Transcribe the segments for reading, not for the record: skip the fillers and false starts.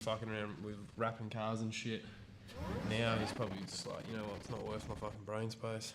fucking around with wrapping cars and shit. Now he's probably just like, you know what, it's not worth my fucking brain space.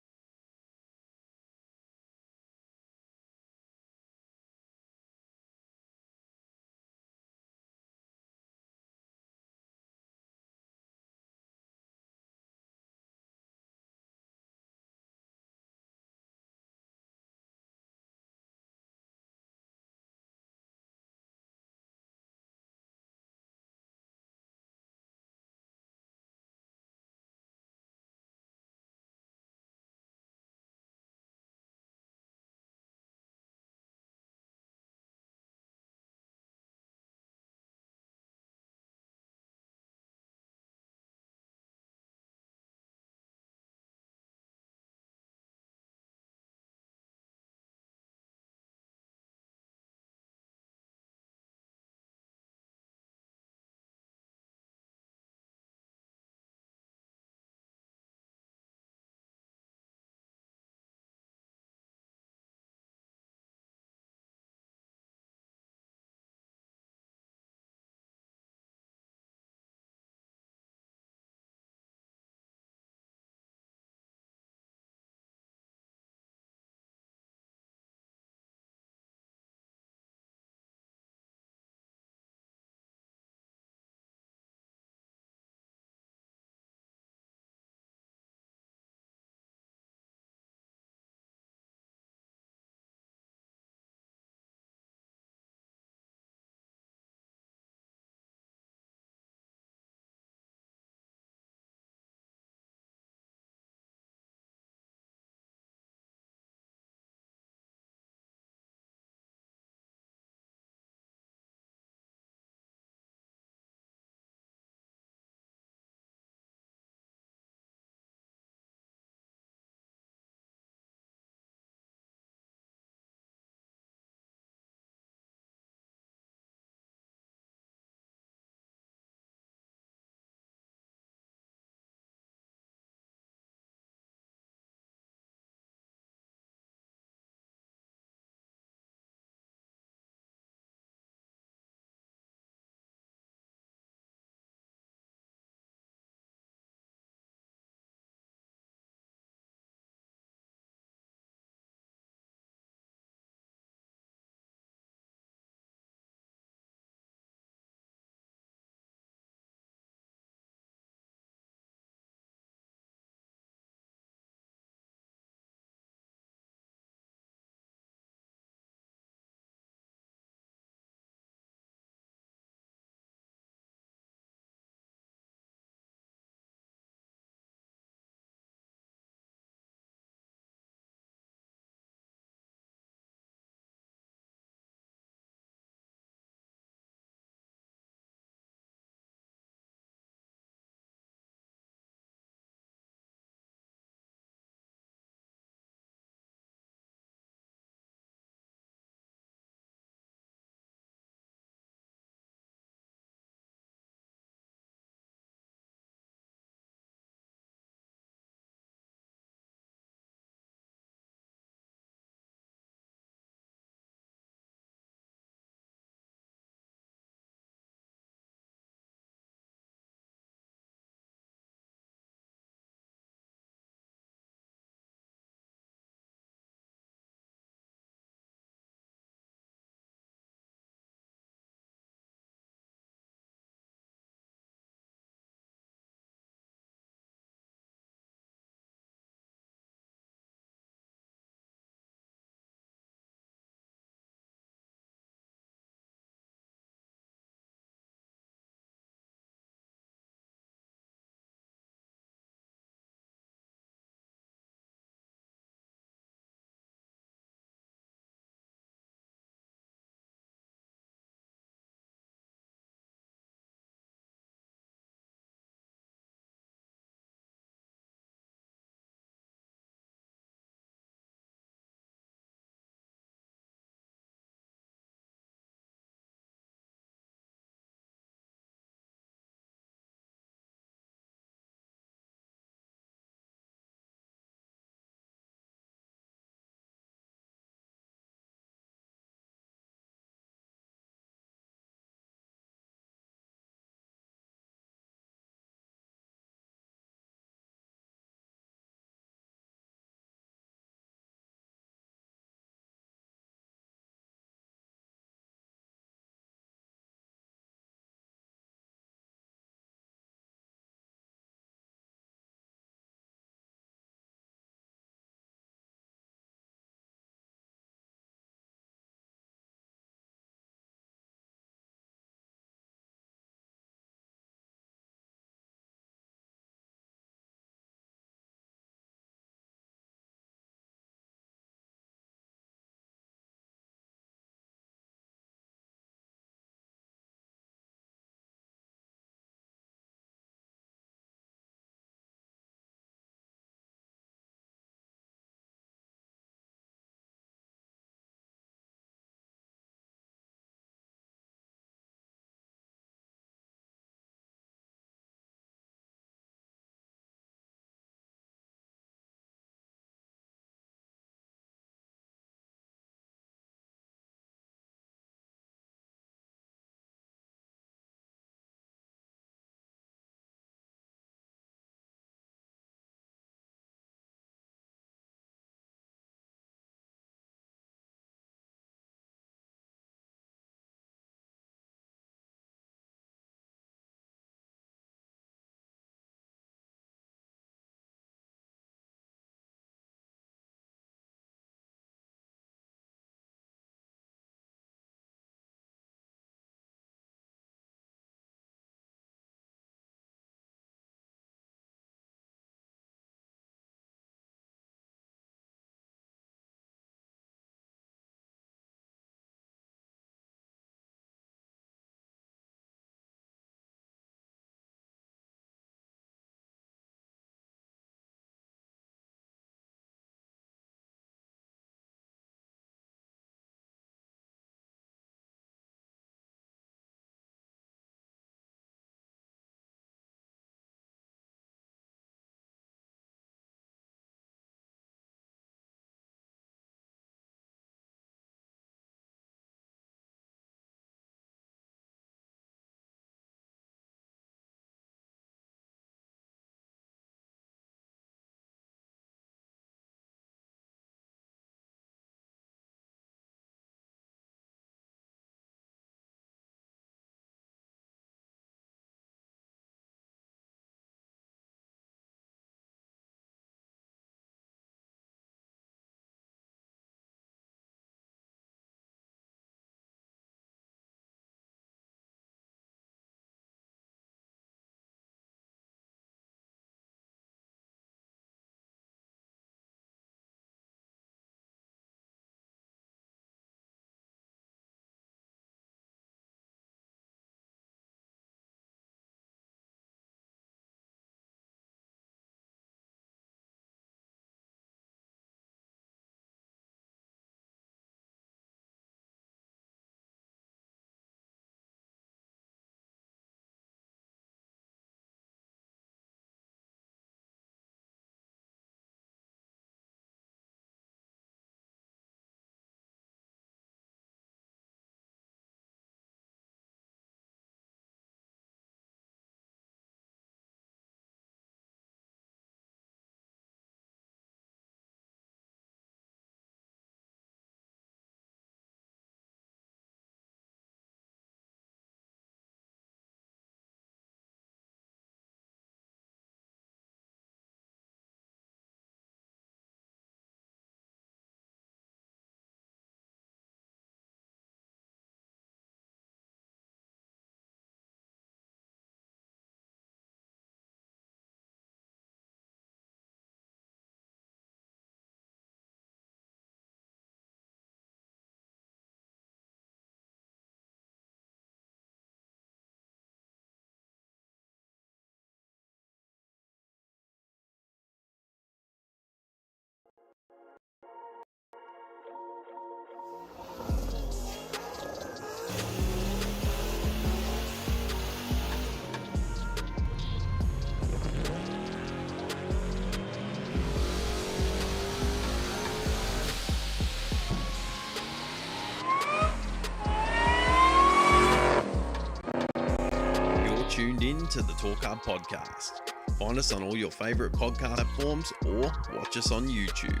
in to the Torq Hub Podcast. Find us on all your favourite podcast platforms or watch us on YouTube.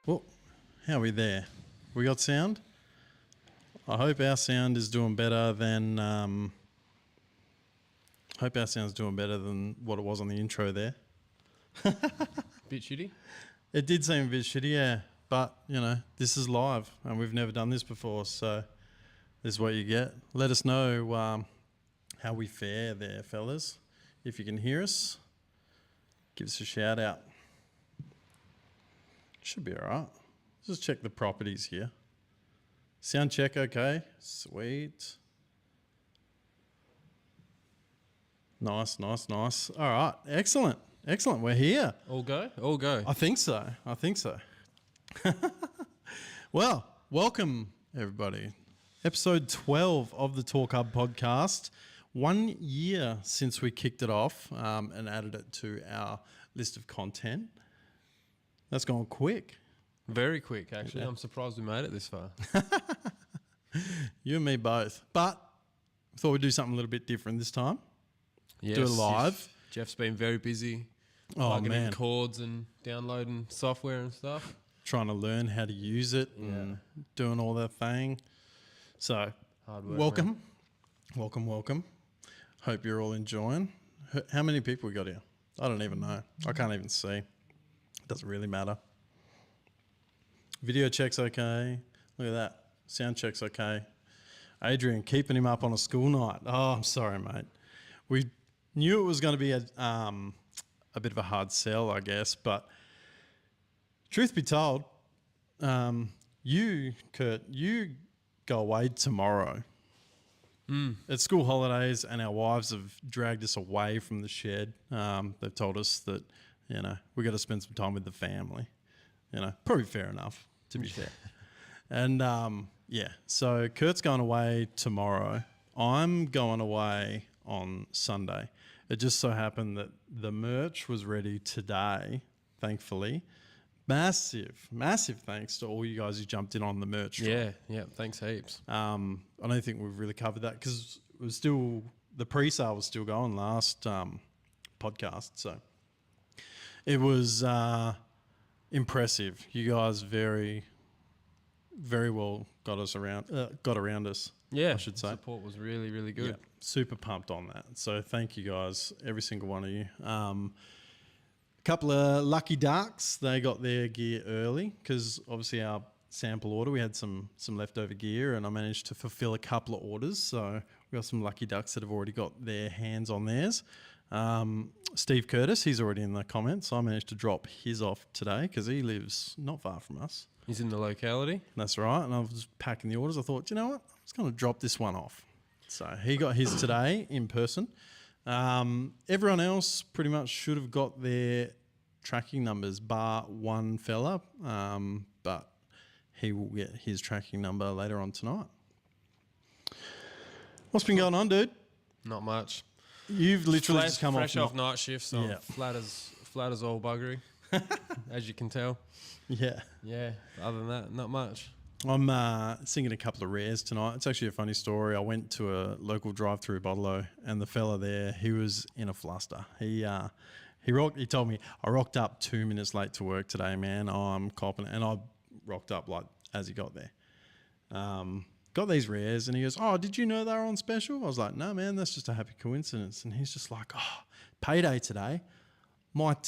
Well, how are we there? We got sound? I hope our sound is doing better than what it was on the intro there. Bit shitty. It did seem a bit shitty, yeah. But, you know, this is live and we've never done this before, so this is what you get. Let us know how we fare there, fellas. If you can hear us, give us a shout out. Should be all right. Just check the properties here. Sound check okay. Sweet. Nice. All right. Excellent. We're here. All go. I think so. Well, welcome everybody. Episode 12 of the Torq Hub Podcast. 1 year since we kicked it off and added it to our list of content. That's gone quick. Very quick, actually. Yeah. I'm surprised we made it this far. You and me both. But I thought we'd do something a little bit different this time. Yes, Do it live. Jeff's been very busy. Oh, plugging man. in chords and downloading software and stuff. Trying to learn how to use it and doing all that thing. So, Hard work, welcome. Welcome. Hope you're all enjoying. How many people we got here? I don't even know. I can't even see. Doesn't really matter. Video check's okay. Look at that. Sound check's okay. Adrian, keeping him up on a school night. Oh, I'm sorry, mate. We knew it was going to be a bit of a hard sell, I guess. But truth be told, you, Kurt, you go away tomorrow. It's school holidays and our wives have dragged us away from the shed. They've told us that, you know, we got to spend some time with the family. You know, probably fair enough, to be fair. And, so Kurt's going away tomorrow. I'm going away on Sunday. It just so happened that the merch was ready today, thankfully. Massive thanks to all you guys who jumped in on the merch. Yeah, thanks heaps. I don't think we've really covered that because it was still, the pre-sale was still going last podcast. So it was impressive. You guys very, very well got around us. Yeah, I should say. Support was really, really good. Yeah, super pumped on that. So thank you guys, every single one of you. Couple of lucky ducks, they got their gear early because obviously our sample order, we had some leftover gear and I managed to fulfill a couple of orders. So we got some lucky ducks that have already got their hands on theirs. Steve Curtis, he's already in the comments. I managed to drop his off today because he lives not far from us. He's in the locality. That's right. And I was packing the orders. I thought, you know what? I'm just going to drop this one off. So he got his today in person. Everyone else pretty much should have got their tracking numbers, bar one fella, but he will get his tracking number later on tonight. What's been going on, dude? Not much. You've literally just come fresh off off night shift, so I'm flat as all buggery, as you can tell. Yeah. Yeah. Other than that, not much. I'm singing a couple of rares tonight. It's actually a funny story. I went to a local drive-through bottle-o and the fella there, he was in a fluster. He told me, I rocked up 2 minutes late to work today, man. I'm copping it. And I rocked up like as he got there. Got these rares and he goes, oh, did you know they were on special? I was like, no, man, that's just a happy coincidence. And he's just like, oh, payday today. Might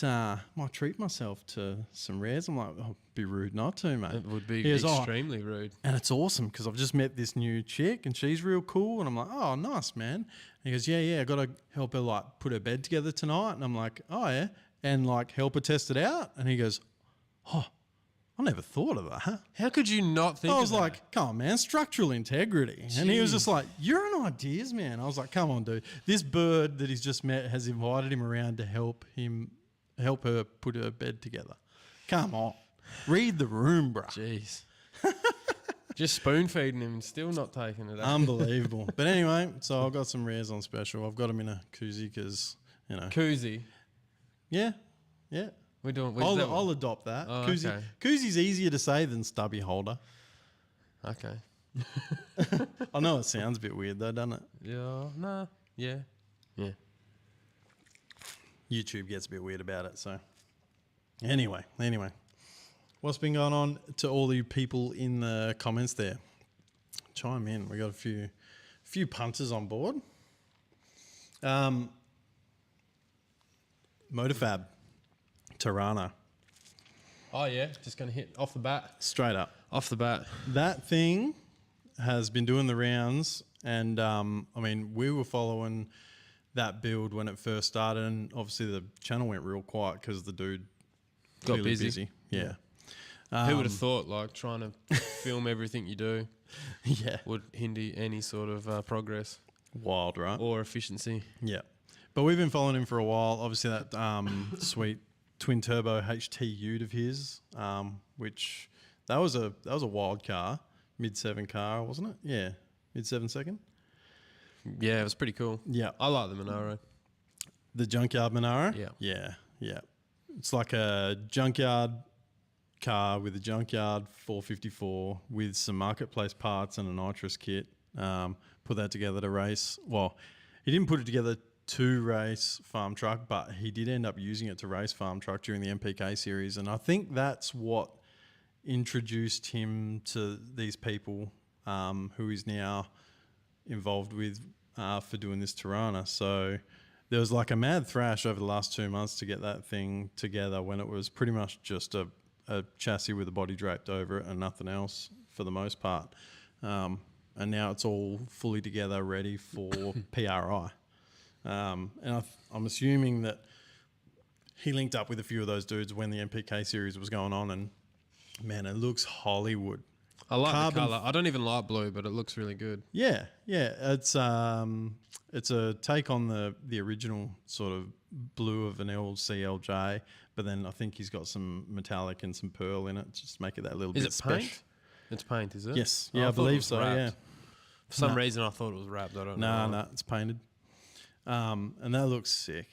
treat myself to some rares. I'm like, oh, it'd be rude not to, mate. It would be goes, extremely rude. And it's awesome because I've just met this new chick and she's real cool. And I'm like, oh, nice, man. And he goes, yeah, I got to help her like put her bed together tonight. And I'm like, oh, yeah. And like help her test it out. And he goes, oh, I never thought of that. How could you not think I was of like, that? come on, man, structural integrity. Jeez. And he was just like, you're an ideas man. I was like, come on, dude. This bird that he's just met has invited him around to help her put her bed together. Come on. Read the room, bro. Jeez. Just spoon feeding him and still not taking it. Unbelievable. But anyway, so I've got some rares on special. I've got them in a koozie because, you know. Koozie? Yeah. I'll adopt that. Oh, koozie. okay. Koozie's easier to say than stubby holder. Okay. I know it sounds a bit weird though, doesn't it? Yeah, nah, yeah. YouTube gets a bit weird about it. So anyway, what's been going on to all you people in the comments there? Chime in. We got a few punters on board. Motorfab, Tirana, Oh yeah, just gonna hit off the bat. straight up. Off the bat. That thing has been doing the rounds, and I mean, we were following that build when it first started, and obviously the channel went real quiet because the dude Got clearly busy. Yeah. Who would have thought, like, trying to film everything you do Yeah. would hinder any sort of progress Wild, right? or efficiency? Yeah. But we've been following him for a while. Obviously, that sweet twin turbo HT Ute of his, which that was a wild car, mid-7 car, wasn't it? Yeah, mid-7 second. Yeah, it was pretty cool. Yeah. I like the Monaro. The junkyard Monaro? Yeah. Yeah. It's like a junkyard car with a junkyard 454 with some marketplace parts and a nitrous kit. Put that together to race. Well, he didn't put it together to race farm truck, but he did end up using it to race farm truck during the MPK series. And I think that's what introduced him to these people who he's now involved with for doing this Tirana. So there was like a mad thrash over the last 2 months to get that thing together when it was pretty much just a chassis with a body draped over it and nothing else for the most part. And now it's all fully together, ready for PRI. And I'm assuming that he linked up with a few of those dudes when the MPK series was going on, and man, it looks Hollywood. I like Carbon the colour. I don't even like blue, but it looks really good. Yeah. It's a take on the original sort of blue of an LCLJ, but then I think he's got some metallic and some pearl in it, just to make it that little Is bit it special. paint? It's paint, is it? Yes. Oh, Yeah, I thought it believe was so. wrapped. Yeah. For some No. reason, I thought it was wrapped. I don't know. No, it's painted. And that looks sick.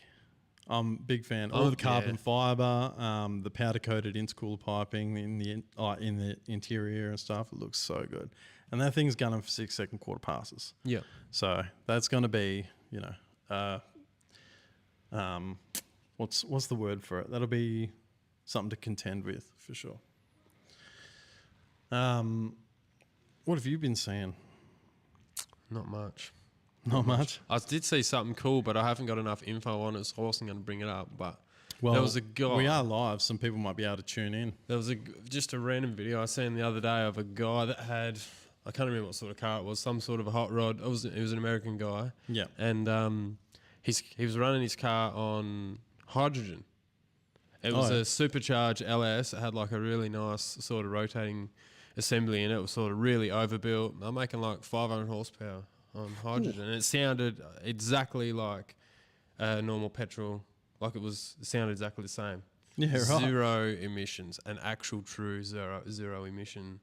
I'm a big fan. All Oh, the carbon yeah. fiber, the powder coated intercooler piping in the interior and stuff. It looks so good. And that thing's gunning for 6-second quarter passes. Yeah. So that's going to be, what's the word for it? That'll be something to contend with for sure. What have you been seeing? Not much. Not much. I did see something cool, but I haven't got enough info on it, so I wasn't going to bring it up. But Well, there was a guy. We are live. Some people might be able to tune in. There was just a random video I seen the other day of a guy that had, I can't remember what sort of car it was, some sort of a hot rod. It was an American guy. Yeah. And he was running his car on hydrogen. It was a supercharged LS. It had like a really nice sort of rotating assembly in it. It was sort of really overbuilt. I'm making like 500 horsepower on hydrogen. And it sounded exactly like a normal petrol. Like it sounded exactly the same. Yeah, right. Zero emissions, an actual true zero emission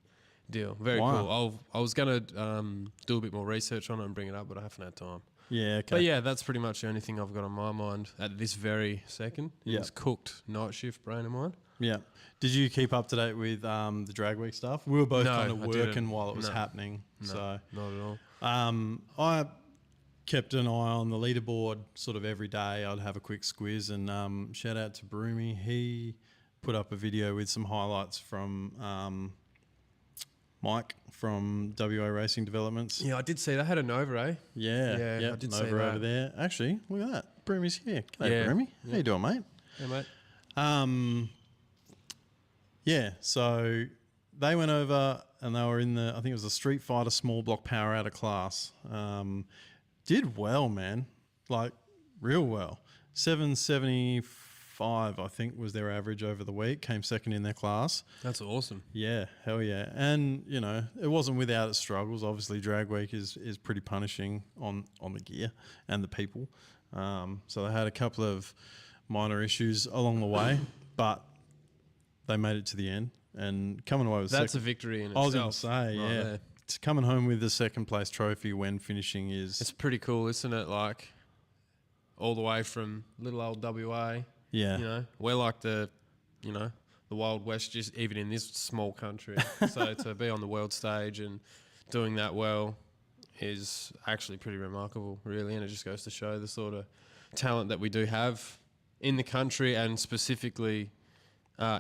deal. Very Wow. cool. I was going to do a bit more research on it and bring it up, but I haven't had time. Yeah, okay. But yeah, that's pretty much the only thing I've got on my mind at this very second. Yeah. It's cooked night shift brain of mine. Yeah. Did you keep up to date with the drag week stuff? We were both No, kind of I working didn't. while it was No. happening. No, So not at all. I kept an eye on the leaderboard sort of every day. I'd have a quick squiz, and shout out to Broomy. He put up a video with some highlights from Mike from WA Racing Developments. Yeah, I did see that. Had a Nova, eh? Yeah, Yeah, yep, I did see over that. there. Actually, look at that. Broomy's here. G'day, Yeah, Broomy. yeah. How you doing, mate? Yeah, mate. Yeah, so they went over and they were in I think it was a Street Fighter small block power out of class. Did well, man. Like, real well. 775, I think, was their average over the week. Came second in their class. That's awesome. Yeah, hell yeah. And, it wasn't without its struggles. Obviously, drag week is pretty punishing on the gear and the people. So they had a couple of minor issues along the way, but they made it to the end and coming away with That's second. a victory in I itself. was going to say, right yeah. there. It's coming home with the second place trophy when finishing is... It's pretty cool, isn't it? Like, all the way from little old WA. yeah. We're like the Wild West, just even in this small country. So to be on the world stage and doing that well is actually pretty remarkable, really, and it just goes to show the sort of talent that we do have in the country and specifically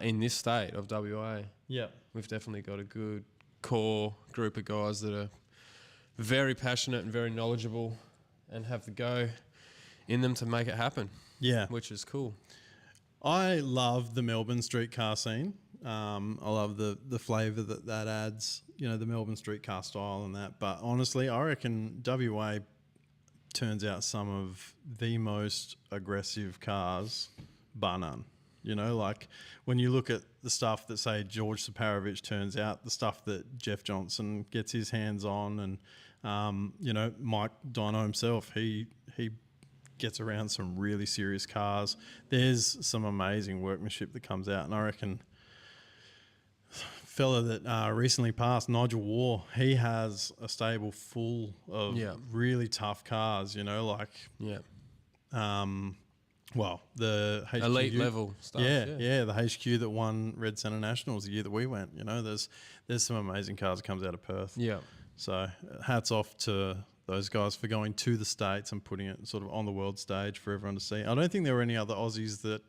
in this state of WA. Yeah. We've definitely got a good core group of guys that are very passionate and very knowledgeable and have the go in them to make it happen. Yeah. Which is cool. I love the Melbourne streetcar scene. I love the flavour that adds, the Melbourne streetcar style and that. But honestly, I reckon WA turns out some of the most aggressive cars, bar none. Like when you look at the stuff that, say, George Saparovich turns out, the stuff that Jeff Johnson gets his hands on, and, Mike Dino himself, he gets around some really serious cars. There's some amazing workmanship that comes out, and I reckon fella that recently passed, Nigel Waugh, he has a stable full of really tough cars, well, the HQ, elite level stuff. Yeah, the HQ that won Red Centre Nationals the year that we went. There's some amazing cars that comes out of Perth. Yeah. So hats off to those guys for going to the States and putting it sort of on the world stage for everyone to see. I don't think there were any other Aussies that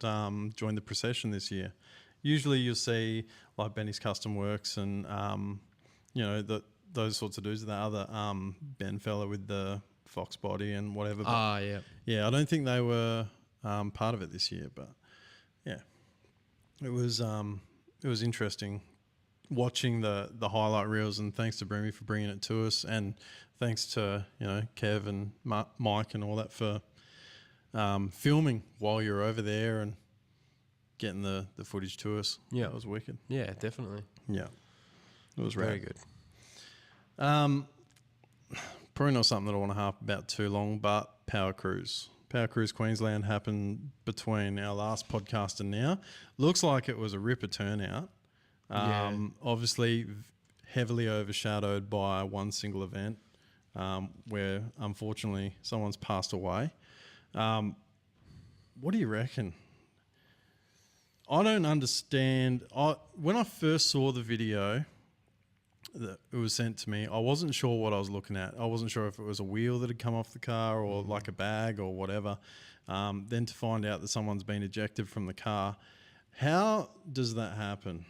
joined the procession this year. Usually you'll see like Benny's Custom Works and, those sorts of dudes. The other Ben fella with the Fox body and whatever. Yeah. Yeah, I don't think they were part of it this year, but yeah, it was interesting watching the highlight reels, and thanks to Broomy for bringing it to us, and thanks to Kev and Mike and all that for filming while you're over there and getting the footage to us. Yeah, that was wicked. Yeah, definitely. Yeah, it was very good. Probably not something that I want to harp about too long, but Power Cruise Queensland happened between our last podcast and now. Looks like it was a ripper turnout. Obviously heavily overshadowed by one single event where unfortunately someone's passed away. What do you reckon? I don't understand. When I first saw the video that it was sent to me, I wasn't sure what I was looking at. I wasn't sure if it was a wheel that had come off the car or like a bag or whatever. Then to find out that someone's been ejected from the car. How does that happen?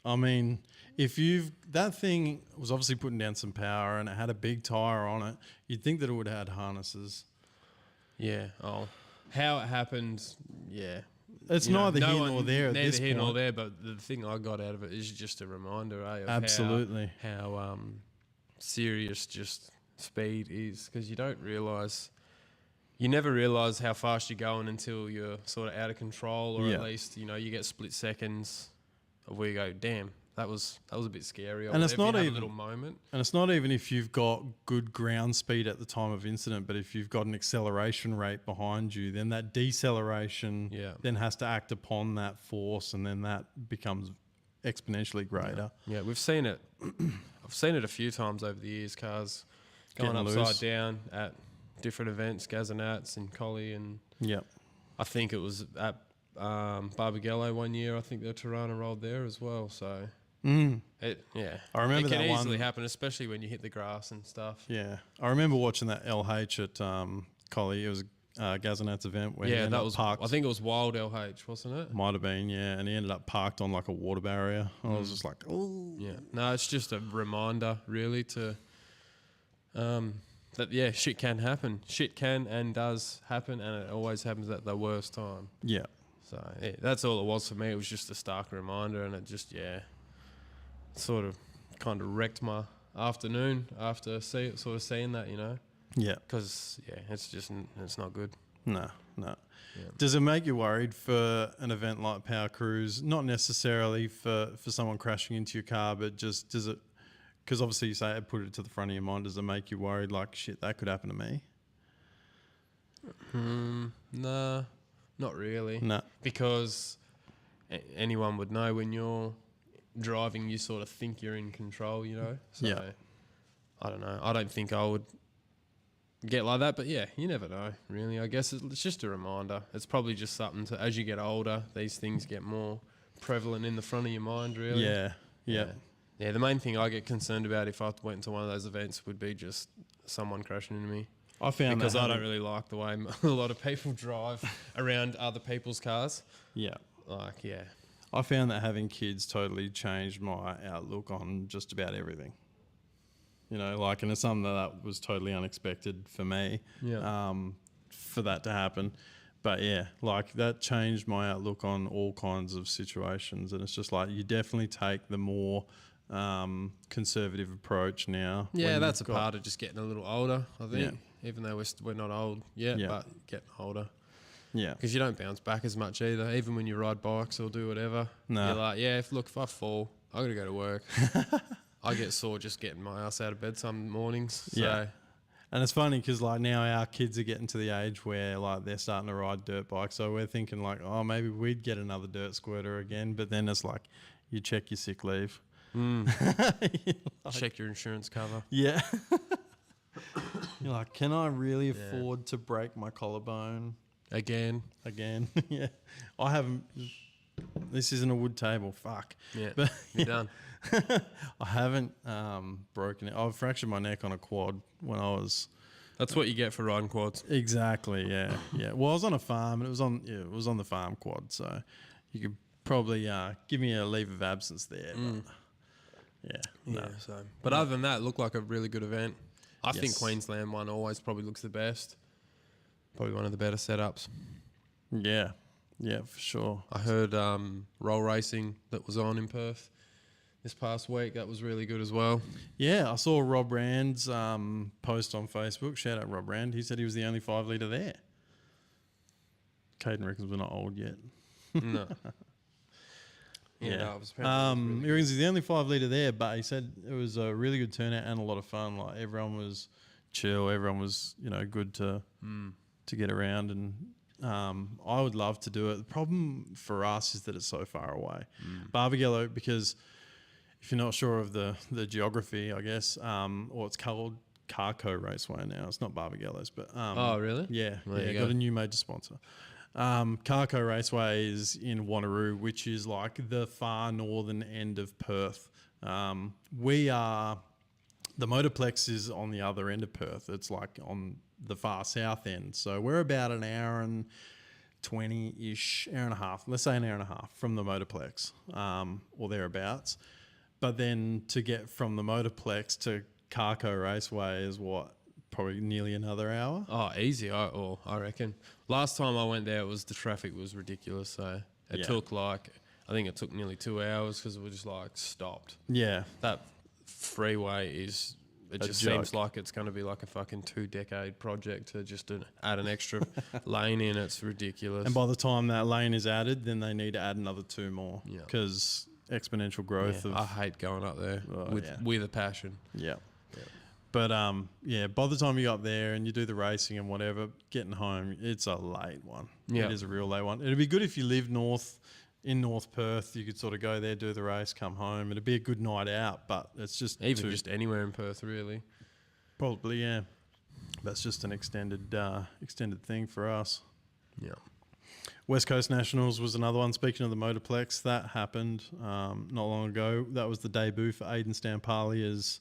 I mean, that thing was obviously putting down some power and it had a big tyre on it, you'd think that it would have had harnesses. Yeah. Oh, how it happened, yeah. It's neither here nor there at this point. Neither here nor there, but the thing I got out of it is just a reminder, of absolutely how serious just speed is, because you never realise how fast you're going until you're sort of out of control, or at least you get split seconds of where you go, damn, that was a bit scary. And it's not even a little moment. And it's not even if you've got good ground speed at the time of incident, but if you've got an acceleration rate behind you, then that deceleration then has to act upon that force, and then that becomes exponentially greater. Yeah, we've seen it. I've seen it a few times over the years. Cars going upside down at different events, Gazanats and Collie, and I think it was at Barbagallo one year. I think the Tirana rolled there as well. So I remember that can one. easily happen, especially when you hit the grass and stuff. Yeah, I remember watching that LH at Collie. It was Gazanat's event where he ended up parked. I think it was Wild LH, wasn't it? Might have been, yeah. And he ended up parked on like a water barrier. I was just like, oh. Yeah. No, it's just a reminder, really, to that shit can happen. Shit can and does happen, and it always happens at the worst time. Yeah. So that's all it was for me. It was just a stark reminder, and it just sort of kind of wrecked my afternoon after seeing that, Yeah. Because it's not good. No. Yeah. Does it make you worried for an event like Power Cruise? Not necessarily for someone crashing into your car, but just does it? Because obviously you say put it to the front of your mind. Does it make you worried? Like, shit, that could happen to me. Nah, not really. No, because anyone would know when you're driving, you sort of think you're in control, So I don't know. I don't think I would get like that, but you never know, really. I guess it's just a reminder. It's probably just something to, as you get older, these things get more prevalent in the front of your mind, really. Yeah. Yeah, the main thing I get concerned about if I went to one of those events would be just someone crashing into me. I found because that I don't really like the way a lot of people drive around other people's cars. Yeah. Like, yeah. I found that having kids totally changed my outlook on just about everything. You know, like, and it's something that was totally unexpected for me. Yeah. For that to happen. But yeah, like that changed my outlook on all kinds of situations. And it's just like you definitely take the more conservative approach now. Yeah, that's a part of just getting a little older, I think. Yeah. Even though we're not old yet, but getting older. Yeah. Because you don't bounce back as much either. Even when you ride bikes or do whatever. No. You're like, if I fall, I got to go to work. I get sore just getting my ass out of bed some mornings. So. Yeah. And it's funny because like now our kids are getting to the age where like they're starting to ride dirt bikes. So we're thinking like, oh, maybe we'd get another dirt squirter again. But then it's like you check your sick leave. Check your insurance cover. Yeah. You're like, can I really afford to break my collarbone? Again. Yeah. I haven't. This isn't a wood table. Fuck. Yeah. But you're done. I haven't broken it. I've fractured my neck on a quad when I was. That's what you get for riding quads. Exactly. Yeah. Yeah. Well, I was on a farm, and it was on the farm quad, so you could probably give me a leave of absence there. But But other than that, it looked like a really good event. I think Queensland one always probably looks the best. Probably one of the better setups. Yeah. Yeah, for sure. I heard roll racing that was on in Perth this past week. That was really good as well. Yeah, I saw Rob Rand's post on Facebook. Shout out Rob Rand. He said he was the only 5 litre there. Caden reckons we're not old yet. No. Yeah. No, it was he reckons he's the only 5 litre there, but he said it was a really good turnout and a lot of fun. Like everyone was chill. Everyone was, good to get around, and I would love to do it. The problem for us is that it's so far away. Barbagallo, because if you're not sure of the geography, I guess, or it's called Carco Raceway now. It's not Barbagallo's, but oh really? Yeah, There you got a new major sponsor. Carco Raceway is in Wanneroo, which is like the far northern end of Perth. The Motorplex is on the other end of Perth. It's like on the far south end. So we're about an hour and 20-ish, hour and a half, let's say an hour and a half from the Motorplex or thereabouts. But then to get from the Motorplex to Carco Raceway is what? Probably nearly another hour. Oh, easy. I reckon. Last time I went there, the traffic was ridiculous. So it took I think it took nearly 2 hours because it was just like stopped. Yeah. That freeway is, it just seems like it's going to be like a fucking 2-decade project to just add an extra lane in. It's ridiculous. And by the time that lane is added, then they need to add another 2 more because exponential growth of... I hate going up there with a passion. Yeah. But, by the time you got there and you do the racing and whatever, getting home, it's a late one. Yeah. It is a real late one. It'd be good if you lived in North Perth. You could sort of go there, do the race, come home. It'd be a good night out, but it's just... Even just anywhere in Perth, really. Probably, yeah. That's just an extended thing for us. Yeah. West Coast Nationals was another one. Speaking of the Motorplex, that happened not long ago. That was the debut for Aidan Stampali as...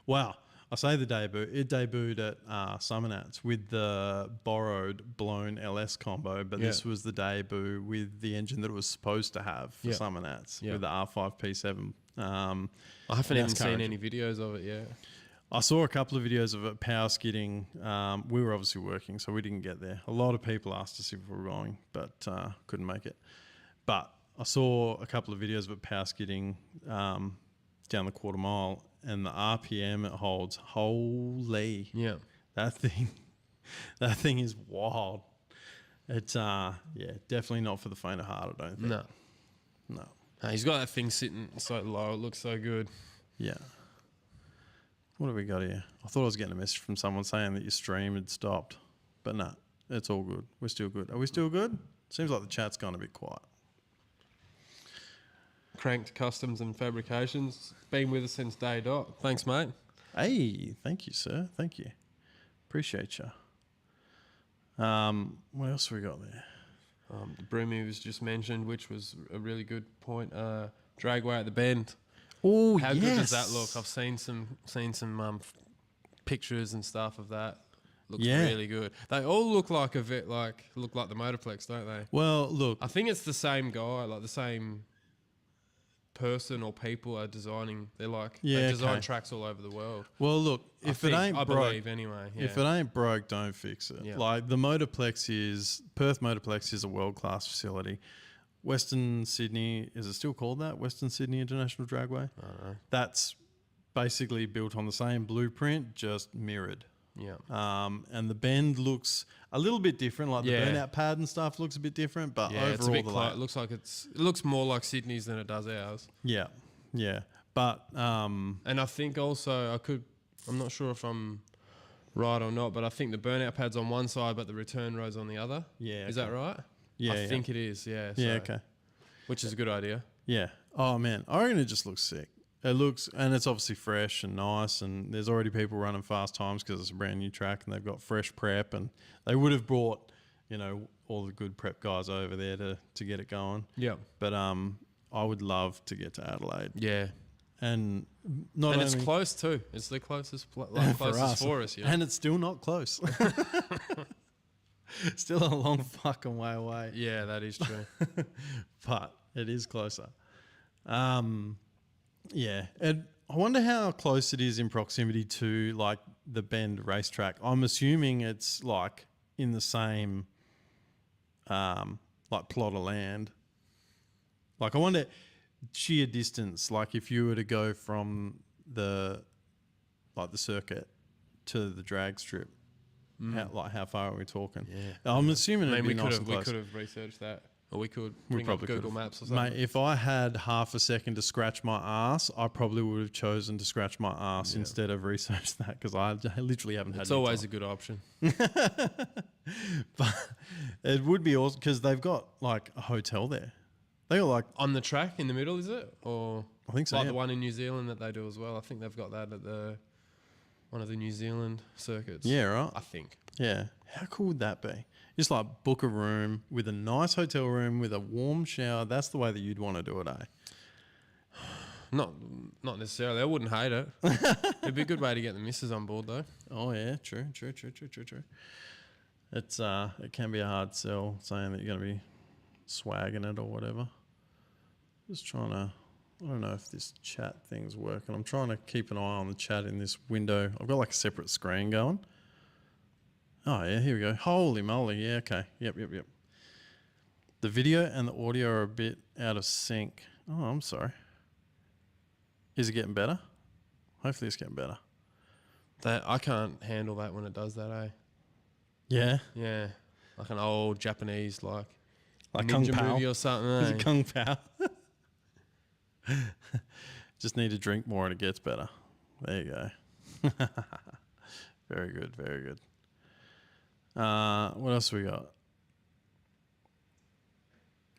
Wow. I say the debut. It debuted at Summernats with the borrowed blown LS combo, but this was the debut with the engine that it was supposed to have for Summernats with the R5 P7. I haven't even seen any videos of it yet. I saw a couple of videos of it power skidding. We were obviously working, so we didn't get there. A lot of people asked us if we were going, but couldn't make it. But I saw a couple of videos of it power skidding down the quarter mile, and the RPM it holds, holy. Yeah. That thing is wild. It's, definitely not for the faint of heart, I don't think. No. He's got that thing sitting so low, it looks so good. Yeah. What have we got here? I thought I was getting a message from someone saying that your stream had stopped. But no, it's all good. We're still good. Are we still good? Seems like the chat's gone a bit quiet. Cranked Customs and Fabrications. Been with us since day dot. Thanks, mate. Hey, thank you, sir. Thank you. Appreciate you. What else have we got there? The Broomy was just mentioned, which was a really good point. Dragway at the Bend. Oh, How good does that look? I've seen some pictures and stuff of that. Looks really good. They all look like the Motorplex, don't they? Well, look, I think it's the same guy, like the same person or people are designing. They're like they design tracks all over the world. well, look. If it ain't I broke, believe anyway. Yeah. if it ain't broke, don't fix it. Yeah. Like the Perth Motorplex is a world class facility. Western Sydney, is it still called that? Western Sydney International Dragway. I don't know. That's basically built on the same blueprint, just mirrored. Yeah. And the bend looks a little bit different, like the Yeah. burnout pad and stuff looks a bit different, but Yeah, it's a overall bit it looks like it looks more like Sydney's than it does ours. yeah, but And I think also I'm not sure if I'm right or not, but I think the burnout pad's on one side, but the return road's on the other. Yeah, Is that right? Yeah, I think it is. Yeah. yeah, So- okay, Which is a good idea. yeah. Oh man, I reckon it just looks sick. It looks, and it's obviously fresh and nice, and there's already people running fast times because it's a brand new track, and they've got fresh prep, and they would have brought, all the good prep guys over there to get it going. Yeah. But I would love to get to Adelaide, Yeah. and not And only it's close too. It's the closest for us. and it's still not close. Still a long fucking way away, Yeah, that is true. but it is closer. Yeah, and I wonder how close it is in proximity to like the Bend racetrack. I'm assuming it's like in the same like plot of land. Like I wonder sheer distance, like if you were to go from the circuit to the drag strip, how far are we talking? Yeah. I'm assuming I it'd mean, be nice and close. we could have researched that, or we could bring up Google Maps or something. Mate, if I had half a second to scratch my ass, I probably would have chosen to scratch my ass instead of research that because I literally haven't had. It's always a good option. But it would be awesome because they've got like a hotel there. They got like On the track in the middle, is it? Or I think so. like Yeah. the one in New Zealand that they do as well. I think they've got that at one of the New Zealand circuits. Yeah, right. I think. Yeah. How cool would that be? Just like book a room with a nice hotel room with a warm shower. That's the way that you'd want to do it, eh? Not necessarily. I wouldn't hate it. It'd be a good way to get the missus on board though. Oh yeah, true. It's it can be a hard sell saying that you're gonna be swagging it or whatever. Just trying to, I don't know if this chat thing's working. I'm trying to keep an eye on the chat in this window. I've got like a separate screen going. Oh yeah, here we go. Holy moly, yeah, okay. Yep. The video and the audio are a bit out of sync. Oh, I'm sorry. Is it getting better? Hopefully it's getting better. That I can't handle that when it does that, eh? Yeah. Yeah. Like an old Japanese like Kung ninja Pao. movie or something. Is Eh? it Kung Pao? Just need to drink more and it gets better. There you go. Very good. What else we got?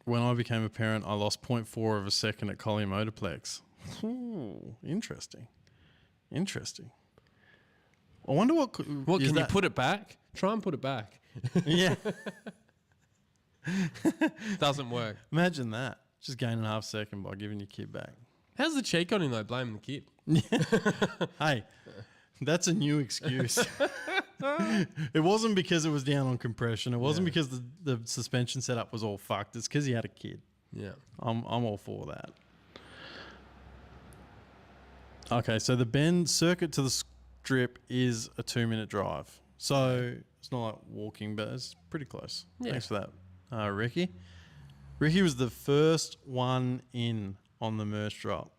When I became a parent, I lost 0.4 of a second at Collier Motorplex. Ooh, interesting. I wonder what... What, can you put it back? Try and put it back. Yeah. Doesn't work. Imagine that. Just gaining half a second by giving your kid back. How's the cheek on him though, blaming the kid? Hey, that's a new excuse. It wasn't because it was down on compression. It wasn't because the suspension setup was all fucked. It's because he had a kid. Yeah. I'm all for that. Okay, so the Bend circuit to the strip is a 2-minute drive. So it's not like walking, but it's pretty close. Yeah. Thanks for that, Ricky. Ricky was the first one in on the merch drop.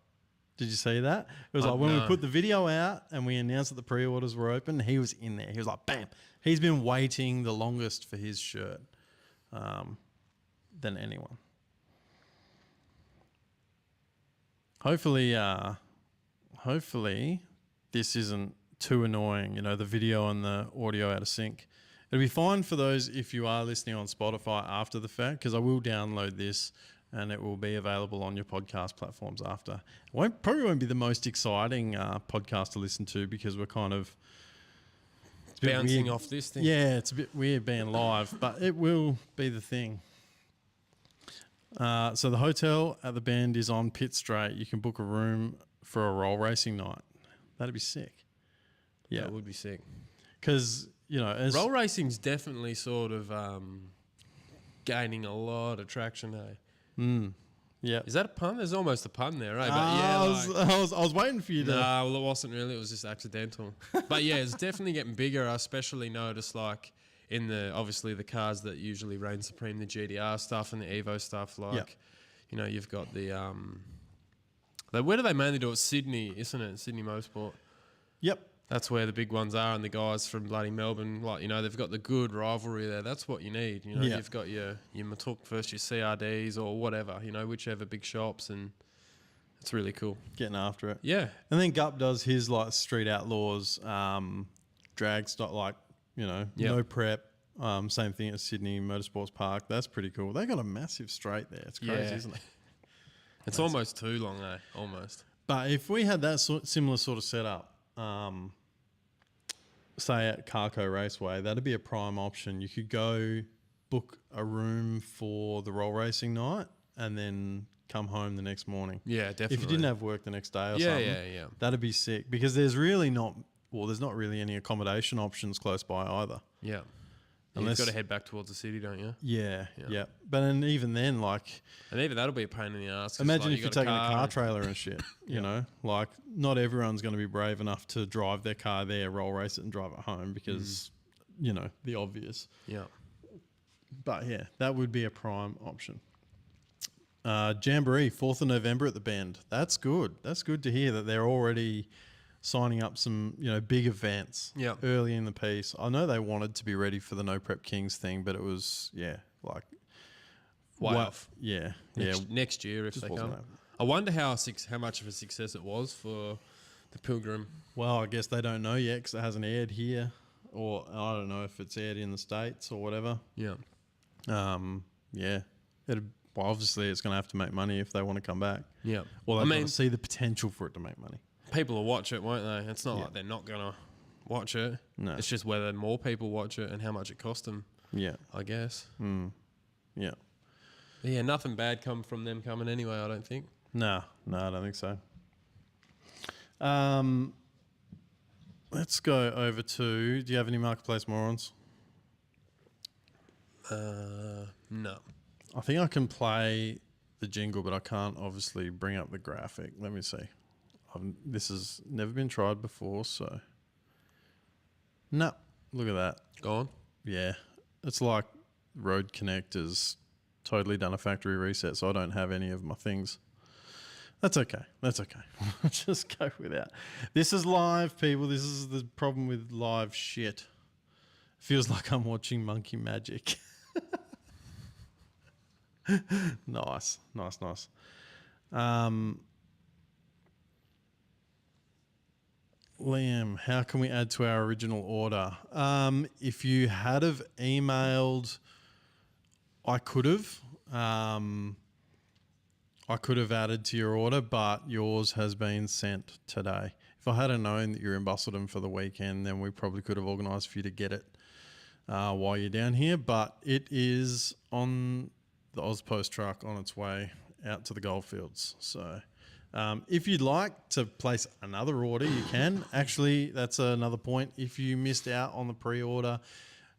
Did you see that? It was like when we put the video out and we announced that the pre-orders were open, he was in there. He was like, bam. He's been waiting the longest for his shirt than anyone. Hopefully this isn't too annoying, the video and the audio out of sync. It'll be fine for those if you are listening on Spotify after the fact, because I will download this and it will be available on your podcast platforms after. It probably won't be the most exciting podcast to listen to because we're kind of Bouncing off this thing. Yeah, it's a bit weird being live, but it will be the thing. So the hotel at the Bend is on Pitt Straight. You can book a room for a roll racing night. That'd be sick. Yeah, That would be sick. because as Roll racing's definitely sort of gaining a lot of traction, hey? yeah. Is that a pun? There's almost a pun there, right? But I was waiting for you to. nah, well, it wasn't really. It was just accidental. But yeah, it's definitely getting bigger. I especially noticed like in obviously the cars that usually reign supreme, the GDR stuff and the Evo stuff. Like, you've got the where do they mainly do it? Sydney, isn't it? Sydney Motorsport. Yep. That's where the big ones are, and the guys from bloody Melbourne, like, they've got the good rivalry there. That's what you need. Yeah. You've got your Matuk versus your CRDs or whatever, whichever big shops, and it's really cool. Getting after it. Yeah. And then Gup does his like Street Outlaws drag style, like, no prep. Same thing at Sydney Motorsports Park. That's pretty cool. They got a massive straight there. It's crazy, Yeah. isn't it? It's almost too long, eh? Almost. But if we had that similar sort of setup, say at Carco Raceway, that'd be a prime option. You could go book a room for the roll racing night and then come home the next morning. Yeah, definitely. If you didn't have work the next day or Yeah, something, yeah. that'd be sick. Because there's not really any accommodation options close by either. Yeah. Unless- You've got to head back towards the city, don't you? Yeah. Yeah. But then even then, like, And even that'll be a pain in the ass. 'cause, imagine like, if you you're got taking a car and- trailer and shit, like not everyone's going to be brave enough to drive their car there, roll race it and drive it home because, the obvious. Yeah. But yeah, that would be a prime option. Jamboree, 4th of November at the Bend. That's good. That's good to hear that they're already signing up some, big events early in the piece. I know they wanted to be ready for the No Prep Kings thing, but it was, like... Way off. Yeah. Next year if Just they wasn't come. happening. I wonder how much of a success it was for the Pilgrim. Well, I guess they don't know yet because it hasn't aired here. Or I don't know if it's aired in the States or whatever. Yeah. Yeah. Well, obviously, it's going to have to make money if they want to come back. Yeah. Well, they've got to see the potential for it to make money. People will watch it, won't they? It's not like they're not going to watch it. No. It's just whether more people watch it and how much it cost them, Yeah. I guess. Yeah. Yeah, nothing bad come from them coming anyway, I don't think. No, I don't think so. Let's go over to... Do you have any Marketplace morons? No. I think I can play the jingle, but I can't obviously bring up the graphic. Let me see. This has never been tried before, so... No, look at that. Go on. Yeah, it's like Road Connect has totally done a factory reset, so I don't have any of my things. That's okay. Just go with that. This is live, people. This is the problem with live shit. Feels like I'm watching Monkey Magic. Nice. Liam, how can we add to our original order? If you had have emailed, I could have. I could have added to your order, but yours has been sent today. If I hadn't known that you're in Busselton for the weekend, then we probably could have organised for you to get it while you're down here. But it is on the Ozpost truck on its way out to the goldfields. So if you'd like to place another order, you can. Actually, that's another point. If you missed out on the pre-order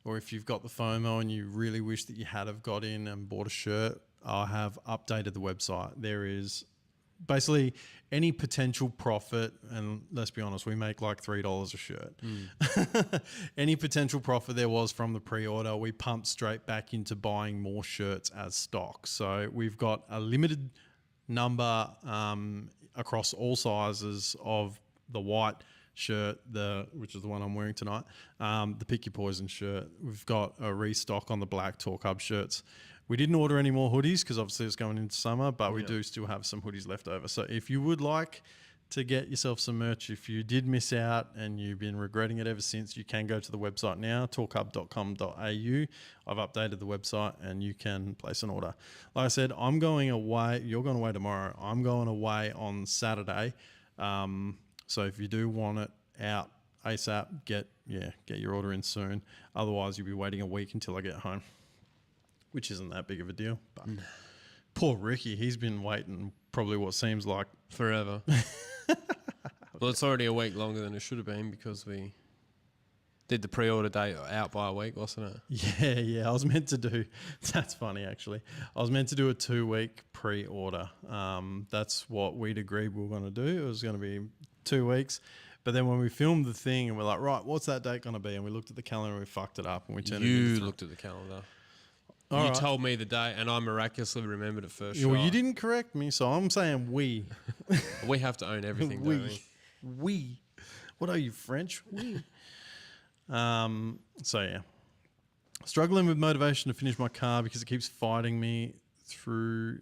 or if you've got the FOMO and you really wish that you had have got in and bought a shirt, I have updated the website. There is basically any potential profit, and let's be honest, we make like $3 a shirt. Any potential profit there was from the pre-order, we pumped straight back into buying more shirts as stock. So we've got a limited number across all sizes of the white shirt, which is the one I'm wearing tonight, the Pick Your Poison shirt. We've got a restock on the black Torq Hub shirts. We didn't order any more hoodies because obviously it's going into summer, but we do still have some hoodies left over. So if you would like to get yourself some merch, if you did miss out and you've been regretting it ever since, you can go to the website now, torqhub.com.au. I've updated the website and you can place an order. Like I said, I'm going away. You're going away tomorrow. I'm going away on Saturday. So if you do want it out ASAP, get your order in soon. Otherwise, you'll be waiting a week until I get home, which isn't that big of a deal. But poor Ricky, he's been waiting probably what seems like forever. Well, it's already a week longer than it should have been because we did the pre-order date out by a week, wasn't it? Yeah. I was meant to do. That's funny, actually. I was meant to do a 2-week pre-order. That's what we'd agreed we were going to do. It was going to be 2 weeks. But then when we filmed the thing and we're like, right, what's that date going to be? And we looked at the calendar and we fucked it up and we turned it into You looked at the calendar. You right. told me the date and I miraculously remembered it first. Well, you didn't correct me, so I'm saying we. We have to own everything, don't we? We. What are you, French? We. So yeah. Struggling with motivation to finish my car because it keeps fighting me through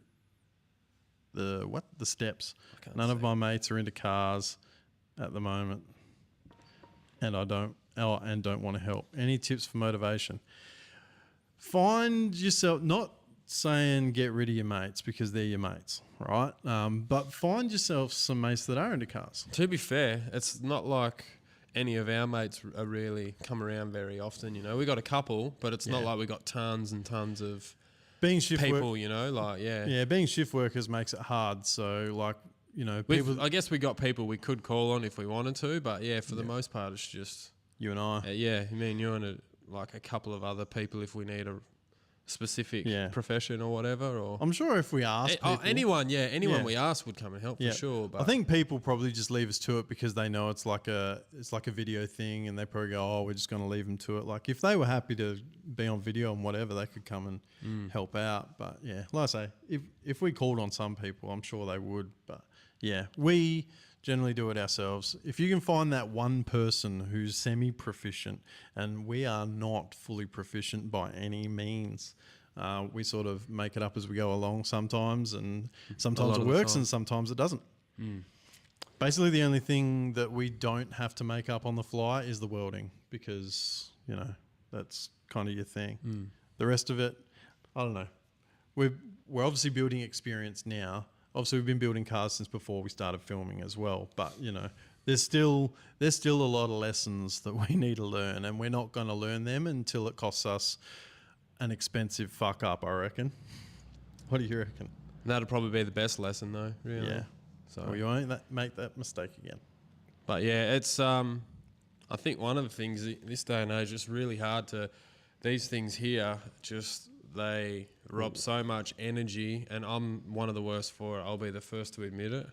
the steps. None of my mates are into cars at the moment, and I don't want to help. Any tips for motivation? Find yourself, not saying get rid of your mates because they're your mates, right? But find yourself some mates that are into cars. To be fair, it's not like any of our mates are really come around very often. You know, we got a couple, but it's not like we got tons and tons of being shift people. You know, like being shift workers makes it hard. So like, you know, I guess we got people we could call on if we wanted to, but for the most part, it's just you and I. Me and you and a couple of other people if we need a specific profession or whatever. Or I'm sure if we ask people, anyone we ask would come and help for sure. But I think people probably just leave us to it because they know it's like a video thing, and they probably go, "Oh, we're just going to leave them to it." Like if they were happy to be on video and whatever, they could come and help out. But yeah, like I say, if we called on some people, I'm sure they would. But yeah, we generally do it ourselves. If you can find that one person who's semi-proficient, and we are not fully proficient by any means. We sort of make it up as we go along sometimes, and sometimes it works and sometimes it doesn't. Basically, the only thing that we don't have to make up on the fly is the welding because, you know, that's kind of your thing. The rest of it, I don't know. We're obviously building experience now. Obviously, we've been building cars since before we started filming as well. But, you know, there's still a lot of lessons that we need to learn, and we're not going to learn them until it costs us an expensive fuck up, I reckon. What do you reckon? That'd probably be the best lesson, though. Really. Yeah. So well, you won't make that mistake again. But yeah, it's I think one of the things this day and age, it's really hard to. These things here they rob so much energy, and I'm one of the worst for it. I'll be the first to admit it.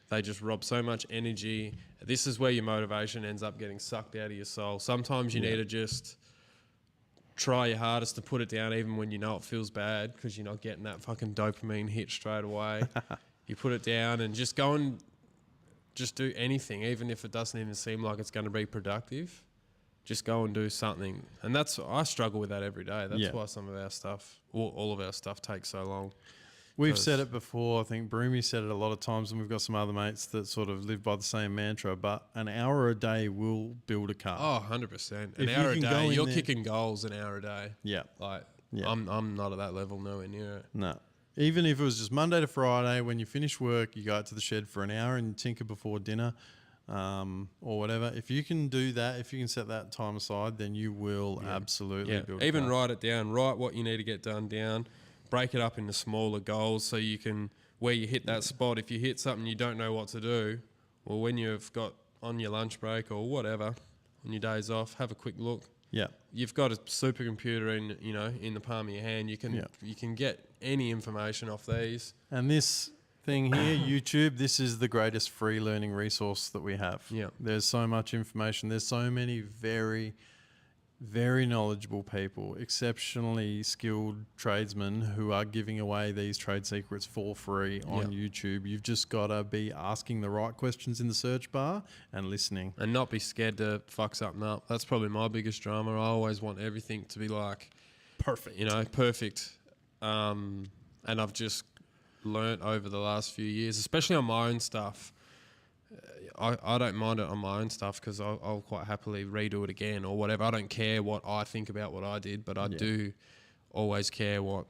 They just rob so much energy. This is where your motivation ends up getting sucked out of your soul. Sometimes you need to just try your hardest to put it down even when you know it feels bad because you're not getting that fucking dopamine hit straight away. You put it down and just go and just do anything, even if it doesn't even seem like it's going to be productive. Just go and do something. And I struggle with that every day. That's why some of our stuff, all of our stuff takes so long. We've said it before. I think Broomy said it a lot of times, and we've got some other mates that sort of live by the same mantra, but an hour a day will build a car. Oh, 100%. An hour a day, you're kicking goals an hour a day. Yeah. I'm not at that level, nowhere near it. No. Even if it was just Monday to Friday, when you finish work, you go out to the shed for an hour and you tinker before dinner. Or whatever. If you can do that, if you can set that time aside, then you will absolutely build a Even car. write it down. Write what you need to get done down. Break it up into smaller goals so you can, where you hit that spot, if you hit something you don't know what to do, well, when you've got on your lunch break or whatever, on your days off, have a quick look. Yeah. You've got a supercomputer in the palm of your hand. You can get any information off these. And this thing here, YouTube, this is the greatest free learning resource that we have. Yeah. There's so much information. There's so many very, very knowledgeable people, exceptionally skilled tradesmen who are giving away these trade secrets for free on YouTube. You've just got to be asking the right questions in the search bar and listening. And not be scared to fuck something up. That's probably my biggest drama. I always want everything to be like... Perfect. Perfect. And I've just learnt over the last few years, especially on my own stuff. I don't mind it on my own stuff because I'll quite happily redo it again or whatever. I don't care what I think about what I did, but I do always care what,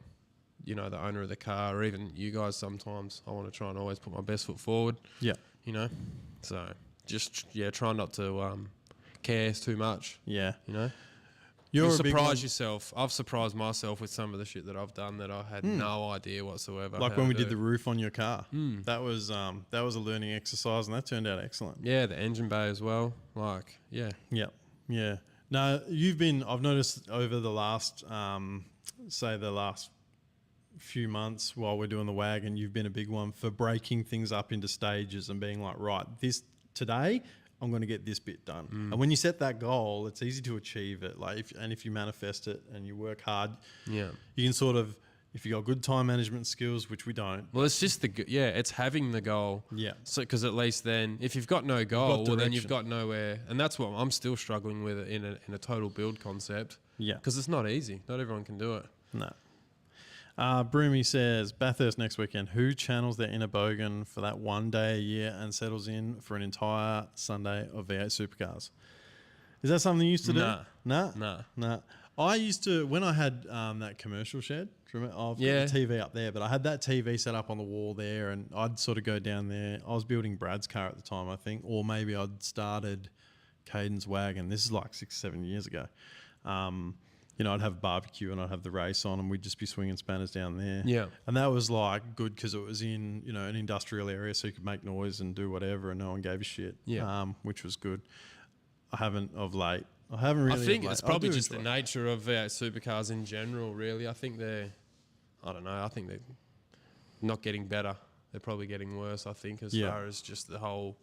the owner of the car or even you guys sometimes. I want to try and always put my best foot forward. Yeah. So just, try not to care too much. Yeah. You're You'll a big surprise one. yourself. I've surprised myself with some of the shit that I've done that I had no idea whatsoever. Like how when to we do. did the roof on your car. That was a learning exercise, and that turned out excellent. Yeah, the engine bay as well. Like, yeah. Yep. Yeah. Now, I've noticed over the last, say the last few months while we're doing the wagon, you've been a big one for breaking things up into stages and being like, right, today I'm going to get this bit done. And when you set that goal, it's easy to achieve it. Like, if you manifest it and you work hard, Yeah. you can sort of, if you got good time management skills, which we don't. Well, it's just it's having the goal. Yeah. So, because at least then, if you've got no goal, well, then you've direction. got nowhere. And that's what I'm still struggling with it in a total build concept. Yeah. Because it's not easy. Not everyone can do it. No. Broomy says, Bathurst next weekend. Who channels their inner bogan for that one day a year and settles in for an entire Sunday of V8 supercars? Is that something you used to do? Nah. I used to, when I had that commercial shed, remember, I've got the TV up there, but I had that TV set up on the wall there, and I'd sort of go down there. I was building Brad's car at the time, I think, or maybe I'd started Caden's wagon. This is like 6-7 years ago. I'd have a barbecue and I'd have the race on, and we'd just be swinging spanners down there. Yeah. And that was like good because it was in, an industrial area, so you could make noise and do whatever, and no one gave a shit. Yeah. Which was good. I haven't really. I think it's probably just the enjoy it. nature of supercars in general, really. I think they're not getting better. They're probably getting worse, I think, as far as just the whole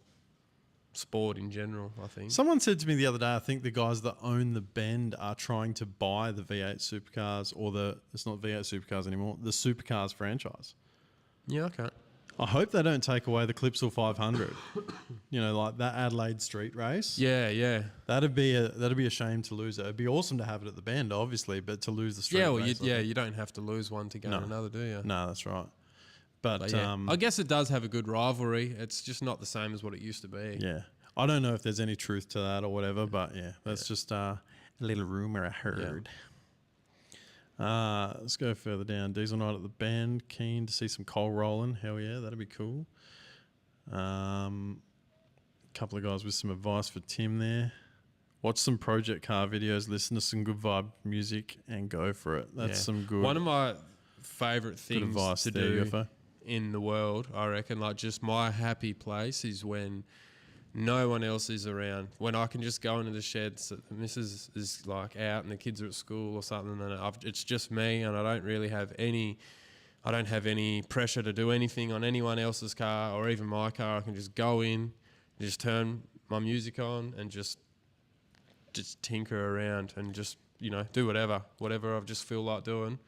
sport in general, I think. Someone said to me the other day, I think the guys that own the Bend are trying to buy the V8 supercars, or it's not V8 supercars anymore, the supercars franchise. Yeah, okay. I hope they don't take away the Clipsal 500. Like that Adelaide Street race. Yeah. That'd be a shame to lose it. It'd be awesome to have it at the Bend, obviously, but to lose the street race. You don't have to lose one to gain another, do you? No, that's right. But I guess it does have a good rivalry. It's just not the same as what it used to be. yeah, I don't know if there's any truth to that or whatever, but yeah, that's just a little rumor I heard. Let's go further down. Diesel night at the Bend. Keen to see some coal rolling. Hell yeah, that'd be cool. Couple of guys with some advice for Tim there. Watch some project car videos, listen to some good vibe music, and go for it. That's some good. One of my favourite things advice to there, do Guffo. in the world, I reckon, like just my happy place is when no one else is around. When I can just go into the shed, so the missus is like out and the kids are at school or something, and it's just me, and I don't really have any. I don't have any pressure to do anything on anyone else's car or even my car. I can just go in, just turn my music on, and just tinker around and just do whatever I just feel like doing.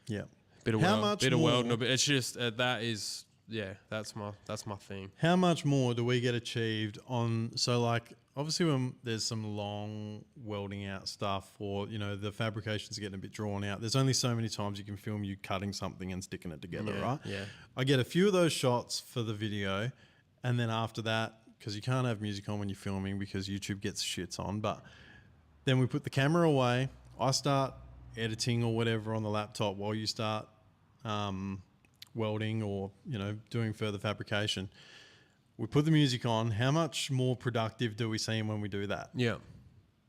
Yeah. Bit of How world, much bit of more- world, no, but it's just that's my thing. How much more do we get achieved on? So like, obviously when there's some long welding out stuff, or the fabrication's getting a bit drawn out, there's only so many times you can film you cutting something and sticking it together, right? Yeah. I get a few of those shots for the video, and then after that, because you can't have music on when you're filming because YouTube gets shits on, but then we put the camera away, I start editing or whatever on the laptop while you start welding or doing further fabrication. We put the music on. How much more productive do we seem when we do that? Yeah,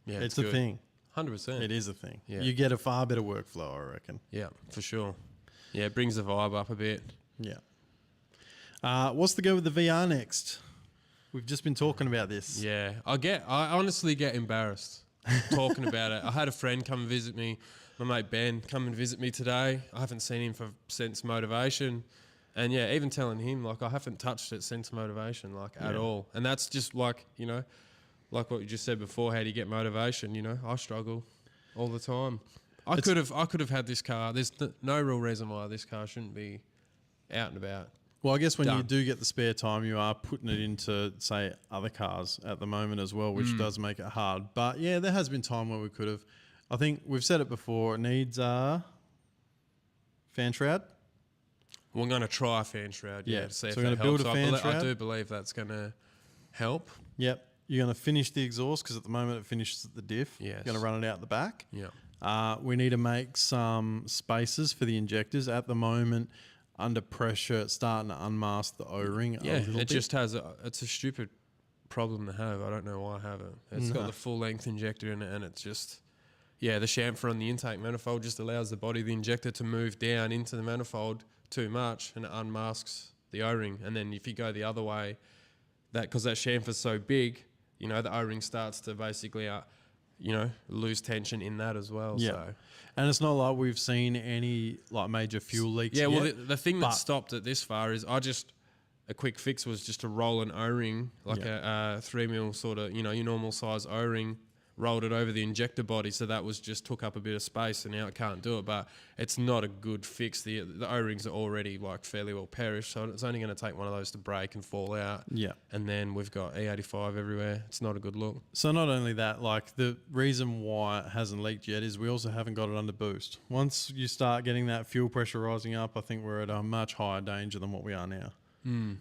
It's a thing. 100%. It is a thing. Yeah. You get a far better workflow, I reckon. Yeah, for sure. Yeah, it brings the vibe up a bit. Yeah. What's the go with the VR next? We've just been talking about this. Yeah, I honestly get embarrassed talking about it. I had a friend come and visit me, my mate Ben, come and visit me today. I haven't seen him since Motivation. And yeah, even telling him, like, I haven't touched it since Motivation, like, at all. And that's just like, like what you just said before, how do you get motivation? I struggle all the time. I could have had this car. There's no real reason why this car shouldn't be out and about. Well, I guess when you Done. do get the spare time, you are putting it into, say, other cars at the moment as well, which does make it hard. But yeah, there has been time where we could have. I think we've said it before. It needs fan shroud. We're going to try a fan shroud, Yeah. to see So if we're that gonna build helps. a fan I shroud? do believe that's going to help. Yep. You're going to finish the exhaust because at the moment it finishes at the diff. Yes. You're going to run it out the back. Yeah. We need to make some spaces for the injectors. At the moment, under pressure, it's starting to unmask the O-ring a Yeah, little it bit. just has it's a stupid problem to have. I don't know why I have it. It's got the full length injector in it, and it's just yeah, the chamfer on the intake manifold just allows the body of the injector to move down into the manifold too much, and it unmasks the O-ring. And then if you go the other way, because that chamfer's so big, you know, the O-ring starts to basically, you know, lose tension in that as well. Yeah. So. And it's not like we've seen any like major fuel leaks Yeah, well, yet, the thing that stopped it this far is a quick fix was just to roll an O-ring, like a 3mm sort of, you know, your normal size O-ring, rolled it over the injector body, so that was just took up a bit of space, and now it can't do it. But it's not a good fix. The O-rings are already like fairly well perished, so it's only going to take one of those to break and fall out. Yeah. And then we've got E85 everywhere. It's not a good look. So not only that, like the reason why it hasn't leaked yet is we also haven't got it under boost. Once you start getting that fuel pressure rising up, I think we're at a much higher danger than what we are now.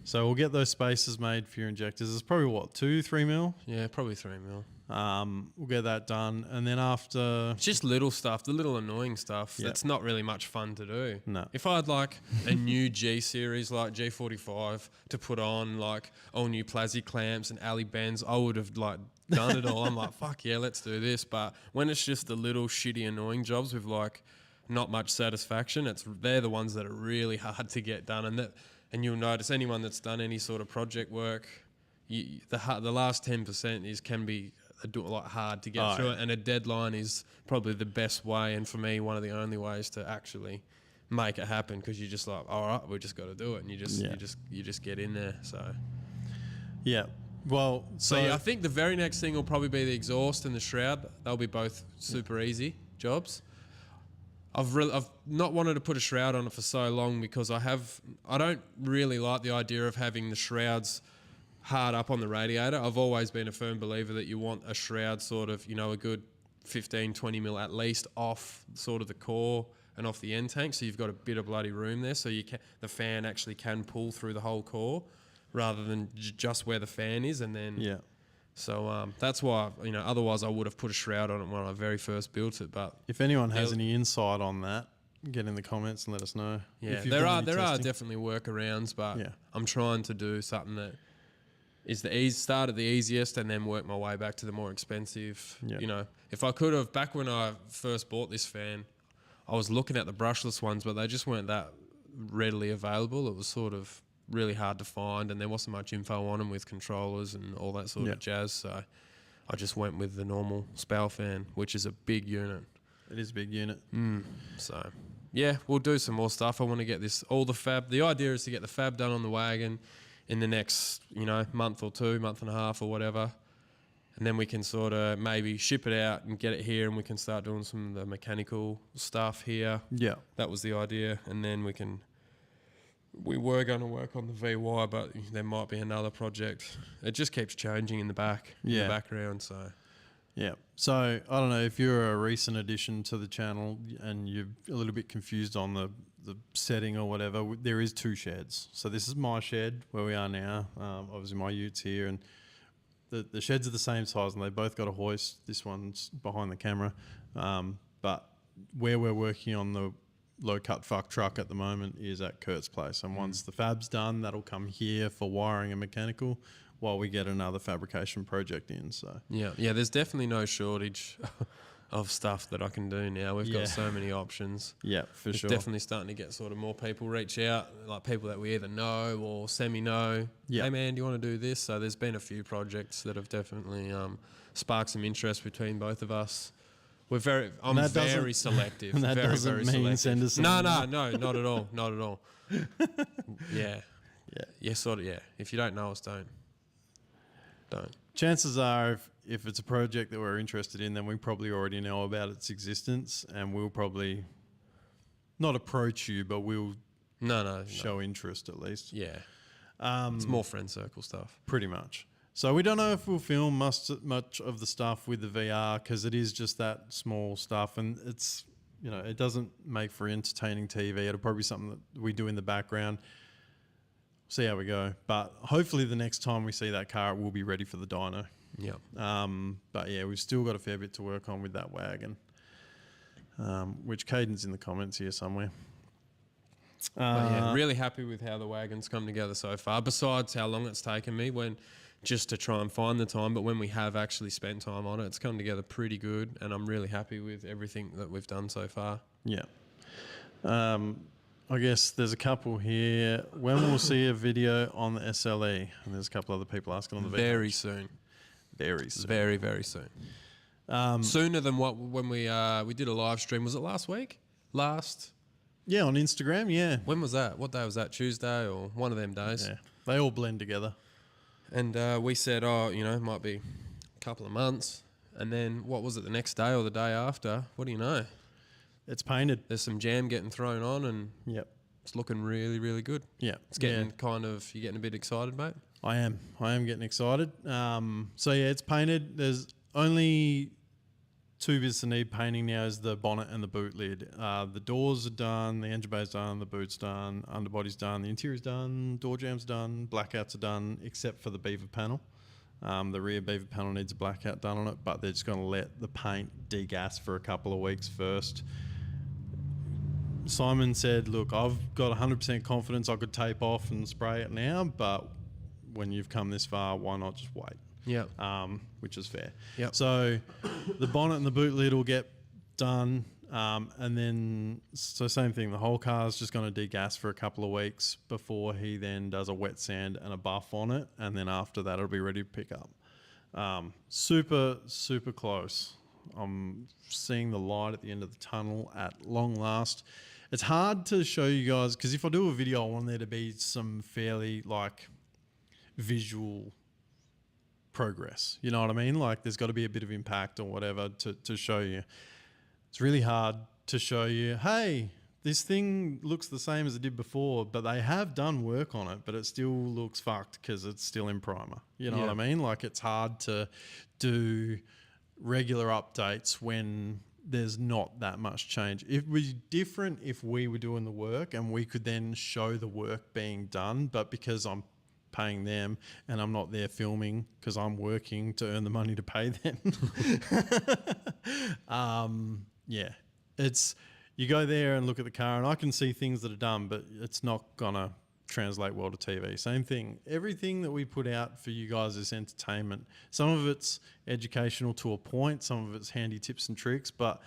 So we'll get those spaces made for your injectors. It's probably what, 2-3 mil? Yeah, probably 3mm. We'll get that done, and then after It's just little stuff, the little annoying stuff. That's not really much fun to do. No. If I had like a new G series like G45 to put on, like all new Plazzy clamps and alley bends, I would have like done it all. I'm like, fuck yeah, let's do this. But when it's just the little shitty annoying jobs with like not much satisfaction, they're the ones that are really hard to get done. And you'll notice anyone that's done any sort of project work, the last 10% can be a lot hard to get through it, and a deadline is probably the best way, and for me one of the only ways to actually make it happen, because you're just like, all right, we just got to do it, and you just get in there. So yeah, well, so yeah, I think the very next thing will probably be the exhaust and the shroud. They'll be both super easy jobs. I've not wanted to put a shroud on it for so long because I don't really like the idea of having the shrouds hard up on the radiator. I've always been a firm believer that you want a shroud sort of, you know, a good 15-20 mil at least off sort of the core and off the end tank, so you've got a bit of bloody room there, so the fan actually can pull through the whole core rather than just where the fan is. And then so that's why, you know, otherwise I would have put a shroud on it when I very first built it. But if anyone has any insight on that, get in the comments and let us know. Yeah, there are definitely workarounds, but I'm trying to do something that is start at the easiest and then work my way back to the more expensive. You know, if I could have, back when I first bought this fan, I was looking at the brushless ones, but they just weren't that readily available. It was sort of really hard to find, and there wasn't much info on them with controllers and all that sort of jazz. So I just went with the normal Spal fan, which is a big unit. It is a big unit. So yeah, we'll do some more stuff. I want to get all the fab. The idea is to get the fab done on the wagon in the next, you know, month or two, month and a half or whatever. And then we can sort of maybe ship it out and get it here, and we can start doing some of the mechanical stuff here. Yeah. That was the idea. And then we were going to work on the VY, but there might be another project. It just keeps changing in the background. So, yeah. So I don't know if you're a recent addition to the channel and you're a little bit confused on the setting or whatever. There is 2 sheds. So this is my shed where we are now. Obviously my ute's here, and the sheds are the same size, and they both got a hoist. This one's behind the camera, but where we're working on the low cut fuck truck at the moment is at Kurt's place, and once the fab's done, that'll come here for wiring and mechanical while we get another fabrication project in. So yeah, there's definitely no shortage of stuff that I can do now. We've got so many options. Yeah, for sure. Definitely starting to get sort of more people reach out, like people that we either know or semi-know. Hey man, do you want to do this? So there's been a few projects that have definitely sparked some interest between both of us. I'm very selective. And that very, doesn't very mean selective. send us No, not at all. Not at all. Yeah, sort of, yeah. If you don't know us, don't. Chances are, if it's a project that we're interested in, then we probably already know about its existence, and we'll probably not approach you, but we'll show interest at least. Yeah. It's more friend circle stuff. Pretty much. So we don't know if we'll film much of the stuff with the VR, because it is just that small stuff, and it's, you know, it doesn't make for entertaining TV. It'll probably be something that we do in the background. See how we go. But hopefully the next time we see that car, it will be ready for the dyno. Yeah. But yeah, we've still got a fair bit to work on with that wagon, which Caden's in the comments here somewhere. But yeah, really happy with how the wagon's come together so far, besides how long it's taken me. just to try and find the time. But when we have actually spent time on it, it's come together pretty good, and I'm really happy with everything that we've done so far. Yeah. I guess there's a couple here. When we'll see a video on the SLE? And there's a couple other people asking on the video. Very soon. Very soon. Very, very soon. Sooner than when we did a live stream. Was it last week? Yeah, on Instagram, yeah. When was that? What day was that? Tuesday or one of them days? Yeah. They all blend together. And we said, it might be a couple of months. And then what was it, the next day or the day after? What do you know? It's painted. There's some jam getting thrown on, and it's looking really, really good. Yeah. It's getting you're getting a bit excited, mate? I am getting excited. It's painted. There's only 2 bits that need painting now is the bonnet and the boot lid. The doors are done, the engine bay's done, the boot's done, underbody's done, the interior's done, door jam's done, blackouts are done, except for the beaver panel. The rear beaver panel needs a blackout done on it, but they're just going to let the paint degas for a couple of weeks first. Simon said, look, I've got 100% confidence I could tape off and spray it now, but when you've come this far, why not just wait? Yeah. Which is fair. Yep. So the bonnet and the boot lid will get done. And then, so same thing, the whole car's just going to degas for a couple of weeks before he then does a wet sand and a buff on it. And then after that, it'll be ready to pick up. Super, super close. I'm seeing the light at the end of the tunnel at long last. It's hard to show you guys because if I do a video, I want there to be some fairly visual progress. You know what I mean? Like there's got to be a bit of impact or whatever to show you. It's really hard to show you, hey, this thing looks the same as it did before, but they have done work on it, but it still looks fucked because it's still in primer. You know what I mean? Like it's hard to do regular updates when there's not that much change. It would be different if we were doing the work and we could then show the work being done, but because I'm paying them and I'm not there filming because I'm working to earn the money to pay them. It's you go there and look at the car and I can see things that are done, but it's not gonna translate well to TV. Same thing. Everything that we put out for you guys is entertainment. Some of it's educational to a point, some of it's handy tips and tricks, but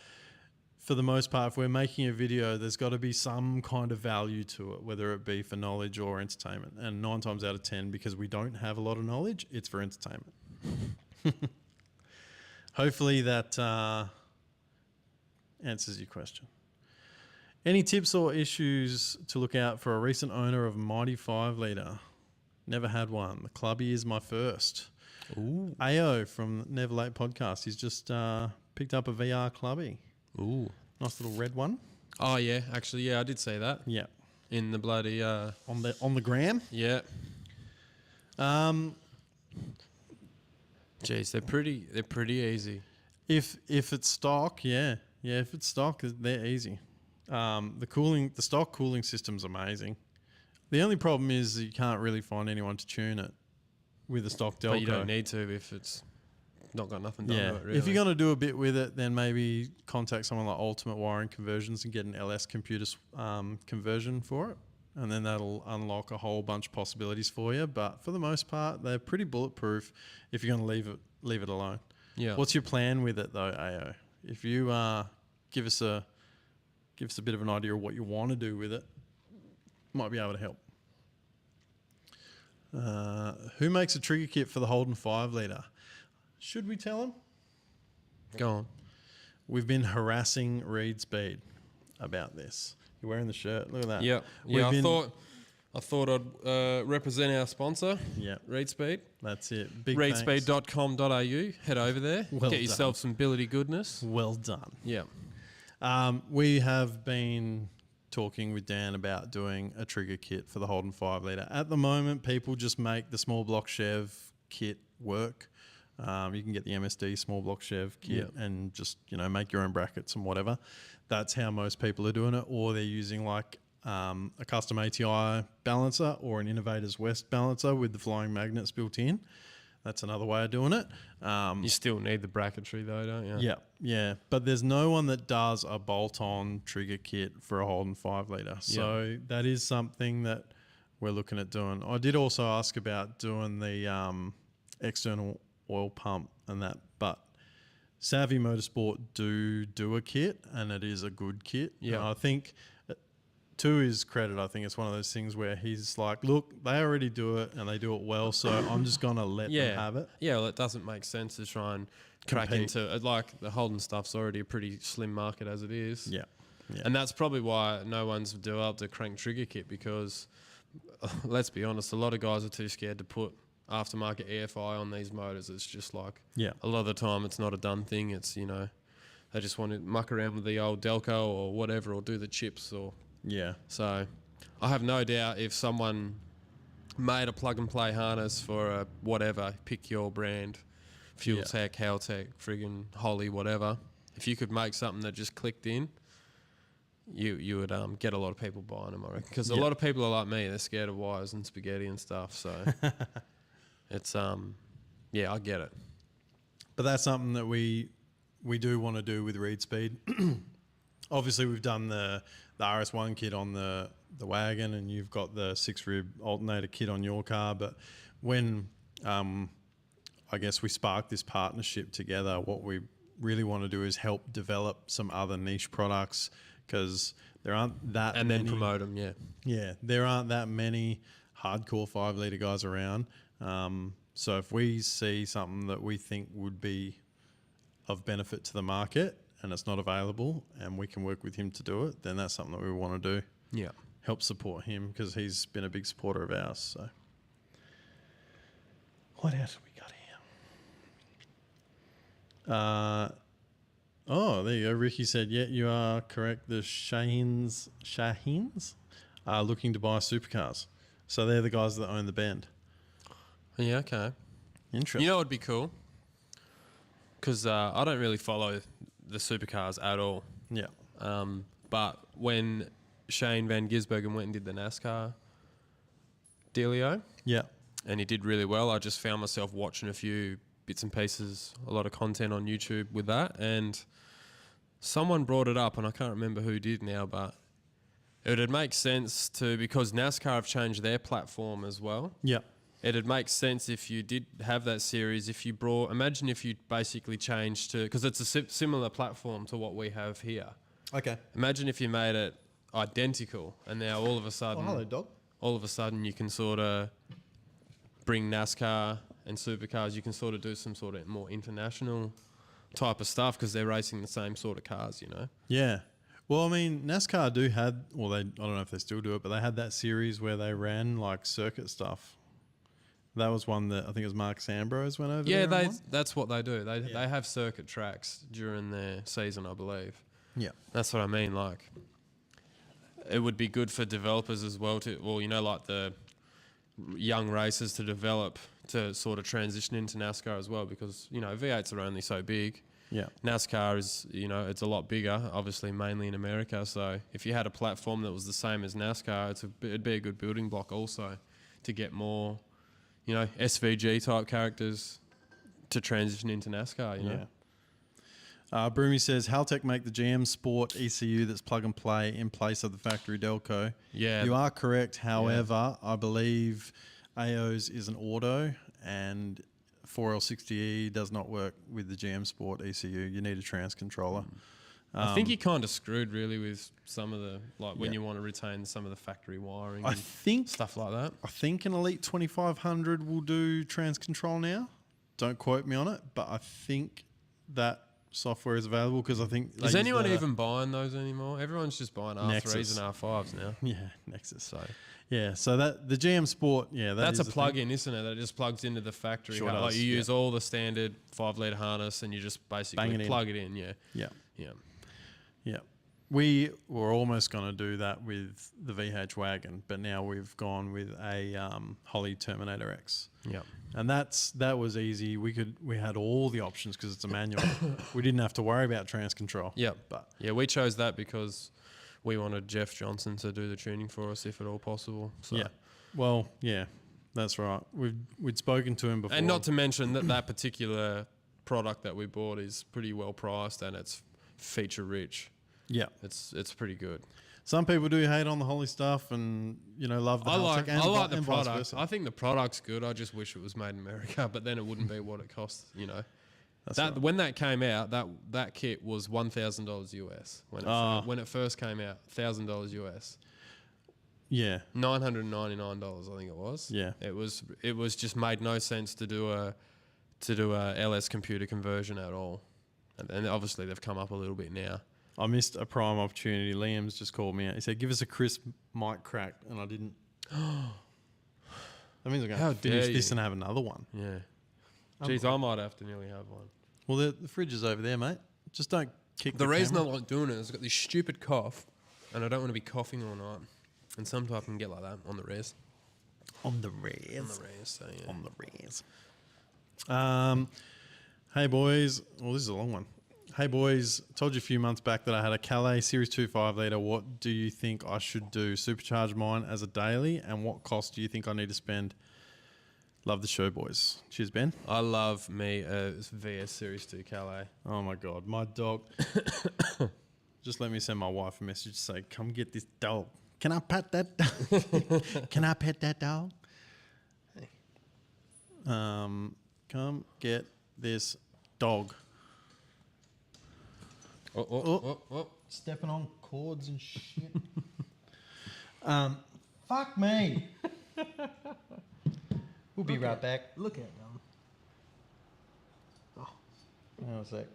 for the most part, if we're making a video, there's got to be some kind of value to it, whether it be for knowledge or entertainment. And 9 times out of 10, because we don't have a lot of knowledge, it's for entertainment. Hopefully that answers your question. Any tips or issues to look out for a recent owner of a Mighty 5 litre? Never had one. The Clubby is my first. Ooh. AO from Never Late Podcast. He's just picked up a VR Clubby. Ooh. Nice little red one. Oh, yeah. Actually, yeah, I did say that. Yeah. In the bloody... On the gram? Yeah. Jeez, they're pretty easy. If it's stock, yeah. Yeah, if it's stock, they're easy. The stock cooling system's amazing. The only problem is you can't really find anyone to tune it with a stock Delco. But you don't need to if it's not got nothing done to it, really. If you're going to do a bit with it, then maybe contact someone like Ultimate Wiring Conversions and get an LS computer conversion for it. And then that'll unlock a whole bunch of possibilities for you. But for the most part, they're pretty bulletproof if you're going to leave it alone. Yeah. What's your plan with it, though, AO? If you give us a bit of an idea of what you want to do with it, might be able to help. Who makes a trigger kit for the Holden 5 litre? Should we tell him? Go on. We've been harassing Reed Speed about this. You're wearing the shirt. Look at that. Yeah. Yeah. I thought I'd represent our sponsor. Yeah. Reed Speed. That's it. Big Reedspeed.com.au. Head over there. Well Get yourself some Billy goodness. Well done. Yeah. We have been talking with Dan about doing a trigger kit for the Holden 5 litre. At the moment, people just make the small block Chev kit work. You can get the MSD small block Chev kit and just, make your own brackets and whatever. That's how most people are doing it, or they're using like a custom ATI balancer or an Innovators West balancer with the flying magnets built in. That's another way of doing it. You still need the bracketry though, don't you? Yeah. But there's no one that does a bolt-on trigger kit for a Holden 5 litre. So that is something that we're looking at doing. I did also ask about doing the external oil pump and that, but Savvy Motorsport do a kit, and it is a good kit. Yeah. And I think, to his credit, I think it's one of those things where he's like, look, they already do it and they do it well, so I'm just going to let them have it. Yeah, well, it doesn't make sense to try and crack Compete. into like the Holden stuff's already a pretty slim market as it is. Yeah. Yeah. And that's probably why no one's developed a crank trigger kit, because let's be honest, a lot of guys are too scared to put aftermarket EFI on these motors. It's just like a lot of the time it's not a done thing. It's, you know, they just want to muck around with the old Delco or whatever, or do the chips or so I have no doubt if someone made a plug and play harness for a whatever, pick your brand, Fuel Tech, Haltech, friggin' Holly, whatever, if you could make something that just clicked in, you would get a lot of people buying them, I reckon. Because a lot of people are like me, they're scared of wires and spaghetti and stuff, so it's I get it. But that's something that we do want to do with Reed Speed. Obviously, we've done the RS1 kit on the wagon, and you've got the 6-rib alternator kit on your car. But when I guess we sparked this partnership together, what we really want to do is help develop some other niche products, because there aren't that and many, then promote them. Yeah, there aren't that many hardcore 5-litre guys around. So if we see something that we think would be of benefit to the market and it's not available and we can work with him to do it, then that's something that we want to do. Yeah. Help support him, because he's been a big supporter of ours. So what else have we got here? There you go. Ricky said, yeah, you are correct. The Shaheens are looking to buy supercars. So they're the guys that own the Bend. Yeah, okay. Interesting. You know what would be cool? Because I don't really follow the supercars at all. Yeah. But when Shane Van Gisbergen went and did the NASCAR dealio, and he did really well, I just found myself watching a few bits and pieces, a lot of content on YouTube with that, and someone brought it up, and I can't remember who did now, but it would make sense because NASCAR have changed their platform as well. Yeah. It'd make sense if you did have that series, imagine if you basically changed to, because it's a similar platform to what we have here. Okay. Imagine if you made it identical, and now all of a sudden, hello, dog. All of a sudden you can sort of bring NASCAR and supercars, you can sort of do some sort of more international type of stuff, because they're racing the same sort of cars, you know? Yeah. Well, I mean, NASCAR I don't know if they still do it, but they had that series where they ran like circuit stuff. That was one that I think it was Mark Ambrose went over there. Yeah, that's what they do. They have circuit tracks during their season, I believe. Yeah. That's what I mean. Like, it would be good for developers as well like the young racers to develop to sort of transition into NASCAR as well, because, you know, V8s are only so big. Yeah. NASCAR is, you know, it's a lot bigger, obviously mainly in America. So if you had a platform that was the same as NASCAR, it'd be a good building block also to get more, you know, SVG type characters to transition into NASCAR, you know? Broomy says, Haltech make the GM Sport ECU that's plug and play in place of the factory Delco. Yeah. You are correct. However, I believe AO's is an auto, and 4L60E does not work with the GM Sport ECU. You need a trans controller. I think you're kind of screwed really with some of the, like when you want to retain some of the factory wiring and stuff like that. I think an Elite 2500 will do trans control now. Don't quote me on it, but I think that software is available, because I think... Is anyone even buying those anymore? Everyone's just buying R3s Nexus. and R5s now. Yeah, Nexus. So so that the GM Sport, that's a plug-in, isn't it? That just plugs into the factory. Sure like does, you use all the standard 5-litre harness, and you just basically plug it in. Yeah. We were almost going to do that with the VH wagon, but now we've gone with a Holly Terminator X. Yeah. And that was easy. We had all the options because it's a manual. We didn't have to worry about trans control. Yeah. But we chose that because we wanted Jeff Johnson to do the tuning for us if at all possible. So. Yeah. Well, yeah, that's right. We'd spoken to him before. And not to mention that particular product that we bought is pretty well priced and it's feature rich. Yeah. It's pretty good. Some people do hate on the Holley stuff and, love the Haltech I like the and vice product. versa. I think the product's good. I just wish it was made in America, but then it wouldn't be what it costs, That's right. When that came out, that kit was $1,000 US when it first came out. $1,000 US. Yeah. $999, I think it was. Yeah. It was just made no sense to do a LS computer conversion at all, and obviously they've come up a little bit now. I missed a prime opportunity. Liam's just called me out. He said, "Give us a crisp mic crack," and I didn't. That means I'm going How to finish dare this you. and have another one. Yeah. Jeez, I might have to nearly have one. Well, the fridge is over there, mate. Just don't kick The reason I camera. like doing it is I've got this stupid cough, and I don't want to be coughing all night. And sometimes I can get like that on the res. On the res. So yeah. On the res. Hey, boys. Well, this is a long one. Hey, boys. Told you a few months back that I had a Calais Series 2 5-litre. What do you think I should do? Supercharge mine as a daily? And what cost do you think I need to spend? Love the show, boys. Cheers, Ben. I love me a VS Series 2 Calais. Oh, my God. My dog. Just let me send my wife a message to say, come get this dog. Can I pet that dog? Can I pet that dog? Hey. Come get this dog. Oh. Stepping on cords and shit. Fuck me. We'll be right back. Look at them. Hang on a sec.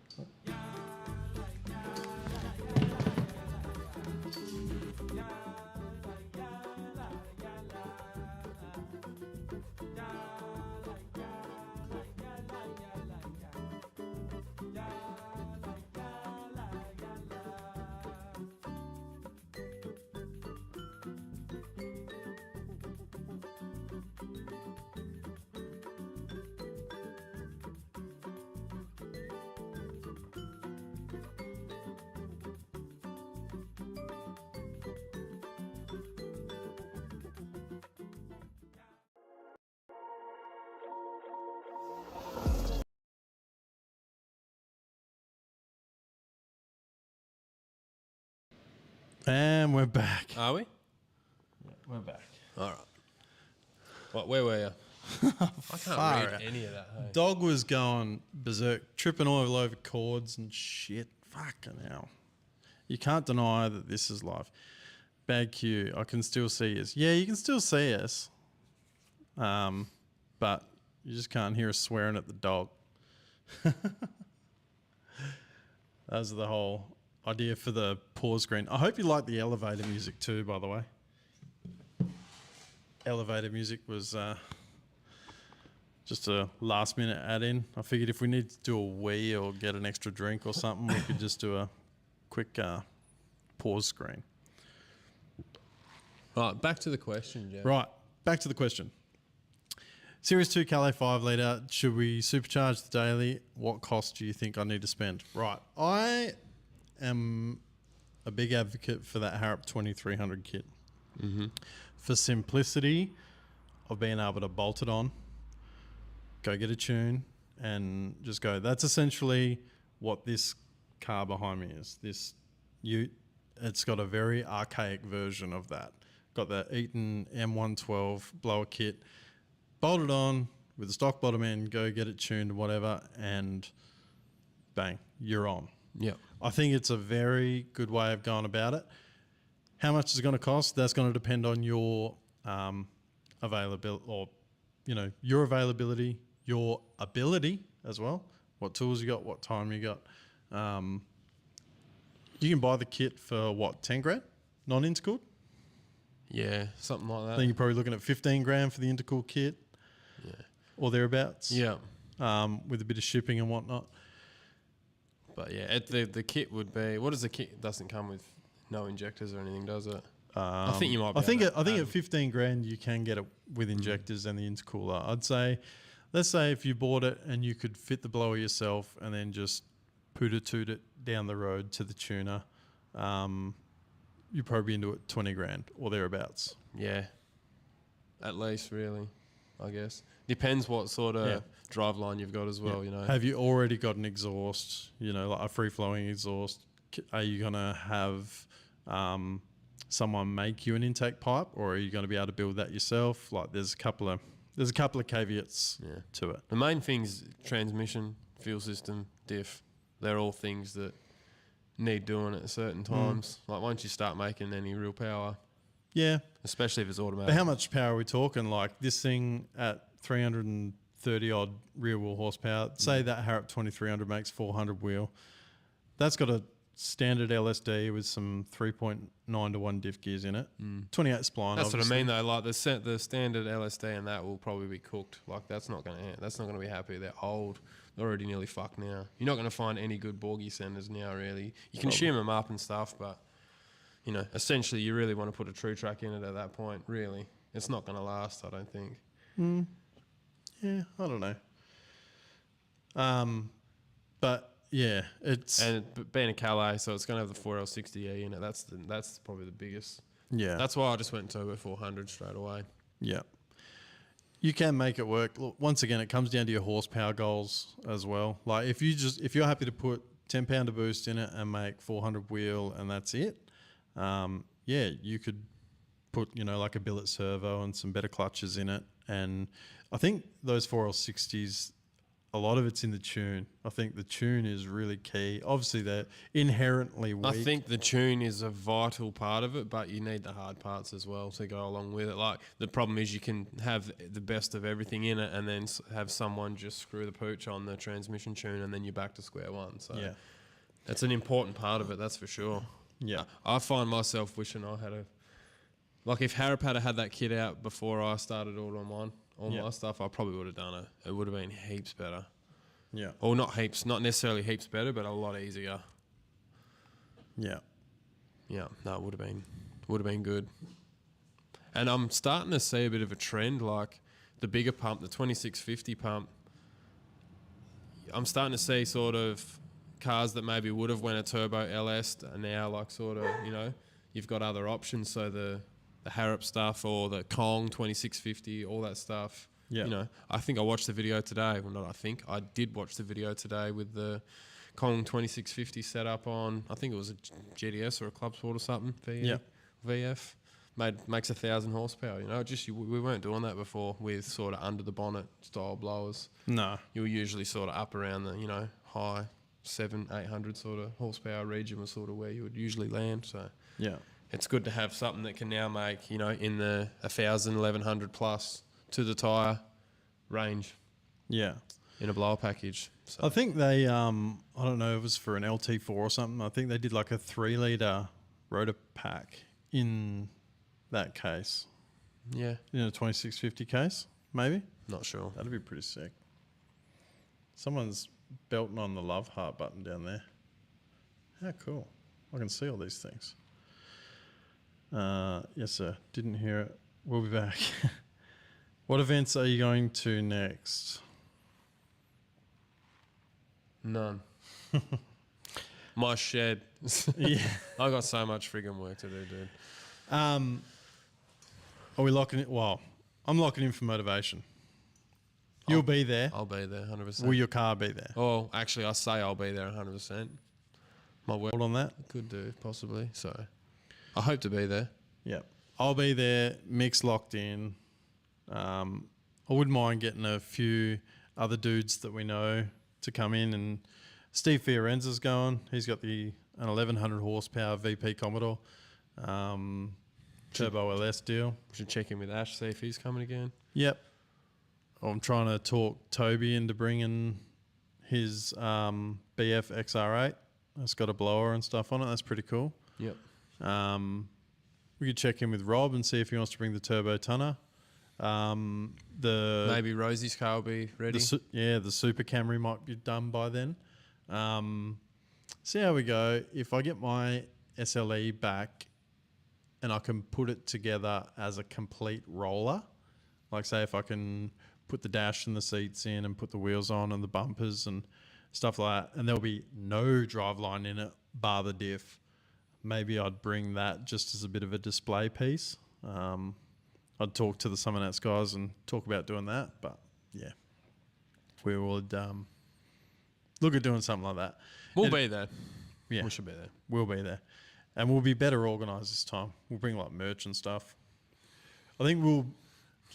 And we're back. Are we? We're back. All right. What? Where were you? I can't Far read out. any of that. Hey? Dog was going berserk, tripping all over cords and shit. Fucking hell. You can't deny that this is life. Bad Q, I can still see us. Yeah, you can still see us. But you just can't hear us swearing at the dog. That was the whole idea for the pause screen. I hope you like the elevator music too, by the way. Elevator music was just a last minute add in. I figured if we need to do a wee or get an extra drink or something, we could just do a quick pause screen. Right, back to the question, Jeff. Right, back to the question. Series 2 Calais 5-litre, should we supercharge the daily? What cost do you think I need to spend? Right, I am a big advocate for that Harrop 2300 kit. Mm-hmm. For simplicity of being able to bolt it on, go get a tune, and just go. That's essentially what this car behind me is. It's got a very archaic version of that. Got the Eaton M112 blower kit, bolted on with the stock bottom end, go get it tuned, whatever, and bang, you're on. Yeah. I think it's a very good way of going about it. How much is it going to cost? That's going to depend on your availability, or your availability, your ability as well. What tools you got, what time you got. You can buy the kit for what, 10 grand, non-intercooled? Yeah, something like I that. think you're probably looking at 15 grand for the intercooled kit, or thereabouts. Yeah. With a bit of shipping and whatnot. But yeah, the kit would be. What does the kit? It doesn't come with no injectors or anything, does it? I think you might. Be I think able to at 15 grand you can get it with injectors and the intercooler. I'd say, let's say if you bought it and you could fit the blower yourself and then just toot it down the road to the tuner, you'd probably be into it 20 grand or thereabouts. Yeah. At least, really, I guess. Depends what sort of drive line you've got as well. Have you already got an exhaust? Like a free flowing exhaust? Are you gonna have someone make you an intake pipe, or are you going to be able to build that yourself? Like, there's a couple of caveats to it. The main things: transmission, fuel system, diff. They're all things that need doing at certain times. Like once you start making any real power, Yeah. especially if it's automatic. But how much power are we talking? Like this thing at 330 odd rear wheel horsepower, say that Harrop 2300 makes 400 wheel. That's got a standard LSD with some 3.9 to 1 diff gears in it. 28 spline. That's obviously. what I mean though. Like the standard LSD and that will probably be cooked. Like that's not going to be happy. They're old. They're already nearly fucked now. You're not going to find any good Borgie senders now. Really, you can shim them up and stuff, but you know, essentially, you really want to put a true track in it at that point. Really, it's not going to last. I don't think. Yeah, I don't know. But yeah, it's being a Calais, so it's going to have the 4L60E in it. That's probably the biggest. Yeah, that's why I just went turbo 400 straight away. Yeah, you can make it work. Look, once again, it comes down to your horsepower goals as well. Like if you're happy to put 10 pounder boost in it and make 400 wheel and that's it. Yeah, you could put, like a billet servo and some better clutches in it. And I think those 4L60s, a lot of it's in the tune. I think the tune is really key. Obviously, they're inherently weak. I think the tune is a vital part of it, but you need the hard parts as well to go along with it. Like the problem is you can have the best of everything in it and then have someone just screw the pooch on the transmission tune and then you're back to square one. So yeah, that's an important part of it, that's for sure. Yeah. I find myself wishing I had if Harrop had had that kit out before I started all my stuff, I probably would have done it. It would have been heaps better. Yeah. Or not necessarily heaps better, but a lot easier. Yeah. Yeah, no, it would have been good. And I'm starting to see a bit of a trend, like the bigger pump, the 2650 pump. I'm starting to see sort of cars that maybe would have went a turbo LS are now like sort of, you've got other options. So the Harrop stuff or the Kong 2650, all that stuff. Yeah. I think I watched the video today. Well, not I think. I did watch the video today with the Kong 2650 set up on, I think it was a GDS or a Club Sport or something. VF. Makes 1,000 horsepower. We weren't doing that before with sort of under the bonnet style blowers. No. You were usually sort of up around the, high 700-800 sort of horsepower region was sort of where you would usually land. So yeah, it's good to have something that can now make, in the 1,000, 1,100 plus to the tyre range. Yeah. In a blower package. So. I think they, I don't know if it was for an LT4 or something. I think they did like a 3-litre rotor pack in that case. Yeah. In a 2650 case, maybe? Not sure. That'd be pretty sick. Someone's belting on the love heart button down there. How cool. I can see all these things. Yes, sir. Didn't hear it. We'll be back. What events are you going to next? None. My shed. Yeah. I got so much friggin' work to do, dude. Are we locking it? Well, I'm locking in for motivation. You'll be there. I'll be there, 100%. Will your car be there? Oh, actually, I say I'll be there 100%. My word. Hold on that. Could do, possibly. So, I hope to be there. Yeah. I'll be there. Mix locked in. I wouldn't mind getting a few other dudes that we know to come in. And Steve Fiorenza's going. He's got an 1,100 horsepower VP Commodore turbo LS deal. We should check in with Ash, see if he's coming again. Yep. I'm trying to talk Toby into bringing his BF XR8. It's got a blower and stuff on it. That's pretty cool. Yep. We could check in with Rob and see if he wants to bring the turbo tonner. Maybe Rosie's car will be ready. The Super Camry might be done by then. See how we go. If I get my SLE back and I can put it together as a complete roller, like say if I can put the dash and the seats in and put the wheels on and the bumpers and stuff like that, and there'll be no driveline in it bar the diff, maybe I'd bring that just as a bit of a display piece. I'd talk to the Summonets guys and talk about doing that, but yeah, we would look at doing something like that. We'll be there. Yeah, we should be there. We'll be there. And we'll be better organised this time. We'll bring like merch and stuff. I think we'll...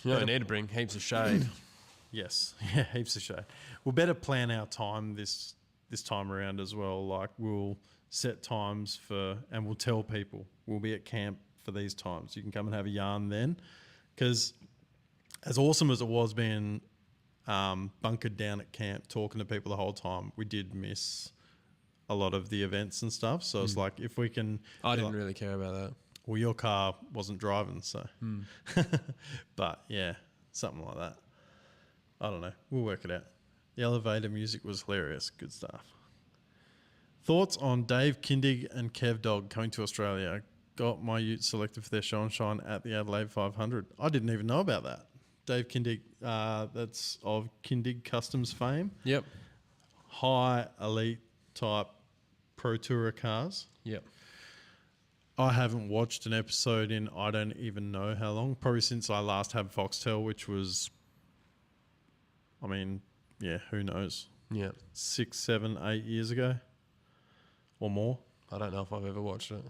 You don't need to bring heaps of shade. Yes, yeah, heaps of shade. We'll better plan our time this time around as well. Like we'll set times and we'll tell people we'll be at camp for these times. You can come and have a yarn then. Because as awesome as it was being bunkered down at camp, talking to people the whole time, we did miss a lot of the events and stuff. So it's like if we can... I didn't really care about that. Well, your car wasn't driving, so... But yeah, something like that. I don't know. We'll work it out. The elevator music was hilarious. Good stuff. Thoughts on Dave Kindig and Kev Dog coming to Australia? Got my ute selected for their show and shine at the Adelaide 500. I didn't even know about that. Dave Kindig, that's of Kindig Customs fame. Yep. High elite type Pro Tourer cars. Yep. I haven't watched an episode in I don't even know how long. Probably since I last had Foxtel, which was... I mean, yeah, who knows? Yeah. 6, 7, 8 years ago or more. I don't know if I've ever watched it.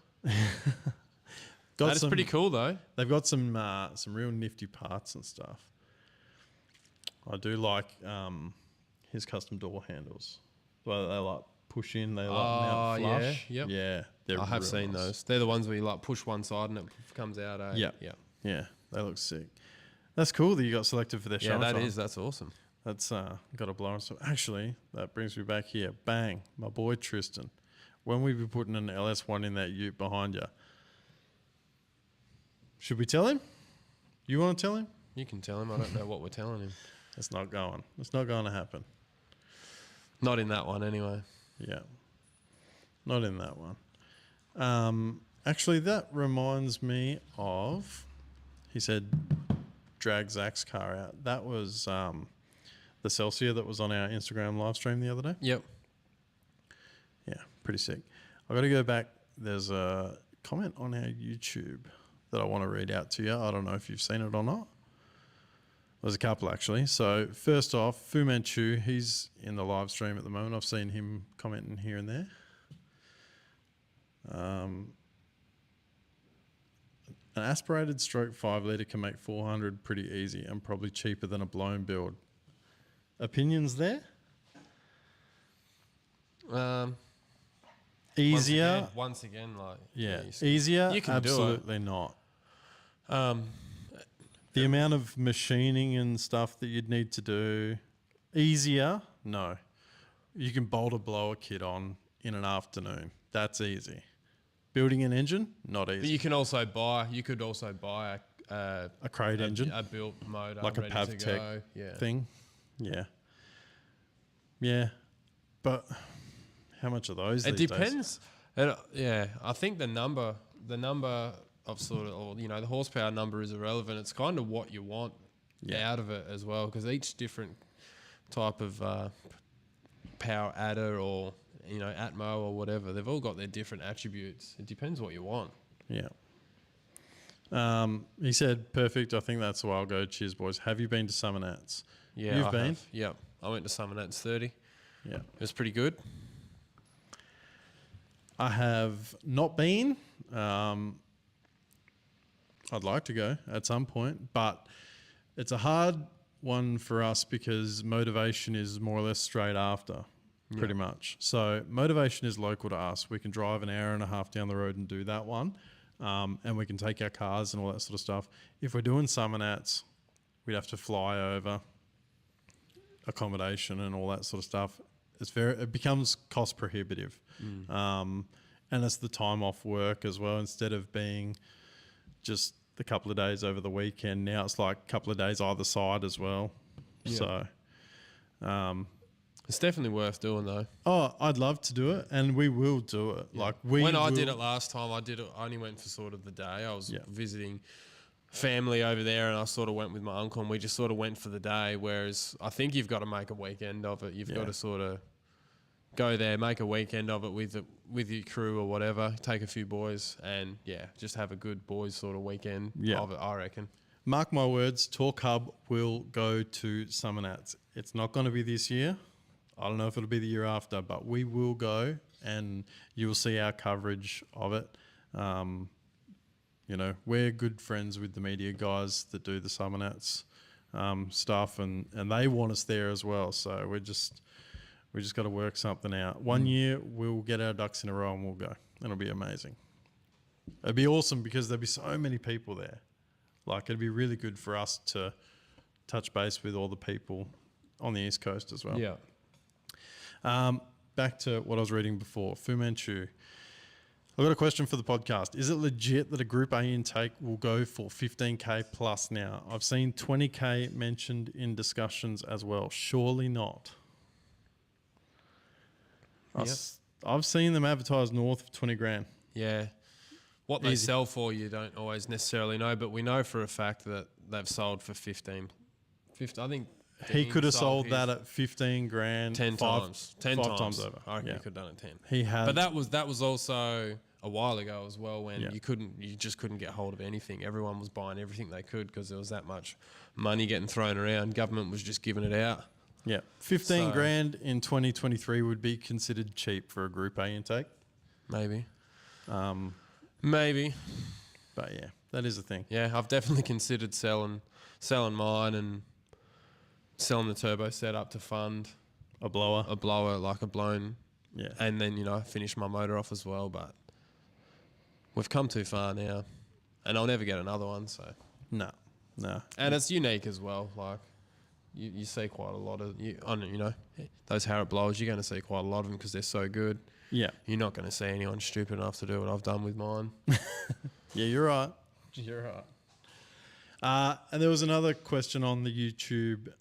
Got That is pretty cool, though. They've got some real nifty parts and stuff. I do like his custom door handles. Well, they like push in, they like mount flush. Yeah, yep. Yeah, I have seen nice. those. They're the ones where you like push one side and it comes out. Yeah. Yeah. Yeah, they look sick. That's cool that you got selected for their show. Yeah, that's awesome. That's got a blower. So actually, that brings me back here. Bang, my boy Tristan. When we be putting an LS1 in that ute behind you, should we tell him? You want to tell him? You can tell him. I don't know what we're telling him. It's not going. It's not going to happen. Not in that one, anyway. Yeah, not in that one. Actually, that reminds me of. He said, drag Zach's car out. That was the Celsior that was on our Instagram live stream the other day. Yep. Yeah, pretty sick. I got to go back. There's a comment on our YouTube that I want to read out to you. I don't know if you've seen it or not. There's a couple actually. So first off, Fu Manchu, he's in the live stream at the moment. I've seen him commenting here and there. An aspirated stroke 5 litre can make 400 pretty easy and probably cheaper than a blown build. Opinions there? Easier? Once again, like... Yeah. Easier? You can absolutely not. The amount of machining and stuff that you'd need to do. Easier? No. You can bolt a blower kit on in an afternoon. That's easy. Building an engine? Not easy. But you could also buy a crate engine? A built motor. Like a ready to PavTech go. thing? Yeah. Yeah. But how much are those It these depends. I think the number of sort of, or, the horsepower number is irrelevant. It's kind of what you want out of it as well, because each different type of power adder or Atmo or whatever, they've all got their different attributes. It depends what you want. Yeah. He said, perfect. I think that's why I'll go. Cheers, boys. Have you been to Summer Nats? Yeah, You've been? have. Yep. I went to Summer Nats 30. Yeah. It was pretty good. I have not been. I'd like to go at some point, but it's a hard one for us because motivation is more or less straight after, pretty much. So motivation is local to us. We can drive an hour and a half down the road and do that one, and we can take our cars and all that sort of stuff. If we're doing Summer Nats, we'd have to fly over, accommodation and all that sort of stuff. It becomes cost prohibitive, and it's the time off work as well. Instead of being just the couple of days over the weekend, now it's like a couple of days either side as well. Yeah. So it's definitely worth doing though. Oh, I'd love to do it, and we will do it. Yeah. When I did it last time, I only went for sort of the day. I was visiting family over there, and I sort of went with my uncle, and we just sort of went for the day. Whereas I think you've got to make a weekend of it. You've got to sort of go there, make a weekend of it with your crew or whatever. Take a few boys, and just have a good boys sort of weekend of it, I reckon. Mark my words, Torq Hub will go to Summer Nats. It's not going to be this year. I don't know if it'll be the year after, but we will go, and you'll see our coverage of it. You know, we're good friends with the media guys that do the Summernats stuff, and they want us there as well. So we just got to work something out. One year we'll get our ducks in a row and we'll go. It'll be amazing. It'd be awesome because there'd be so many people there. Like, it'd be really good for us to touch base with all the people on the East Coast as well. Yeah. Back to what I was reading before. Fu Manchu. I've got a question for the podcast. Is it legit that a Group A intake will go for 15K plus now? I've seen 20K mentioned in discussions as well. Surely not. Yep. I've seen them advertised north of 20 grand. Yeah. What they Easy. sell for, you don't always necessarily know, but we know for a fact that they've sold for 15. I think He Dean could have sold his that at 15 grand. 10 times. 10 five times. times over. I reckon Yeah. he could have done it 10. He had. But that was also a while ago as well, when Yeah. you just couldn't get hold of anything. Everyone was buying everything they could because there was that much money getting thrown around. Government was just giving it out. Yeah. 15 So- grand in 2023 would be considered cheap for a Group A intake. Maybe. Um, Maybe. but yeah, that is a thing. Yeah, I've definitely considered selling mine and selling the turbo setup to fund A blower. a blower, like a blown, Yeah. and then, finish my motor off as well. But we've come too far now, and I'll never get another one. So, No. and it's unique as well. Like you see quite a lot of those Harrop blowers. You're going to see quite a lot of them because they're so good. Yeah. You're not going to see anyone stupid enough to do what I've done with mine. Yeah, you're right. You're right. And there was another question on the YouTube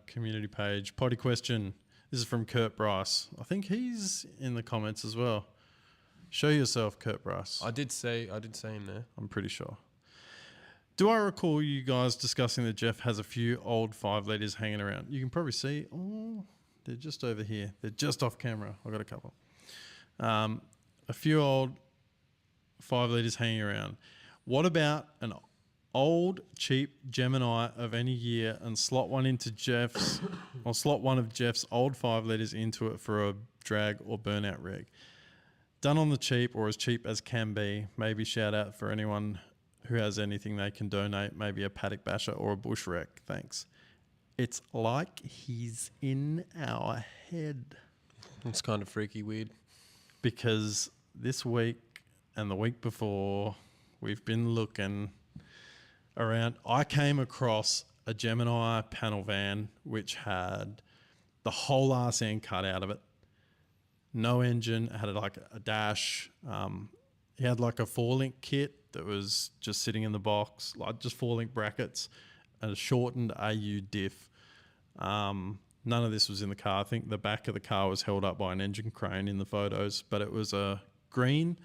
community page. Potty question. This is from Kurt Bryce. I think he's in the comments as well. Show yourself, Kurt Bryce. I did see him there. I'm pretty sure. Do I recall you guys discussing that Jeff has a few old 5 litres hanging around? You can probably see. Oh, they're just over here. They're just off camera. I've got a couple. A few old 5 litres hanging around. What about an old, cheap Gemini of any year and slot one of Jeff's old 5 litres into it for a drag or burnout rig? Done on the cheap or as cheap as can be. Maybe shout out for anyone who has anything they can donate, maybe a paddock basher or a bush wreck. Thanks. It's like he's in our head. It's kind of freaky, weird. Because this week and the week before, we've been looking around. I came across a Gemini panel van which had the whole arse end cut out of it. No engine. It had like a dash. He had like a 4-link kit that was just sitting in the box, like just 4-link brackets and a shortened AU diff. None of this was in the car. I think the back of the car was held up by an engine crane in the photos, but it was a green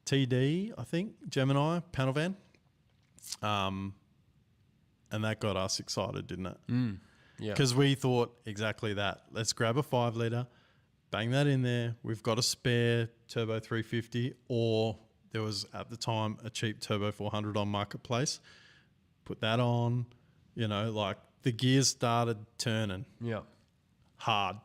TD, I think, Gemini panel van. And that got us excited, didn't it? Yeah. Because we thought exactly that. Let's grab a 5 litre, bang that in there. We've got a spare turbo 350, or there was at the time a cheap turbo 400 on Marketplace. Put that on, like the gears started turning Yeah. hard.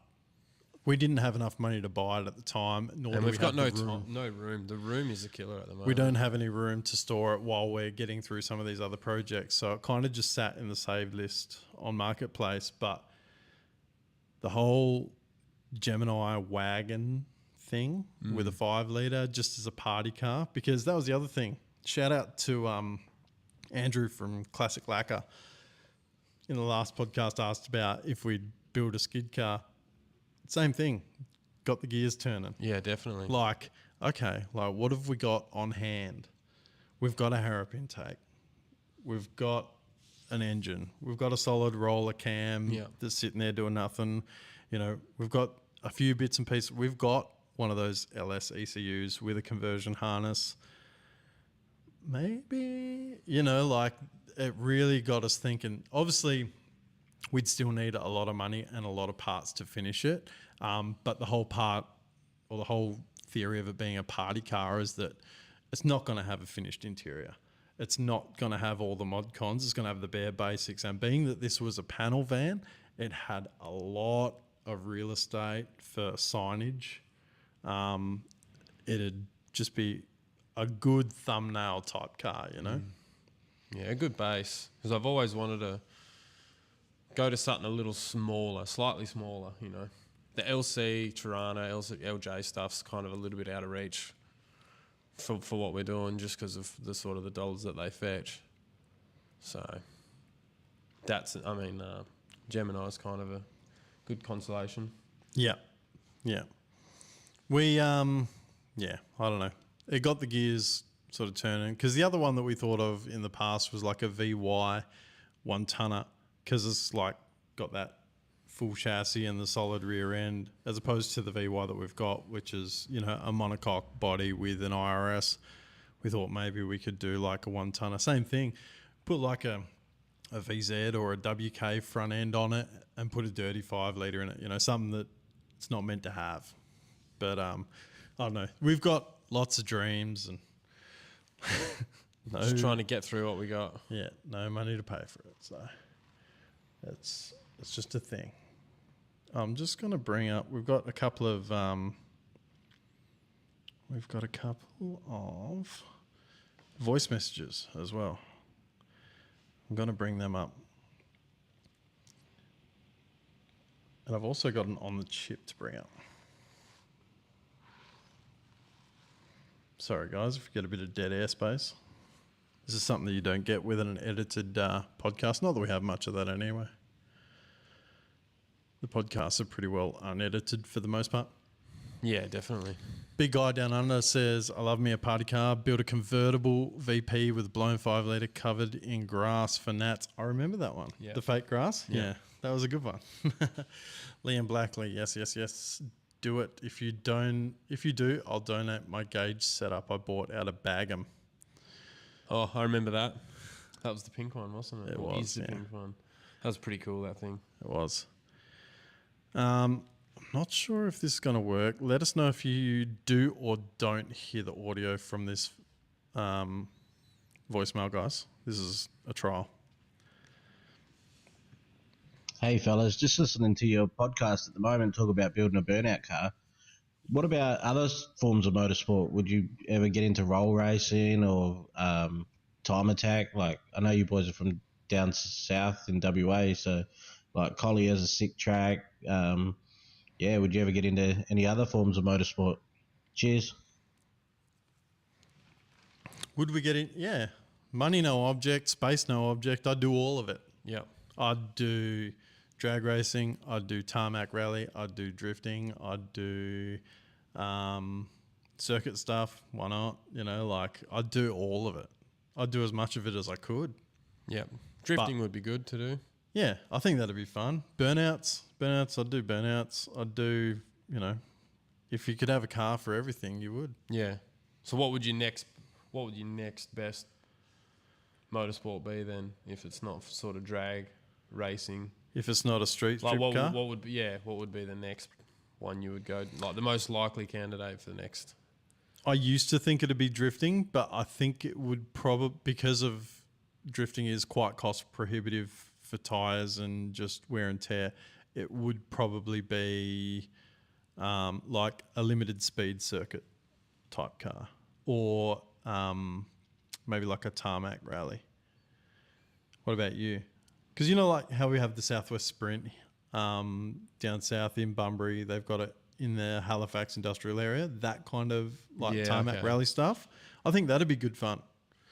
We didn't have enough money to buy it at the time, nor And do we've we got have the room. no room. The room is a killer at the moment. We don't have any room to store it while we're getting through some of these other projects. So it kind of just sat in the save list on Marketplace. But the whole Gemini wagon thing with a 5 litre just as a party car, because that was the other thing. Shout out to Andrew from Classic Lacquer. In the last podcast asked about if we'd build a skid car. Same thing. Got the gears turning. Yeah, definitely. Like, okay, like what have we got on hand? We've got a Harrop intake. We've got an engine. We've got a solid roller cam that's sitting there doing nothing. We've got a few bits and pieces. We've got one of those LS ECUs with a conversion harness. Maybe, like it really got us thinking. Obviously, we'd still need a lot of money and a lot of parts to finish it. But the whole theory of it being a party car is that it's not going to have a finished interior. It's not going to have all the mod cons. It's going to have the bare basics. And being that this was a panel van, it had a lot of real estate for signage. It'd just be a good thumbnail type car, you know? Yeah, a good base. Because I've always wanted to go to something a little smaller, slightly smaller, you know. The LC, Tirana, LJ stuff's kind of a little bit out of reach for what we're doing just because of the sort of the dollars that they fetch. So Gemini's kind of a good consolation. Yeah. Yeah. We, I don't know. It got the gears sort of turning because the other one that we thought of in the past was like a VY 1-tonner because it's like got that full chassis and the solid rear end as opposed to the VY that we've got, which is, you know, a monocoque body with an IRS. We thought maybe we could do like a 1-tonner. Same thing. Put like a VZ or a WK front end on it and put a dirty 5 litre in it, you know, something that it's not meant to have. But I don't know. We've got lots of dreams and Just trying to get through what we got. Yeah, no money to pay for it. So it's just a thing. I'm just going to bring up, we've got a couple of voice messages as well. I'm going to bring them up. And I've also got an on the chip to bring up. Sorry, guys, if we get a bit of dead airspace. This is something that you don't get with an edited podcast. Not that we have much of that anyway. The podcasts are pretty well unedited for the most part. Yeah, definitely. Big Guy Down Under says, I love me a party car. Build a convertible VP with blown 5 litre covered in grass for Nats. I remember that one. Yeah. The fake grass? Yeah. That was a good one. Liam Blackley, yes. Do it. If you do, I'll donate my gauge setup I bought out of Bagham. Oh, I remember that. That was the pink one, wasn't it? It Or was, is the yeah. pink one. That was pretty cool, that thing. It was. I'm not sure if this is going to work. Let us know if you do or don't hear the audio from this voicemail, guys. This is a trial. Hey fellas, just listening to your podcast at the moment, talk about building a burnout car. What about other forms of motorsport? Would you ever get into roll racing or time attack? Like, I know you boys are from down south in WA, so like Collier's a sick track. Would you ever get into any other forms of motorsport? Cheers. Would we get in? Yeah. Money, no object. Space, no object. I'd do all of it. Yeah. I'd do drag racing. I'd do tarmac rally. I'd do drifting. I'd do circuit stuff. Why not? You know, like I'd do all of it. I'd do as much of it as I could. Yeah. Drifting would be good to do. Yeah, I think that'd be fun. Burnouts. I'd do burnouts. I'd do, you know, if you could have a car for everything, you would. Yeah. So what would your next best motorsport be then, if it's not sort of drag racing? If it's not a street strip car? What would be the next one you would go, like the most likely candidate for the next? I used to think it'd be drifting, but I think it would probably, because of drifting is quite cost prohibitive for tyres and just wear and tear, it would probably be like a limited speed circuit type car, or maybe like a tarmac rally. What about you? Because you know, like how we have the Southwest Sprint down south in Bunbury, they've got it in the Halifax industrial area, that kind of like tarmac rally stuff. I think that'd be good fun.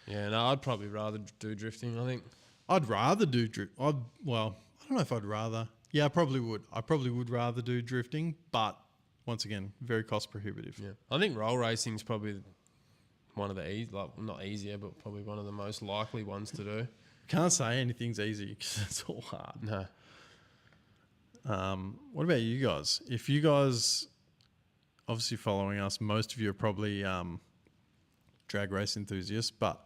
Yeah, no, I'd probably rather do drifting, I think. I'd rather do I don't know if I'd rather. Yeah, I probably would. I probably would rather do drifting, but once again, very cost prohibitive. Yeah. I think roll racing's probably one of the not easier, but probably one of the most likely ones to do. Can't say anything's easy because it's all hard. No. What about you guys? If you guys, obviously following us, most of you are probably drag race enthusiasts, but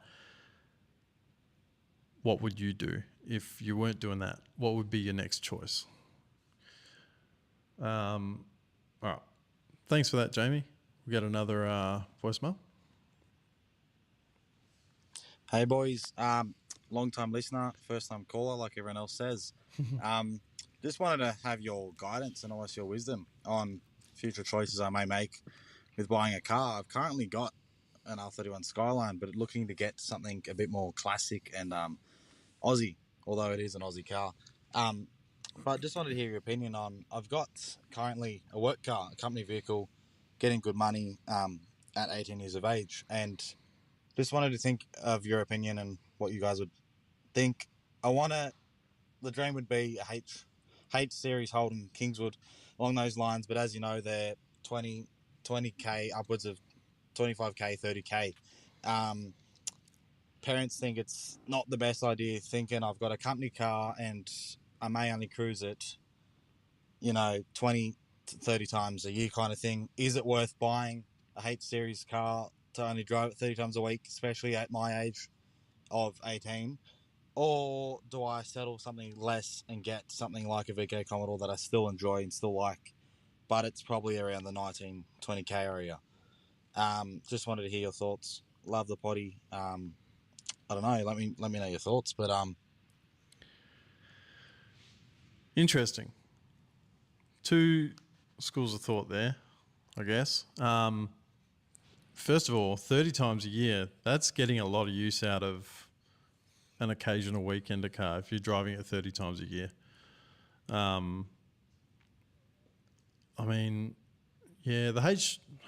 what would you do if you weren't doing that? What would be your next choice? All right. Thanks for that, Jamie. We got another voicemail. Hey boys, long time listener, first time caller, like everyone else says. Just wanted to have your guidance and almost your wisdom on future choices I may make with buying a car. I've currently got an R31 Skyline, but looking to get something a bit more classic and Aussie, although it is an Aussie car. But just wanted to hear your opinion on, I've got currently a work car, a company vehicle, getting good money at 18 years of age, and just wanted to think of your opinion and what you guys would think. The dream would be a H series Holden Kingswood along those lines, but as you know, they're 20k upwards of 25k, 30k. Parents think it's not the best idea, thinking I've got a company car and I may only cruise it, 20 to 30 times a year kind of thing. Is it worth buying a H series car to only drive it 30 times a week, especially at my age of 18? Or do I settle something less and get something like a VK Commodore that I still enjoy and still like, but it's probably around the 19, 20k area? Just wanted to hear your thoughts. Love the potty. I don't know. Let me know your thoughts. But Interesting. Two schools of thought there, I guess. First of all, 30 times a year, that's getting a lot of use out of an occasional weekender car if you're driving it 30 times a year. The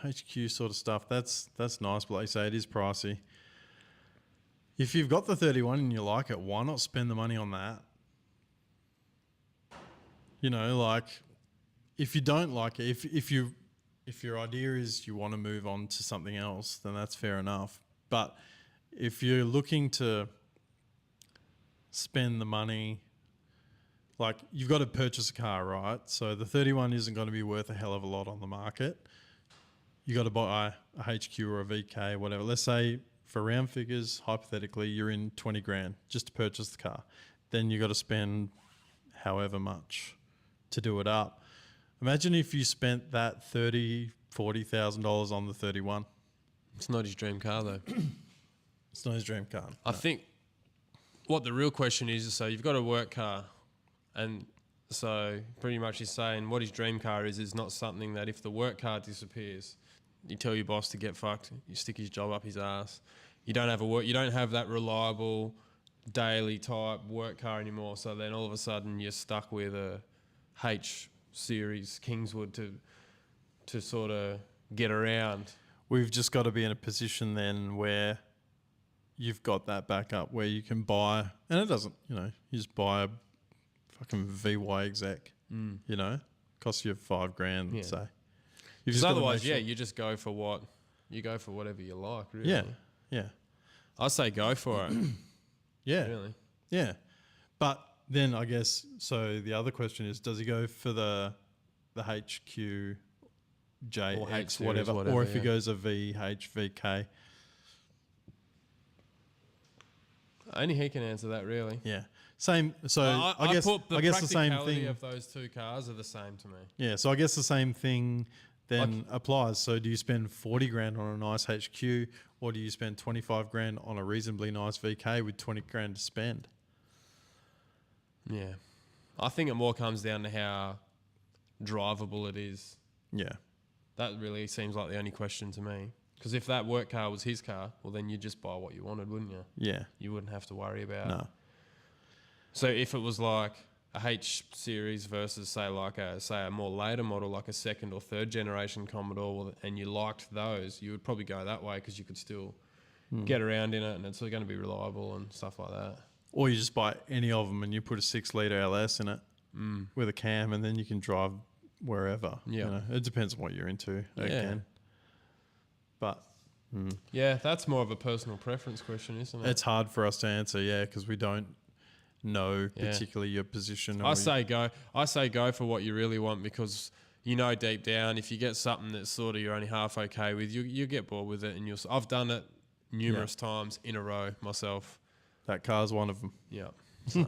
HQ sort of stuff, that's nice, but like you say, it is pricey. If you've got the 31 and you like it, why not spend the money on that? If you don't like it, if your idea is you want to move on to something else, then that's fair enough. But if you're looking to spend the money, like you've got to purchase a car, right? So the 31 isn't going to be worth a hell of a lot on the market. You got to buy a HQ or a VK, whatever. Let's say for round figures, hypothetically, you're in 20 grand just to purchase the car. Then you got to spend however much to do it up. Imagine if you spent that $40,000 on the 31. It's not his dream car though. It's not his dream car. I think what the real question is, so you've got a work car, and so pretty much he's saying what his dream car is not something that if the work car disappears, you tell your boss to get fucked, you stick his job up his ass. You don't have that reliable daily type work car anymore. So then all of a sudden you're stuck with a H series Kingswood to sort of get around. We've just got to be in a position then where you've got that backup where you can buy, and it doesn't, you just buy a fucking VY exec, costs you $5,000, Yeah. say. Because otherwise, you just go for whatever you like, really. Yeah. I say go for it. Yeah. Really. Yeah. But then I guess, so the other question is, does he go for the HQ, JX, whatever, or if he goes a VH, VK? Only he can answer that, really. Yeah. Same. So I guess the same thing of those two cars are the same to me. Yeah. So I guess the same thing then applies. So do you spend 40 grand on a nice HQ, or do you spend 25 grand on a reasonably nice VK with 20 grand to spend? Yeah. I think it more comes down to how drivable it is. Yeah. That really seems like the only question to me. Because if that work car was his car, well, then you'd just buy what you wanted, wouldn't you? Yeah. You wouldn't have to worry about. No. So if it was like a H series versus say a more later model, like a second or third generation Commodore, and you liked those, you would probably go that way because you could still get around in it, and it's still going to be reliable and stuff like that. Or you just buy any of them and you put a 6-litre LS in it with a cam, and then you can drive wherever. Yeah. It depends on what you're into. Again. But yeah, that's more of a personal preference question, isn't it? it's hard for us to answer, because we don't know particularly your position. I say go for what you really want, because deep down if you get something that's sort of you're only half okay with, you get bored with it, and I've done it numerous times in a row myself. That car's one of them. Yeah. So,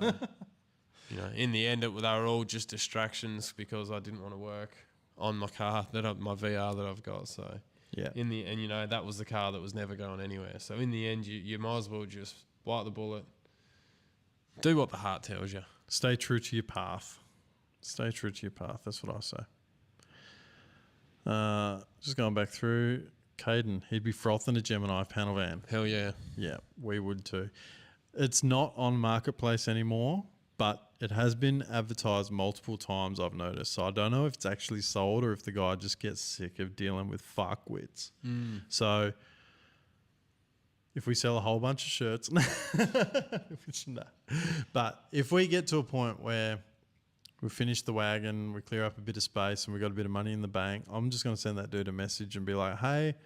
in the end, they were all just distractions because I didn't want to work on my car my VR that I've got. So yeah. In the end, that was the car that was never going anywhere. So in the end, you might as well just bite the bullet. Do what the heart tells you. Stay true to your path. Stay true to your path. That's what I say. Just going back through. Caden, he'd be frothing a Gemini panel van. Hell yeah. Yeah, we would too. It's not on Marketplace anymore, but it has been advertised multiple times, I've noticed. So I don't know if it's actually sold or if the guy just gets sick of dealing with fuckwits. So if we sell a whole bunch of shirts, no. But if we get to a point where we finish the wagon, we clear up a bit of space and we got a bit of money in the bank, I'm just going to send that dude a message and be like, hey,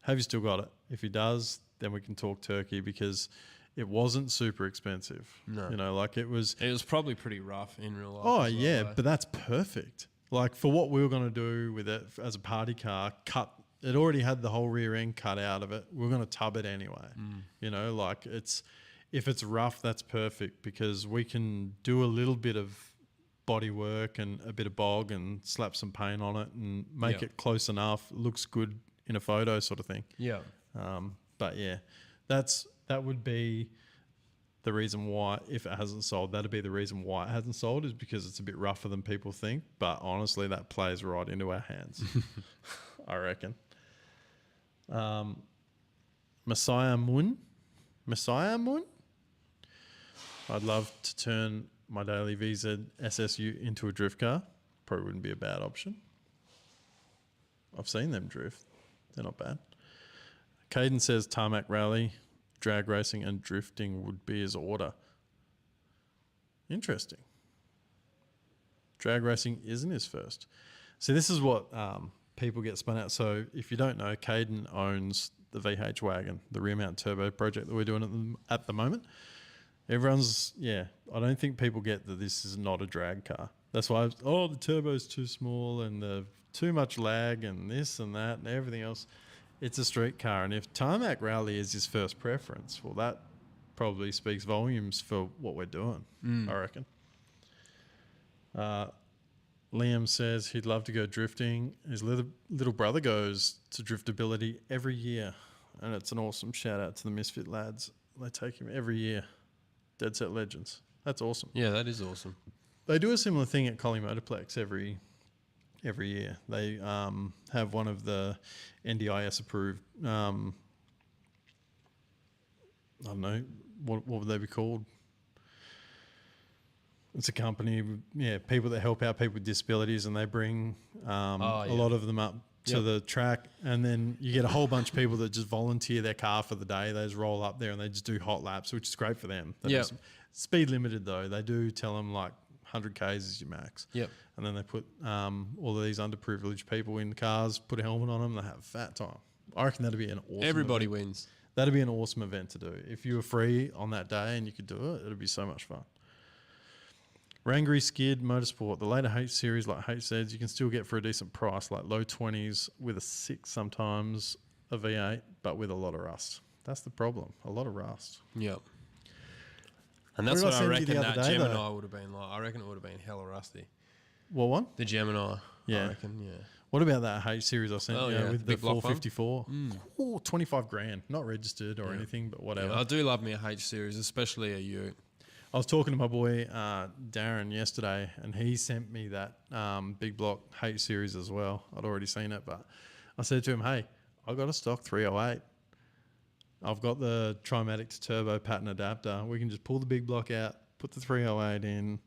have you still got it? If he does, then we can talk turkey, because it wasn't super expensive. No. You know, like it was probably pretty rough in real life. Oh, as well, yeah, though. but that's perfect. Like for what we were going to do with it as a party car, it already had the whole rear end cut out of it. We are going to tub it anyway. You know, like if it's rough, that's perfect, because we can do a little bit of body work and a bit of bog and slap some paint on it and make it close enough, looks good in a photo sort of thing. Yeah. But yeah, that would be the reason why, if it hasn't sold, that'd be the reason why it hasn't sold, is because it's a bit rougher than people think. But honestly, that plays right into our hands, I reckon. Messiah Moon? I'd love to turn my daily VZ SSU into a drift car. Probably wouldn't be a bad option. I've seen them drift. They're not bad. Caden says tarmac rally, drag racing and drifting would be his order. Interesting. Drag racing isn't his first. See, this is what people get spun out. So if you don't know, Caden owns the VH wagon, the rear mount turbo project that we're doing at the moment. Everyone's, I don't think people get that this is not a drag car. That's why, the turbo's too small and the too much lag and this and that and everything else. It's a street car. And if tarmac rally is his first preference, well, that probably speaks volumes for what we're doing, I reckon. Liam says he'd love to go drifting. His little brother goes to driftability every year, and it's an awesome shout out to the Misfit lads. They take him every year. Dead Set Legends. That's awesome. Yeah, that is awesome. They do a similar thing at Collie Motorplex every year. They have one of the NDIS approved, I don't know, what would they be called? It's a company, people that help out people with disabilities, and they bring a lot of them up to the track, and then you get a whole bunch of people that just volunteer their car for the day. They just roll up there and they just do hot laps, which is great for them. Yeah. Speed limited though. They do tell them like 100 Ks is your max. Yep. And then they put all of these underprivileged people in cars, put a helmet on them, they have a fat time. I reckon that'd be an awesome Everybody event. wins. That'd be an awesome event to do. If you were free on that day and you could do it, it'd be so much fun. Rangry Skid Motorsport, the later H series, like H says, you can still get for a decent price, like low 20s with a 6, sometimes a V8, but with a lot of rust. That's the problem, a lot of rust. Yep. And that's What what did I I send you reckon the other that day, Gemini though? would have been like. I reckon it would have been hella rusty. What one? The Gemini. Yeah. I reckon, yeah. What about that H series I sent you with the big block one? 454? Ooh, 25 grand, not registered or anything, but whatever. Yeah, I do love me a H series, especially a Ute. I was talking to my boy Darren yesterday, and he sent me that big block H series as well. I'd already seen it, but I said to him, hey, I got a stock 308. I've got the Trimatic to turbo pattern adapter. We can just pull the big block out, put the 308 in.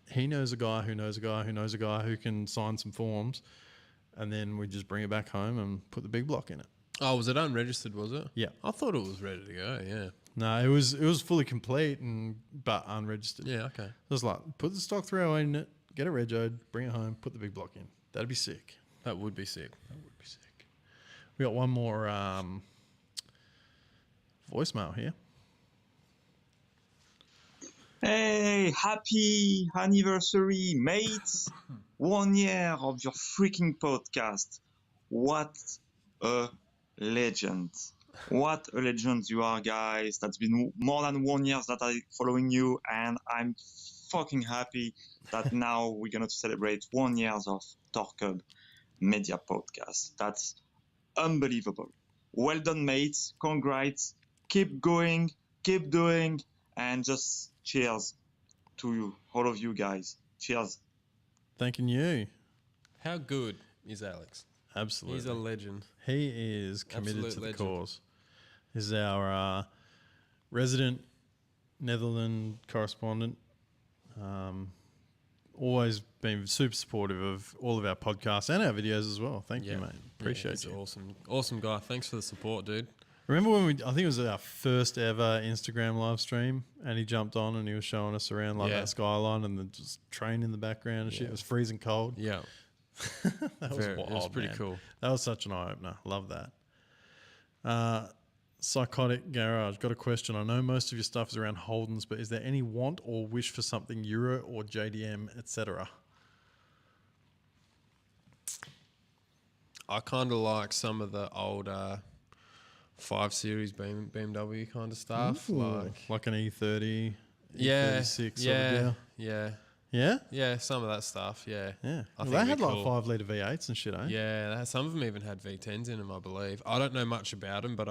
He knows a guy who knows a guy who knows a guy who can sign some forms, and then we just bring it back home and put the big block in it. Oh, was it unregistered, was it? Yeah. I thought it was ready to go, yeah. No, it was fully complete but unregistered. Yeah, okay. It was like, put the stock 308 in it, get it regoed, bring it home, put the big block in. That'd be sick. That would be sick. We got one more voicemail here. Hey, happy anniversary, mates. 1 year of your freaking podcast. What a legend. What a legend you are, guys. That's been more than 1 year that I'm following you, and I'm fucking happy that now we're going to celebrate 1 year of Torq Hub Media Podcast. That's unbelievable. Well done, mates. Congrats. Keep going, keep doing, and just cheers to you, all of you guys. Cheers. Thanking you. How good is Alex? Absolutely. He's a legend. He is committed Absolute to the legend. cause. He's our resident Netherlands correspondent. Always been super supportive of all of our podcasts and our videos as well. Thank you, mate. Appreciate he's you. Awesome guy. Thanks for the support, dude. Remember when I think it was our first ever Instagram live stream, and he jumped on and he was showing us around like Yeah. that skyline and the just train in the background and shit. Yeah. It was freezing cold. Yeah. That was wild, It was pretty man. cool. That was such an eye opener. Love that. Psychotic Garage. Got a question. I know most of your stuff is around Holdens, but is there any want or wish for something Euro or JDM, etc.? I kind of like some of the old 5 Series BMW kind of stuff. Like an E30, Yeah. E36 sort of Yeah. deal. Yeah. Yeah? Yeah. Some of that stuff. Yeah. Yeah. I Well, think they it'd had be like cool. 5-litre V8s and shit, eh? Yeah, some of them even had V10s in them, I believe. I don't know much about them, but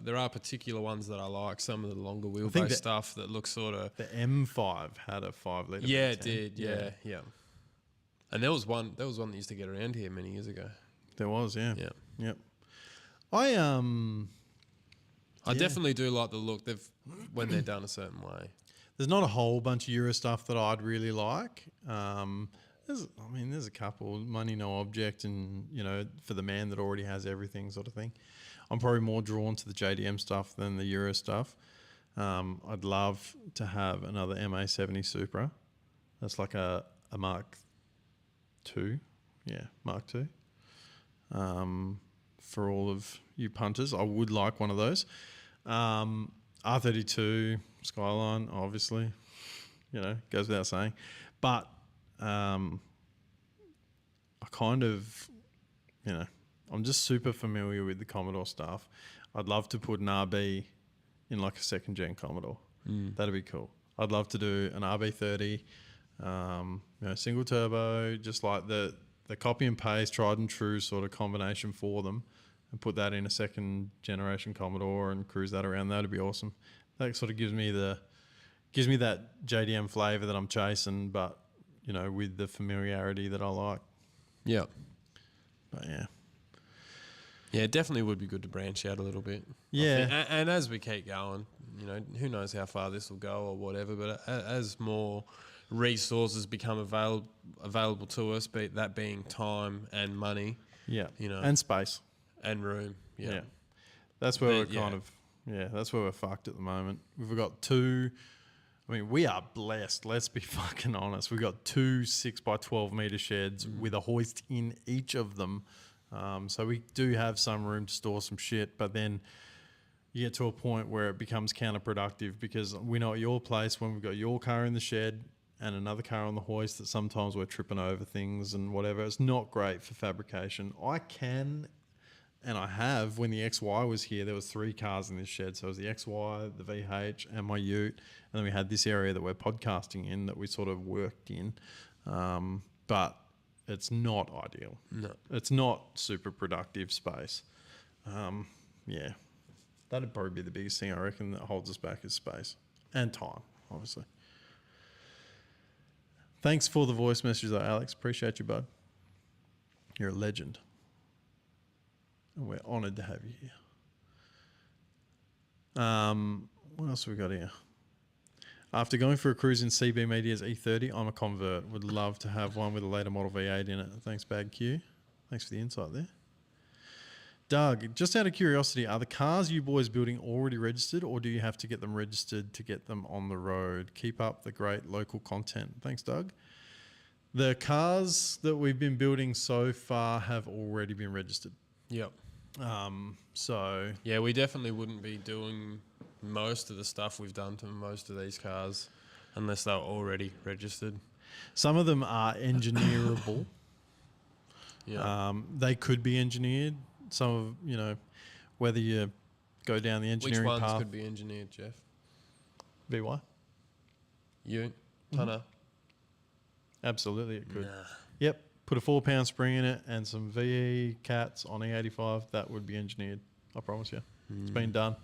there are particular ones that I like. Some of the longer think wheelbase that- stuff that looks sort of. The M5 had a 5-litre Yeah, V10. it did. Yeah. And there was one that used to get around here many years ago. There was, yeah. Yeah. Yep. I I Yeah. definitely do like the look when they're done a certain way. there's not a whole bunch of Euro stuff that I'd really like. There's a couple. Money, no object, and for the man that already has everything, sort of thing. I'm probably more drawn to the JDM stuff than the Euro stuff. I'd love to have another MA70 Supra. That's like a Mark II. Yeah, Mark II. For all of you punters, I would like one of those. R32 Skyline, obviously, goes without saying. But I kind of, I'm just super familiar with the Commodore stuff. I'd love to put an RB in like a second-gen Commodore. That'd be cool. I'd love to do an RB30, single turbo, just like the copy and paste, tried and true sort of combination for them, and put that in a second-generation Commodore and cruise that around. That'd be awesome. That sort of gives me that JDM flavour that I'm chasing, but with the familiarity that I like. Yeah. But yeah. Yeah, it definitely would be good to branch out a little bit. I Yeah. think. And as we keep going, who knows how far this will go or whatever, but as more resources become available to us, be that being time and money Yeah. You know. And space. and room. Yeah. That's where But, we're that's where we're fucked at the moment. We've got two. I mean, we are blessed. Let's be fucking honest. We've got 2 6x12 meter sheds with a hoist in each of them. So we do have some room to store some shit, but then you get to a point where it becomes counterproductive because we know at your place when we've got your car in the shed and another car on the hoist that sometimes we're tripping over things and whatever. It's not great for fabrication. I can, and I have, when the XY was here, there was 3 cars in this shed. So it was the XY, the VH, and my ute. And then we had this area that we're podcasting in that we sort of worked in. But it's not ideal. No. It's not super productive space. Yeah. That'd probably be the biggest thing I reckon that holds us back is space. And time, obviously. Thanks for the voice message though, Alex. Appreciate you, bud. You're a legend. And we're honoured to have you here. What else have we got here? After going for a cruise in CB Media's E30, I'm a convert. Would love to have one with a later model V8 in it. Thanks, Bad Q. Thanks for the insight there. Doug, just out of curiosity, are the cars you boys building already registered or do you have to get them registered to get them on the road? Keep up the great local content. Thanks, Doug. The cars that we've been building so far have already been registered. Yep. So Yeah, we definitely wouldn't be doing most of the stuff we've done to most of these cars unless they were already registered. some of them are engineerable. Yeah. They could be engineered. Some of, whether you go down the Which engineering ones path. could be engineered, Jeff? VY? You? Tonner? Absolutely, it could. Nah. Yep. Put a 4-pound spring in it and some VE cats on E85. That would be engineered. I promise you. It's been done.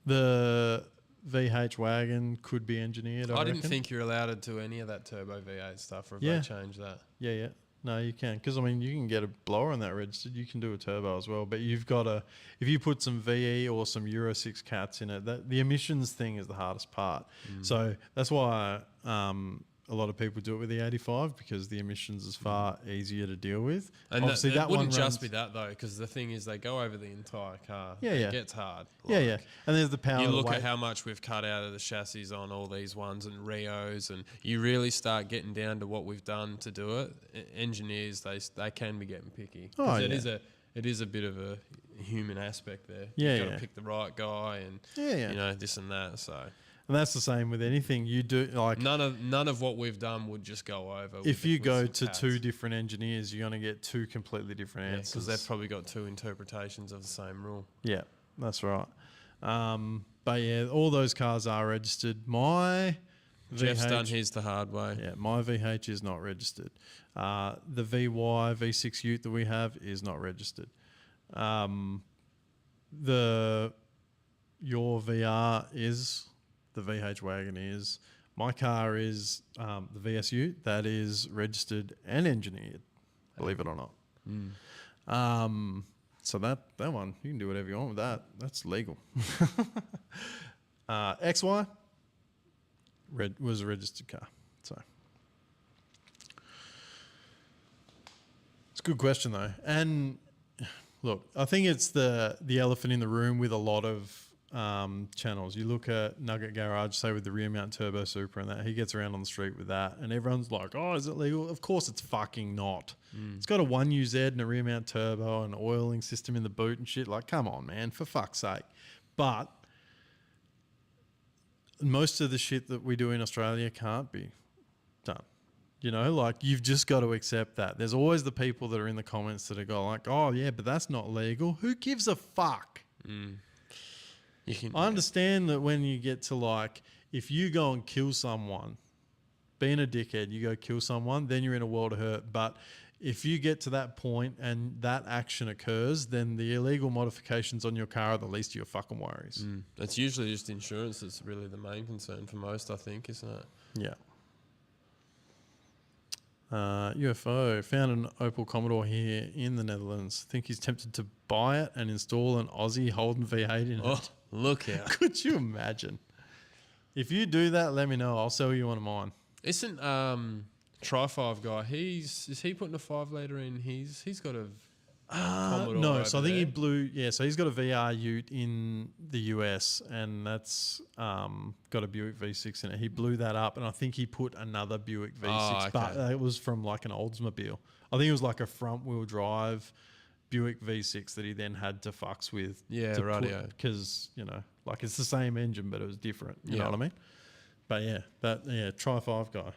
The VH wagon could be engineered. I I didn't reckon. think you're allowed to do any of that turbo V8 stuff, or have Yeah. they changed that? Yeah. No, you can. Because, I mean, you can get a blower on that registered. You can do a turbo as well. But you've got to, if you put some VE or some Euro 6 cats in it, the emissions thing is the hardest part. So that's why a lot of people do it with the 85 because the emissions is far easier to deal with. And Obviously, that one wouldn't runs, just be that, though, because the thing is they go over the entire car. Yeah, It yeah. gets hard. Yeah, yeah. And there's the power You of the look weight. at how much we've cut out of the chassis on all these ones and Rios, and you really start getting down to what we've done to do it. Engineers, they can be getting picky. Oh, 'Cause yeah. it is a bit of a human aspect there. Yeah, You've got to yeah. pick the right guy and, Yeah, yeah. you know, this and that. So And that's the same with anything you do. Like, none of what we've done would just go over. if you go some to cats. two different engineers, you're going to get two completely different Yeah, answers. because they've probably got two interpretations of the same rule. Yeah, that's right. But yeah, all those cars are registered. My Jeff's done VH, his the hard way. yeah, my VH is not registered. The VY V6 Ute that we have is not registered. Your VR is, the VH wagon is. My car is the VS Ute that is registered and engineered, believe it or not. So that one, you can do whatever you want with that. That's legal. XY was a registered car. So it's a good question though. And look, I think it's the elephant in the room with a lot of channels. You look at Nugget Garage, say with the rear mount turbo super and that, he gets around on the street with that and everyone's like, oh, is it legal? Of course it's fucking not. It's got a 1UZ and a rear mount turbo and an oiling system in the boot and shit. Like, come on, man, for fuck's sake. But most of the shit that we do in Australia can't be done. You know, like, you've just got to accept that. There's always the people that are in the comments that are going like, oh yeah, but that's not legal. Who gives a fuck? You can, I understand that when you get to, like, if you go and kill someone, being a dickhead, you go kill someone, then you're in a world of hurt. But if you get to that point and that action occurs, then the illegal modifications on your car are the least of your fucking worries. It's usually just insurance that's really the main concern for most, I think, isn't it? Yeah. UFO found an Opel Commodore here in the Netherlands. Think he's tempted to buy it and install an Aussie Holden V8 in Oh, it. look out. Could you imagine? If you do that, let me know. I'll sell you one of mine. Isn't Tri-5 guy, is he putting a 5-litre in? He's got a Commodore No, over so I think he there. blew. Yeah, so he's got a VR Ute in the US, and that's got a Buick V6 in it. He blew that up, and I think he put another Buick V6, Oh, okay. but it was from like an Oldsmobile. I think it was like a front-wheel drive Buick V6 that he then had to fucks with. Yeah, rightio. Because, you know, like, it's the same engine, but it was different. You know Yeah. what I mean? But yeah, Tri-5 guy.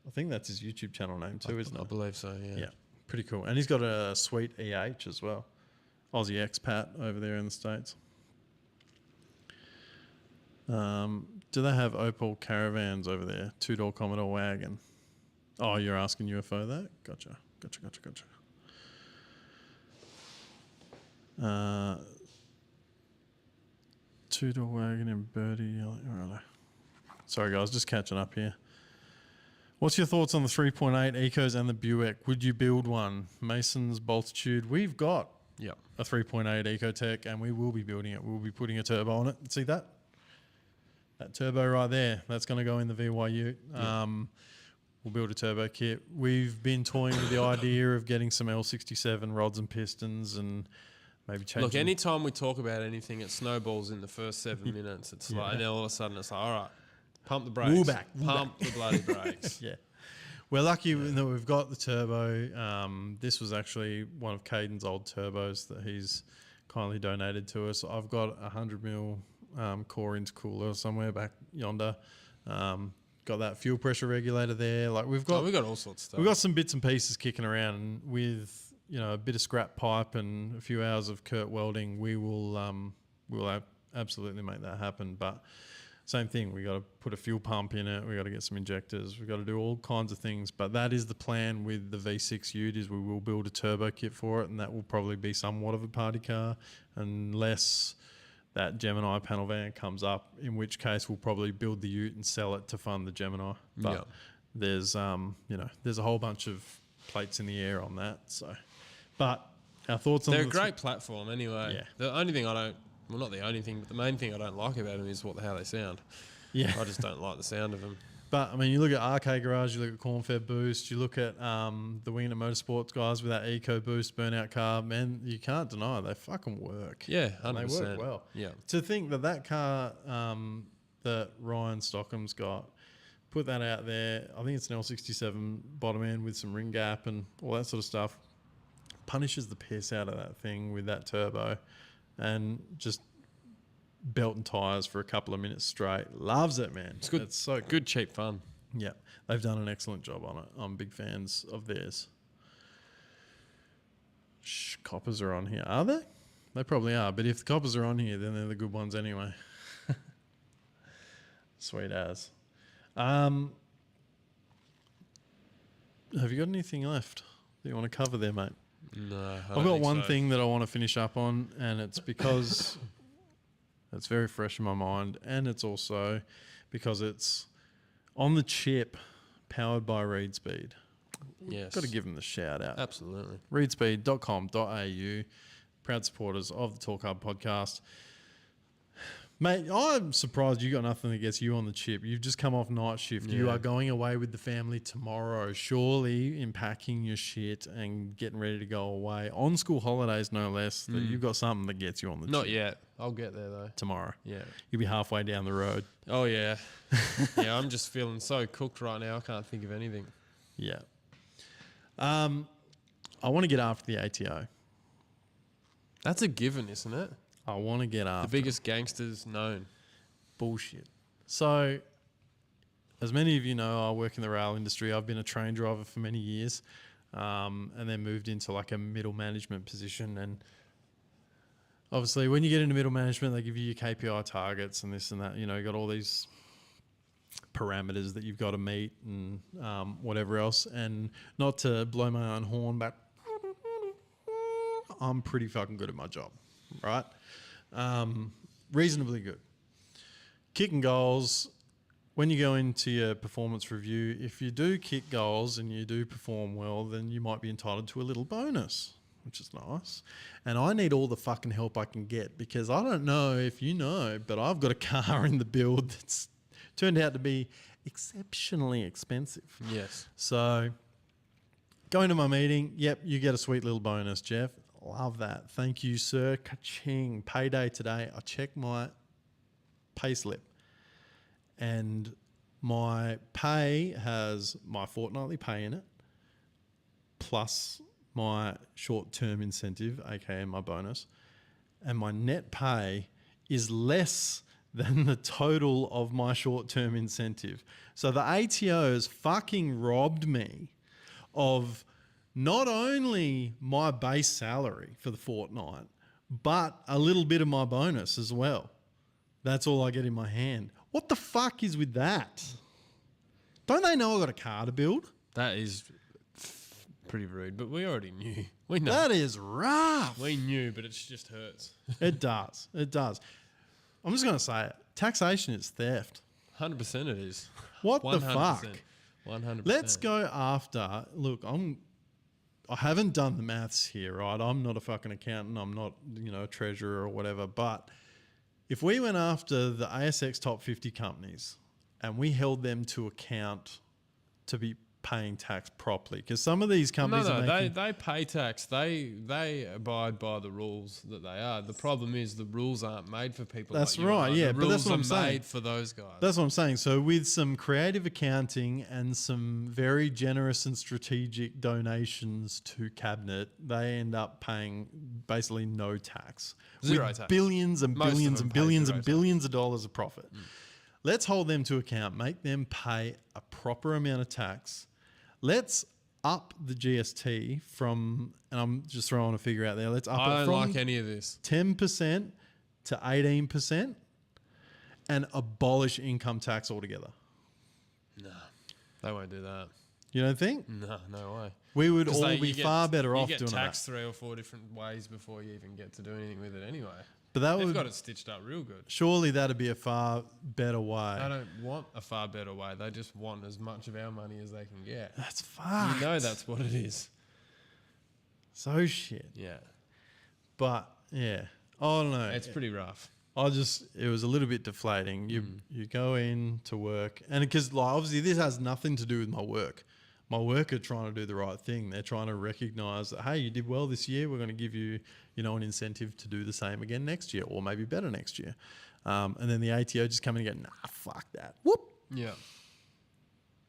I think that's his YouTube channel name too, isn't I it? believe so, yeah. Yeah, pretty cool. And he's got a sweet EH as well. Aussie expat over there in the States. Do they have Opel Caravans over there? Two-door Commodore wagon. Oh, you're asking UFO that? Gotcha. Two-door wagon in Birdie. Where are they? Sorry, guys, just catching up here. What's your thoughts on the 3.8 Ecos and the Buick? Would you build one? Mason's Boltitude. We've got Yep. a 3.8 Ecotec, and we will be building it. We'll be putting a turbo on it. See that? That turbo right there. That's going to go in the VYU. We'll build a turbo kit. We've been toying with the idea of getting some L67 rods and pistons and maybe changing. Look, anytime we talk about anything, it snowballs in the first 7 minutes. It's like, and then all of a sudden it's like, all right, pump the brakes. Woo back. Pump the bloody brakes. Yeah. We're lucky that we've got the turbo. This was actually one of Caden's old turbos that he's kindly donated to us. I've got a 100mm core intercooler somewhere back yonder. Got that fuel pressure regulator there. Like, we've got all sorts of stuff. we've got some bits and pieces kicking around, and with, you know, a bit of scrap pipe and a few hours of Kurt welding, we will absolutely make that happen. But same thing, we got to put a fuel pump in it. We got to get some injectors. We got to do all kinds of things. But that is the plan with the V6 Ute, is we will build a turbo kit for it, and that will probably be somewhat of a party car, unless that Gemini panel van comes up, in which case we'll probably build the Ute and sell it to fund the Gemini. But Yep. there's there's a whole bunch of plates in the air on that. So, but our thoughts on They're a great platform anyway. Yeah. The only thing not the only thing, but the main thing I don't like about them is how they sound. Yeah. I just don't like the sound of them. But, I mean, you look at Arcade Garage, you look at Corn-Fed Boost, you look at the Winging It Motorsports guys with that Eco Boost burnout car, man, you can't deny they fucking work. Yeah, 100%. And they work well. Yeah. To think that car that Ryan Stockham's got, put that out there, I think it's an L67 bottom end with some ring gap and all that sort of stuff, punishes the piss out of that thing with that turbo and just belt and tyres for a couple of minutes straight. Loves it, man. It's good. It's so Good, cheap fun. Yeah, they've done an excellent job on it. I'm big fans of theirs. Coppers are on here. Are they? They probably are. But if the coppers are on here, then they're the good ones anyway. Sweet as. Have you got anything left that you want to cover there, mate? No, I've got one thing that I want to finish up on, and it's because it's very fresh in my mind, and it's also because it's on the chip, powered by Reedspeed. Yes. Got to give them the shout out. Absolutely. Reedspeed.com.au, proud supporters of the Torq Hub podcast. Mate, I'm surprised you got nothing that gets you on the chip. You've just come off night shift. Yeah. You are going away with the family tomorrow, surely in packing your shit and getting ready to go away. On school holidays, no less. That you've got something that gets you on the chip. Not yet. I'll get there though. Tomorrow. Yeah. You'll be halfway down the road. Oh yeah. Yeah, I'm just feeling so cooked right now. I can't think of anything. Yeah. I want to get after the ATO. That's a given, isn't it? I want to get after The biggest gangsters known. bullshit. So, as many of you know, I work in the rail industry. I've been a train driver for many years, and then moved into like a middle management position. And obviously, when you get into middle management, they give you your KPI targets and this and that. You know, you got all these parameters that you've got to meet and whatever else. And not to blow my own horn, but I'm pretty fucking good at my job, right? Reasonably good. Kicking goals, when you go into your performance review, if you do kick goals and you do perform well, then you might be entitled to a little bonus, which is nice. And I need all the fucking help I can get because I don't know if you know, but I've got a car in the build that's turned out to be exceptionally expensive. Yes. So going to my meeting, yep, you get a sweet little bonus, Jeff. Love that. Thank you, sir. Ka-ching. Payday today. I check my pay slip and my pay has my fortnightly pay in it plus my short-term incentive, aka my bonus, and my net pay is less than the total of my short-term incentive. So the ATO has fucking robbed me of not only my base salary for the fortnight, but a little bit of my bonus as well. That's all I get in my hand. What the fuck is with that? Don't they know I got a car to build? That is pretty rude, but we already knew. We know. That is rough. We knew, but it just hurts. It does. It does. I'm just going to say it. Taxation is theft. 100% it is. What the fuck? 100%. Let's go after. Look, I haven't done the maths here, right? I'm not a fucking accountant. I'm not, a treasurer or whatever. But if we went after the ASX top 50 companies and we held them to account to be paying tax properly, because some of these companies are making... they pay tax. They abide by the rules that they are. The problem is the rules aren't made for people. That's like you right, and I. yeah, The but that's rules what I'm are saying. made for those guys. That's what I'm saying. So with some creative accounting and some very generous and strategic donations to Cabinet, they end up paying basically no tax. Zero with tax. billions and Most of billions them and pay billions zero and tax. billions of dollars of profit. Let's hold them to account, make them pay a proper amount of tax. Let's up the GST from, and I'm just throwing a figure out there, let's up I it don't from like any of this. 10% to 18% and abolish income tax altogether. No, they won't do that. You don't think? No way. We would 'Cause all be far better off You doing get taxed that. 3 or 4 different ways before you even get to do anything with it anyway. But that They've would got it stitched up real good. surely that'd be a far better They way. don't want a far better way. They just want as much of our money as they can get. That's fucked. You know that's what it is. So shit. Yeah. But yeah, I don't know. It's pretty rough. It was a little bit deflating. You go in to work, and because like obviously this has nothing to do with my work. My work are trying to do the right thing. They're trying to recognise that, hey, you did well this year. We're going to give you, an incentive to do the same again next year, or maybe better next year. And then the ATO just come in and go, nah, fuck that. Whoop. Yeah.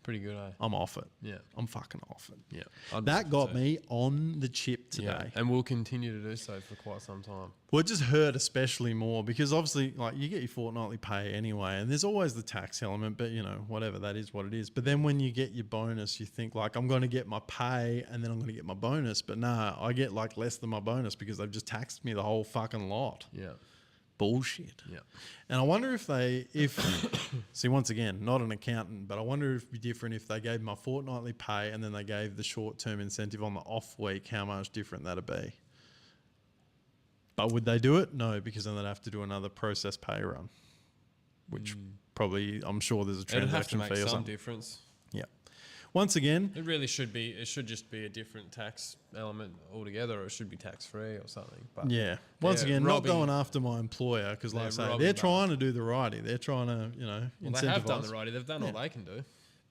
Pretty good, eh? I'm off it. Yeah. I'm fucking off it. Yeah. That got me on the chip today. Yeah. And we'll continue to do so for quite some time. Well, it just hurt especially more because obviously, like, you get your fortnightly pay anyway, and there's always the tax element, but, whatever, that is what it is. But then when you get your bonus, you think, like, I'm going to get my pay and then I'm going to get my bonus. But nah, I get, like, less than my bonus because they've just taxed me the whole fucking lot. Yeah. Bullshit. Yeah. And I wonder see, once again, not an accountant, but I wonder if it'd be different if they gave my fortnightly pay and then they gave the short-term incentive on the off week, how much different that'd be. But would they do it? No, because then they'd have to do another process pay run, which probably, I'm sure there's a It'd have to transaction make fee or some something. difference. Yeah. Once again, It really should be. It should just be a different tax element altogether, or it should be tax-free or something. But yeah. Once they're again, not robbing- going after my employer because, like I they're say, robbing they're Buzz. trying to do the righty. They're trying to, Well, incentivize. they have done the righty. They've done all they can do.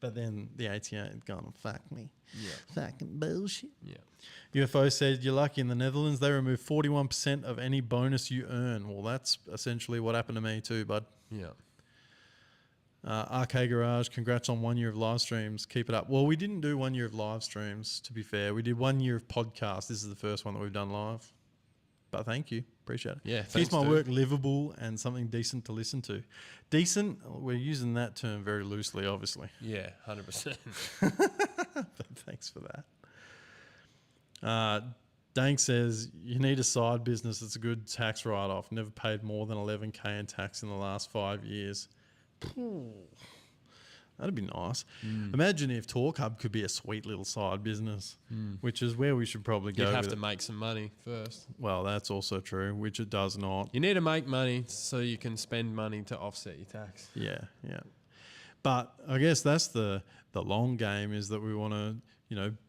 But then the ATO had gone, fuck me. Yeah. Fucking bullshit. Yeah. UFO said, you're lucky in the Netherlands. They remove 41% of any bonus you earn. Well, that's essentially what happened to me too, bud. Yeah. Arcade Garage, congrats on 1 year of live streams. Keep it up. Well, we didn't do 1 year of live streams, to be fair. We did 1 year of podcasts. This is the first one that we've done live. But thank you. Appreciate it. Yeah, Keeps thanks, my dude. work livable and something decent to listen to. Decent, we're using that term very loosely, obviously. Yeah. 100%. But thanks for that. Dank says, you need a side business that's a good tax write-off. Never paid more than 11K in tax in the last 5 years. That'd be nice. Imagine if Torq Hub could be a sweet little side business, which is where we should probably go. You'd have with to it. make some money first. Well, that's also true, which it does not. You need to make money so you can spend money to offset your tax. Yeah. But I guess that's the long game is that we want to,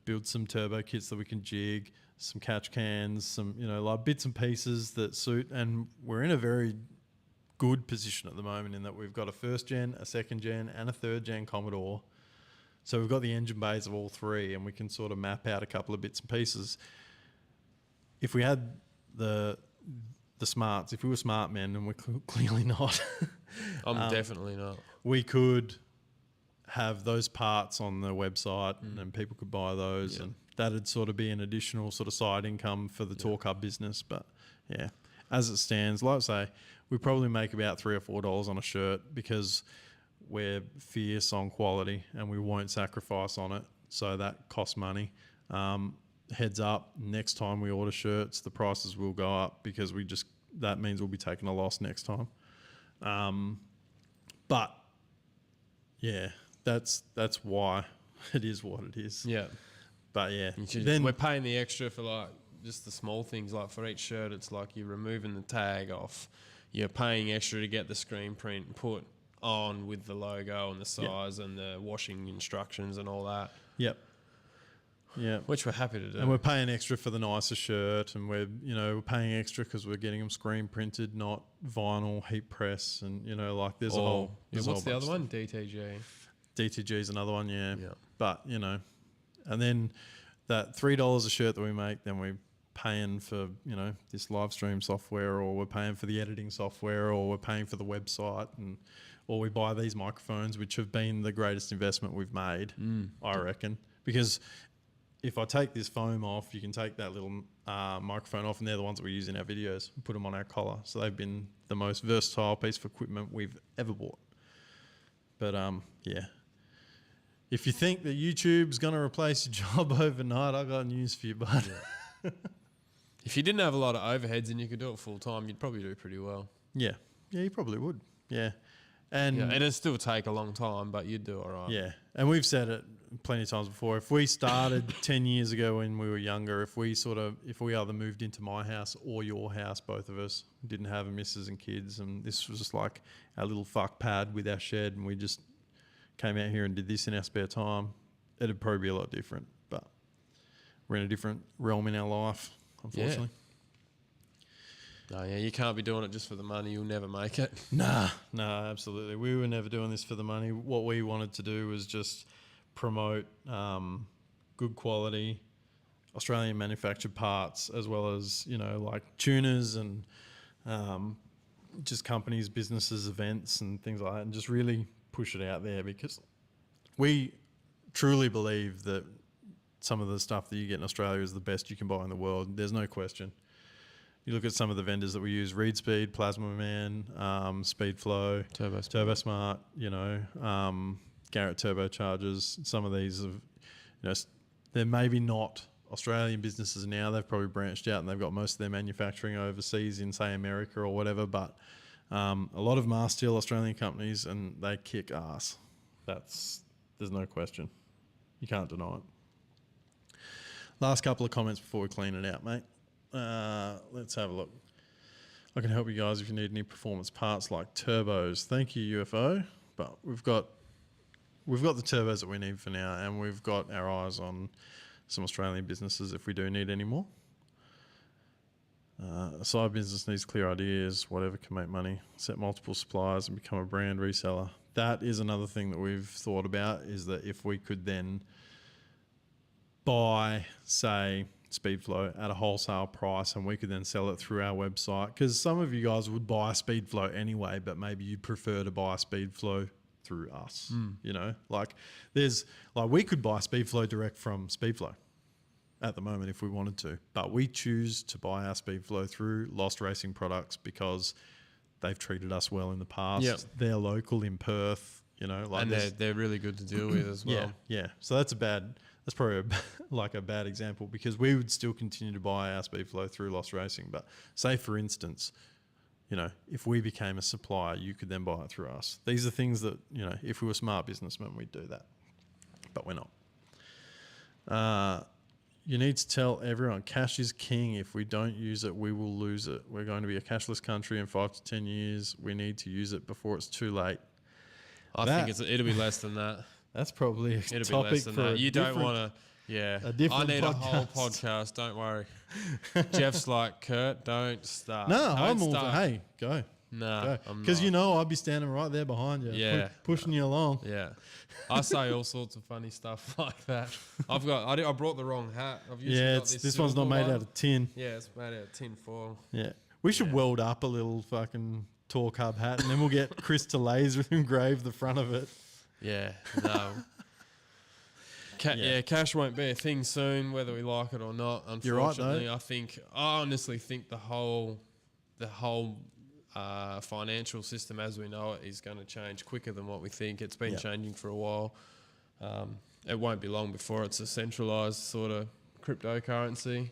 build some turbo kits that we can jig, some catch cans, some, like bits and pieces that suit. And we're in a very good position at the moment in that we've got a first gen, a second gen, and a third gen Commodore. So we've got the engine bays of all three, and we can sort of map out a couple of bits and pieces. If we had the smarts, if we were smart men, and we're clearly not, I'm definitely not. we could have those parts on the website, and people could buy those, and that'd sort of be an additional sort of side income for the Torq Hub business. But yeah, as it stands, like I say, we probably make about $3 or $4 on a shirt because we're fierce on quality and we won't sacrifice on it. So that costs money. Heads up, next time we order shirts, the prices will go up because that means we'll be taking a loss next time. But yeah, that's why it is what it is. Yeah. But yeah, Then we're paying the extra for like just the small things. Like for each shirt, it's like you're removing the tag off. You're paying extra to get the screen print put on with the logo and the size and the washing instructions and all that. Yep. Which we're happy to do. And we're paying extra for the nicer shirt, and we're paying extra because we're getting them screen printed, not vinyl heat press, and like there's a whole. There's what's a the whole other bunch one? of DTG. DTG is another one, yeah. Yeah. But and then that $3 a shirt that we make, then we're paying for this live stream software, or we're paying for the editing software, or we're paying for the website, or we buy these microphones, which have been the greatest investment we've made, I reckon, because if I take this foam off, you can take that little microphone off, and they're the ones that we use in our videos. We put them on our collar. So they've been the most versatile piece of equipment we've ever bought. But yeah. If you think that YouTube's going to replace your job overnight, I got news for you, bud. If you didn't have a lot of overheads and you could do it full time, you'd probably do pretty well. Yeah. Yeah, you probably would. Yeah. And it'd still take a long time, but you'd do all right. yeah. And we've said it plenty of times before. If we started 10 years ago when we were younger, if we either moved into my house or your house, both of us didn't have a missus and kids, and this was just like our little fuck pad with our shed, and we just came out here and did this in our spare time, it'd probably be a lot different. But we're in a different realm in our life, unfortunately. No, yeah, you can't be doing it just for the money. You'll never make it. Nah, absolutely. We were never doing this for the money. What we wanted to do was just promote good quality Australian manufactured parts, as well as, you know, like tuners and just companies, businesses, events and things like that, and just really push it out there, because we truly believe that some of the stuff that you get in Australia is the best you can buy in the world. There's no question. You look at some of the vendors that we use: Reed Speed, Plasma Man, Speedflow, Turbo Smart, you know, Garrett Turbochargers. Some of these have, you know, they're maybe not Australian businesses now. They've probably branched out and they've got most of their manufacturing overseas in, say, America or whatever. But a lot of them are still Australian companies, and they kick ass. There's no question. You can't deny it. Last couple of comments before we clean it out, mate. Let's have a look. I can help you guys if you need any performance parts like turbos. Thank you, UFO. But we've got the turbos that we need for now, and we've got our eyes on some Australian businesses if we do need any more. A side business needs clear ideas, whatever can make money, set multiple suppliers and become a brand reseller. That is another thing that we've thought about, is that if we could then buy, say, Speedflow at a wholesale price, and we could then sell it through our website, because some of you guys would buy Speedflow anyway, but maybe you'd prefer to buy Speedflow through us. You know, like we could buy Speedflow direct from Speedflow at the moment if we wanted to, but we choose to buy our Speedflow through Lost Racing Products because they've treated us well in the past. Yep. They're local in Perth, you know, like, and they're really good to deal with as well. Yeah. So that's probably a bad example, because we would still continue to buy our Speedflow through Lost Racing. But say, for instance, you know, if we became a supplier, you could then buy it through us. These are things that, you know, if we were smart businessmen, we'd do that. But we're not. You need to tell everyone cash is king. If we don't use it, we will lose it. We're going to be a cashless country in 5 to 10 years. We need to use it before it's too late. I think it'll be less than that. That's probably a It'll topic be less than for that. You don't want to. Yeah, I need a whole podcast. Don't worry. Jeff's like, Kurt, don't start. No, I'm all start. Hey, go. No, because you know I'd be standing right there behind you, pushing you along. Yeah, I say all sorts of funny stuff like that. I brought the wrong hat. This one's not made out of tin. Yeah, it's made out of tin foil. Yeah, we should weld up a little fucking Torq Hub hat, and then we'll get Chris to laser engrave the front of it. Yeah, no. Cash won't be a thing soon, whether we like it or not. Unfortunately, you're right, though. I honestly think the whole financial system as we know it is going to change quicker than what we think. It's been changing for a while. It won't be long before it's a centralised sort of cryptocurrency.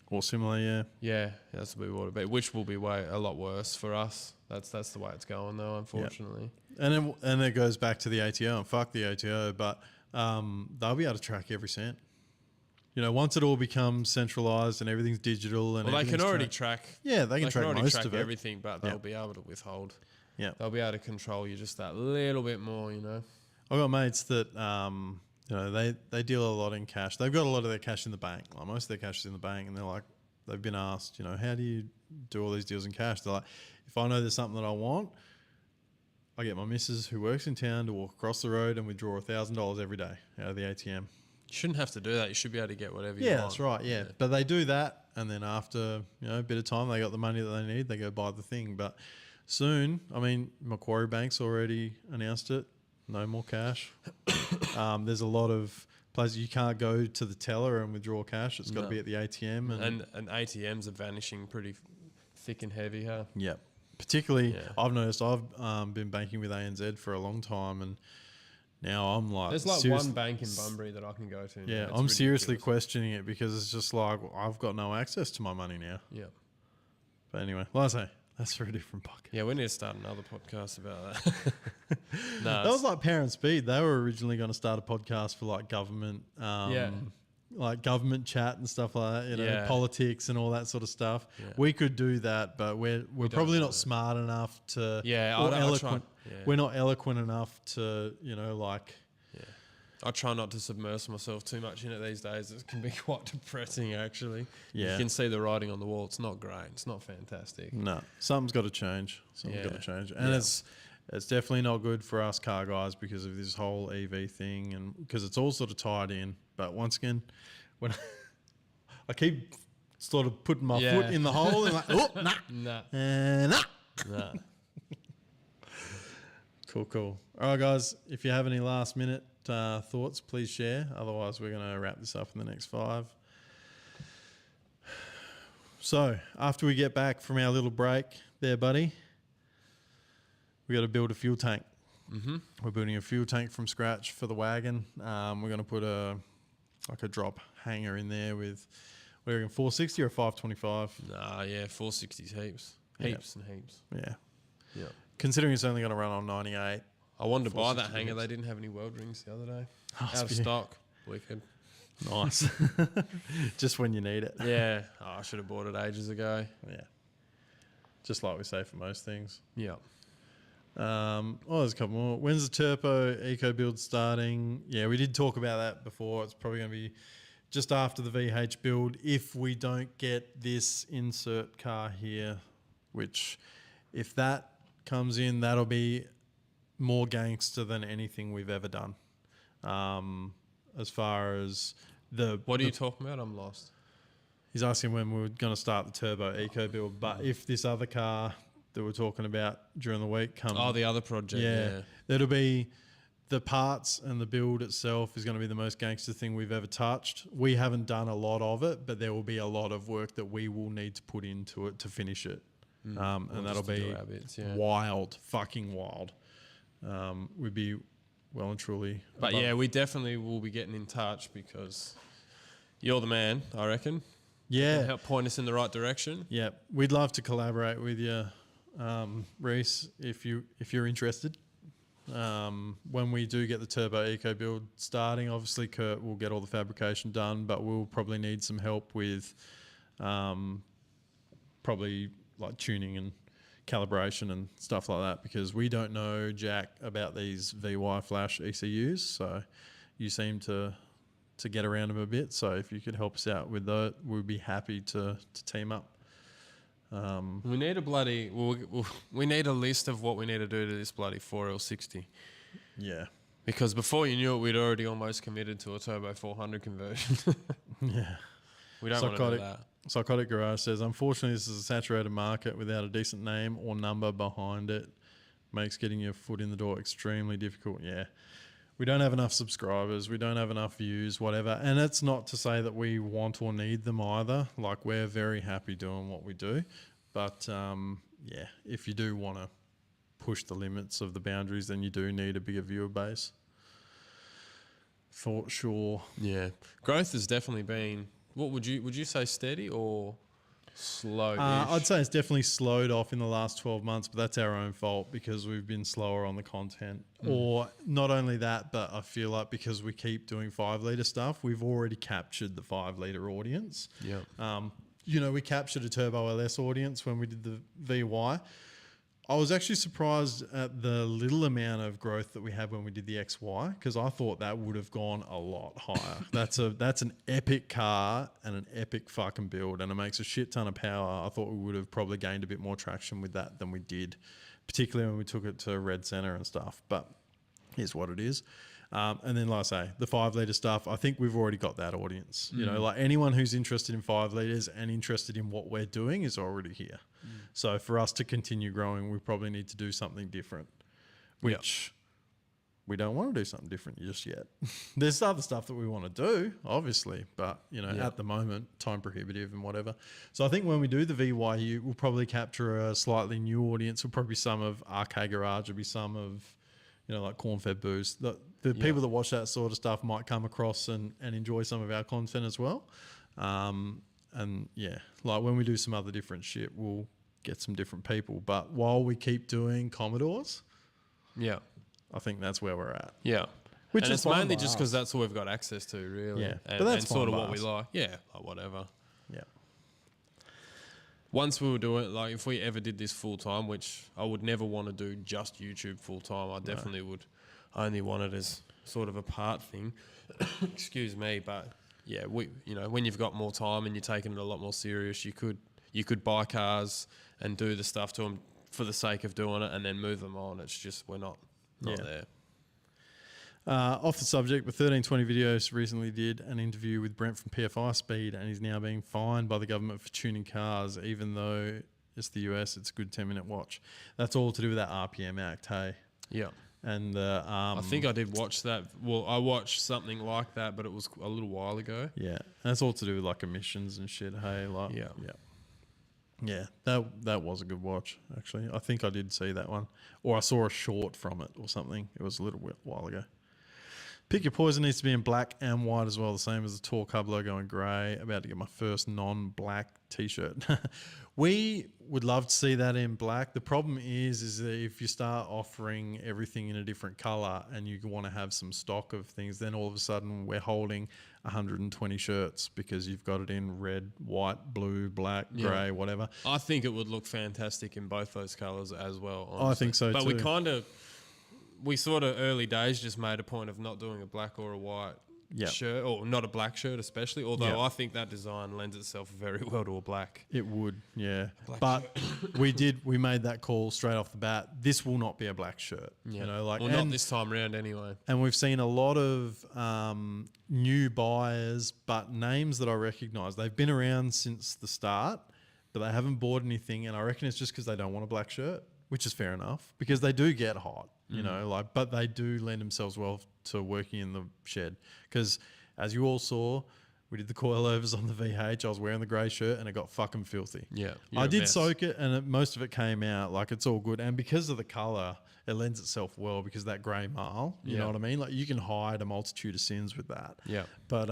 Or similar, Yeah, that's what it'll be, which will be a lot worse for us. That's the way it's going, though, unfortunately. And it goes back to the ATO, and fuck the ATO, but they'll be able to track every cent. You know, once it all becomes centralised and everything's digital, and they can already track. Yeah, they can track most of it. Everything, but they'll be able to withhold. Yeah, they'll be able to control you just that little bit more. You know, I've got mates that you know, they deal a lot in cash. They've got a lot of their cash in the bank. Like, most of their cash is in the bank, and they've been asked, you know, how do you do all these deals in cash? They're like, if I know there's something that I want, I get my missus who works in town to walk across the road and withdraw $1,000 every day out of the ATM. You shouldn't have to do that. You should be able to get whatever you want. Yeah, that's right. Yeah, but they do that, and then after, you know, a bit of time, they got the money that they need. They go buy the thing. But soon, I mean, Macquarie Bank's already announced it. No more cash. There's a lot of places you can't go to the teller and withdraw cash. It's got to be at the ATM. And ATMs are vanishing pretty thick and heavy, huh? Yeah. Particularly, I've noticed I've been banking with ANZ for a long time, and now I'm like... There's like one bank in Bunbury that I can go to. Yeah, I'm seriously questioning it, because it's just like, I've got no access to my money now. Yeah. But anyway, like I say, That's for a different podcast. Yeah, we need to start another podcast about that. No, That was like Parent Speed. They were originally going to start a podcast for like government, like government chat and stuff like that. You know, Yeah. politics and all that sort of stuff. Yeah. We could do that, but we're probably have not that. smart enough to. Yeah, or I'll try. eloquent. Yeah. We're not eloquent enough to, like. I try not to submerge myself too much in it these days. It can be quite depressing, actually. Yeah. You can see the writing on the wall. It's not great. It's not fantastic. No, something's got to change. Something's got to change, and it's definitely not good for us car guys because of this whole EV thing, and because it's all sort of tied in. But once again, when I keep sort of putting my foot in the hole and like, oh, nah, Nah. nah. Nah. Cool. All right, guys, if you have any last minute thoughts, please share. Otherwise, we're going to wrap this up in the next 5. So, after we get back from our little break there, buddy, we got to build a fuel tank. Mm-hmm. We're building a fuel tank from scratch for the wagon. We're going to put a drop hanger in there with, what do you reckon, 460 or 525? Nah, yeah, 460s heaps. Yeah. Heaps and heaps. Yeah. Yeah. Considering it's only going to run on 98. I wanted to buy that 460 hanger. heaps. They didn't have any weld rings the other day. Oh, Out of speaking- stock. Wicked. Nice. Just when you need it. Yeah. Oh, I should have bought it ages ago. Yeah. Just like we say for most things. Yeah. There's a couple more. When's the Turbo Eco build starting? Yeah, we did talk about that before. It's probably going to be just after the VH build if we don't get this insert car here, which if that comes in, that'll be more gangster than anything we've ever done. As far as What are you talking about? I'm lost. he's asking when we're going to start the Turbo Eco build, but if this other car that we're talking about during the week comes, Oh, the other project. Yeah. that'll be the parts and the build itself is going to be the most gangster thing we've ever touched. We haven't done a lot of it, but there will be a lot of work that we will need to put into it to finish it. And that'll just to do be our bits, yeah. wild, fucking wild. We'd be well and truly. But above- yeah, we definitely will be getting in touch because you're the man, I reckon. yeah, Help point us in the right direction. yeah. We'd love to collaborate with you, Reese, if you're interested. When we do get the Turbo Eco build starting, obviously Kurt will get all the fabrication done, but we'll probably need some help with probably like tuning and calibration and stuff like that because we don't know jack about these VY Flash ECUs. So you seem to get around them a bit. So if you could help us out with that, we'd be happy to team up. We need we need a list of what we need to do to this bloody 4L60. Yeah. Because before you knew it, we'd already almost committed to a Turbo 400 conversion. Yeah. We don't want to do that. Psychotic Garage says, unfortunately, this is a saturated market without a decent name or number behind it. Makes getting your foot in the door extremely difficult. Yeah. We don't have enough subscribers. We don't have enough views, whatever. And it's not to say that we want or need them either. Like, we're very happy doing what we do. But, yeah, if you do want to push the limits of the boundaries, then you do need a bigger viewer base. For sure. Yeah. Growth has definitely been, what would you say, steady or slow? I'd say it's definitely slowed off in the last 12 months, but that's our own fault because we've been slower on the content. Or not only that, but I feel like because we keep doing 5 litre stuff, we've already captured the 5 litre audience. Yeah. We captured a Turbo LS audience when we did the VY. I was actually surprised at the little amount of growth that we had when we did the XY because I thought that would have gone a lot higher. That's an epic car and an epic fucking build, and it makes a shit ton of power. I thought we would have probably gained a bit more traction with that than we did, particularly when we took it to Red Center and stuff. But here's what it is. And then, like I say, the 5 litre stuff, I think we've already got that audience. You know, like anyone who's interested in 5 litres and interested in what we're doing is already here. So for us to continue growing, we probably need to do something different, which we don't want to do something different just yet. There's other stuff that we want to do, obviously, but, at the moment, time prohibitive and whatever. So I think when we do the VYU, we'll probably capture a slightly new audience. Will probably be some of Arcade Garage, will be some of, like Corn-Fed Boost. The people that watch that sort of stuff might come across and enjoy some of our content as well. And yeah, like when we do some other different shit, we'll get some different people. But while we keep doing Commodores, Yeah. I think that's where we're at. Yeah. Which and is it's fine mainly by just because us. that's all we've got access to, really. Yeah, And, but that's and sort of fine what by we us. like. Yeah, like whatever. Yeah. Once we were doing, like, if we ever did this full time, which I would never want to do just YouTube full time, I definitely would only want it as sort of a part thing. Excuse me, but yeah, when you've got more time and you're taking it a lot more serious, you could buy cars and do the stuff to them for the sake of doing it and then move them on. It's just we're not there. Off the subject, but 1320 Videos recently did an interview with Brent from PFI Speed, and he's now being fined by the government for tuning cars, even though it's the US, it's a good 10-minute watch. That's all to do with that RPM Act, hey? Yeah. And I think I did watch that. Well, I watched something like that, but it was a little while ago. yeah, that's all to do with like emissions and shit, hey? Like, yeah. That was a good watch, actually. I think I did see that one, or I saw a short from it or something. It was a little while ago. Pick Your Poison needs to be in black and white as well, the same as the Torq Hub logo in grey. About to get my first non-black t-shirt. We would love to see that in black. The problem is that if you start offering everything in a different colour and you want to have some stock of things, then all of a sudden we're holding 120 shirts because you've got it in red, white, blue, black, grey, whatever. I think it would look fantastic in both those colours as well. I Honestly. think so but too. we sort of early days just made a point of not doing a black or a white shirt, or not a black shirt especially, although I think that design lends itself very well to a black. It would, yeah. But we made that call straight off the bat. This will not be a black shirt. Yeah. You know, like, well, not this time round anyway. And we've seen a lot of new buyers, but names that I recognise. They've been around since the start, but they haven't bought anything. And I reckon it's just because they don't want a black shirt, which is fair enough, because they do get hot, you know, like, but they do lend themselves well to working in the shed. Because as you all saw, we did the coilovers on the VH. I was wearing the grey shirt and it got fucking filthy. Yeah. I did soak it and most of it came out. Like, it's all good. And because of the colour, it lends itself well because that grey marl, you know what I mean? Like, you can hide a multitude of sins with that. Yeah. But,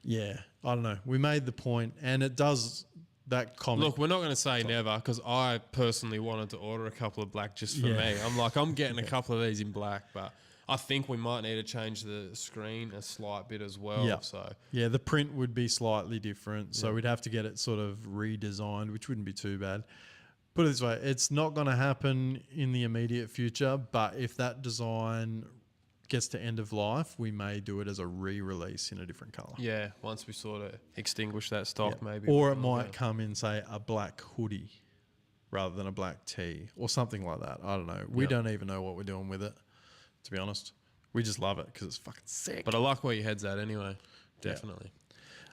yeah, I don't know. We made the point and it does that comment. Look, we're not going to say never, because I personally wanted to order a couple of black just for me. I'm like, I'm getting a couple of these in black, but I think we might need to change the screen a slight bit as well. Yeah. So yeah, the print would be slightly different. So we'd have to get it sort of redesigned, which wouldn't be too bad. Put it this way, it's not going to happen in the immediate future, but if that design gets to end of life, we may do it as a re-release in a different colour. yeah, once we sort of extinguish that stock, maybe. Or it might come in, say, a black hoodie rather than a black tee or something like that. I don't know. We don't even know what we're doing with it, to be honest. We just love it because it's fucking sick. But I like where your head's at anyway. Definitely.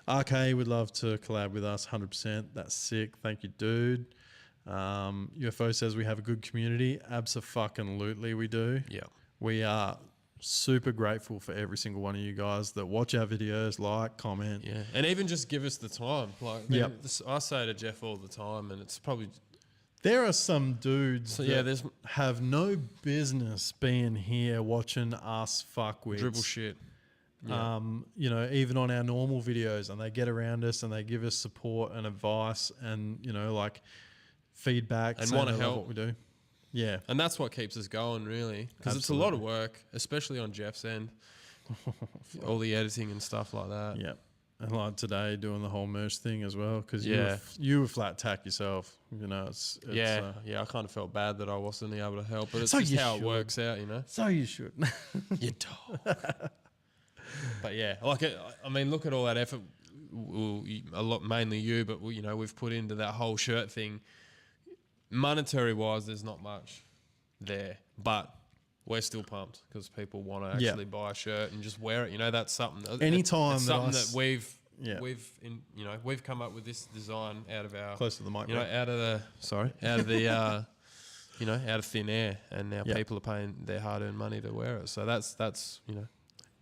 RK would love to collab with us, 100%. That's sick. Thank you, dude. UFO says we have a good community. Abso-fucking-lutely we do. Yeah. We are super grateful for every single one of you guys that watch our videos, like, comment. Yeah. And even just give us the time. Like, I say to Jeff all the time, and it's probably... There are some dudes that there's have no business being here watching us fuckwits. dribble shit. Yeah. You know, even on our normal videos, and they get around us and they give us support and advice and, you know, like feedback And saying wanna they love help. what we do. Yeah. And that's what keeps us going, really. Because it's a lot of work, especially on Jeff's end. All the editing and stuff like that. Yeah. And like today, doing the whole merch thing as well, because Yeah. you were flat tack yourself. You know, it's Yeah, I kind of felt bad that I wasn't able to help, but it's So just you how it should. works out, you know? so you should. You dog. But yeah, like, I mean, look at all that effort, a lot, mainly you, but, you know, we've put into that whole shirt thing. Monetary wise, there's not much there, but we're still pumped because people want to actually buy a shirt and just wear it. You know, that's something. Anytime it's that something I that Yeah. we've come up with this design out of our Close to the mic, you know, right? out of the out of thin air, and now people are paying their hard-earned money to wear it. So that's you know,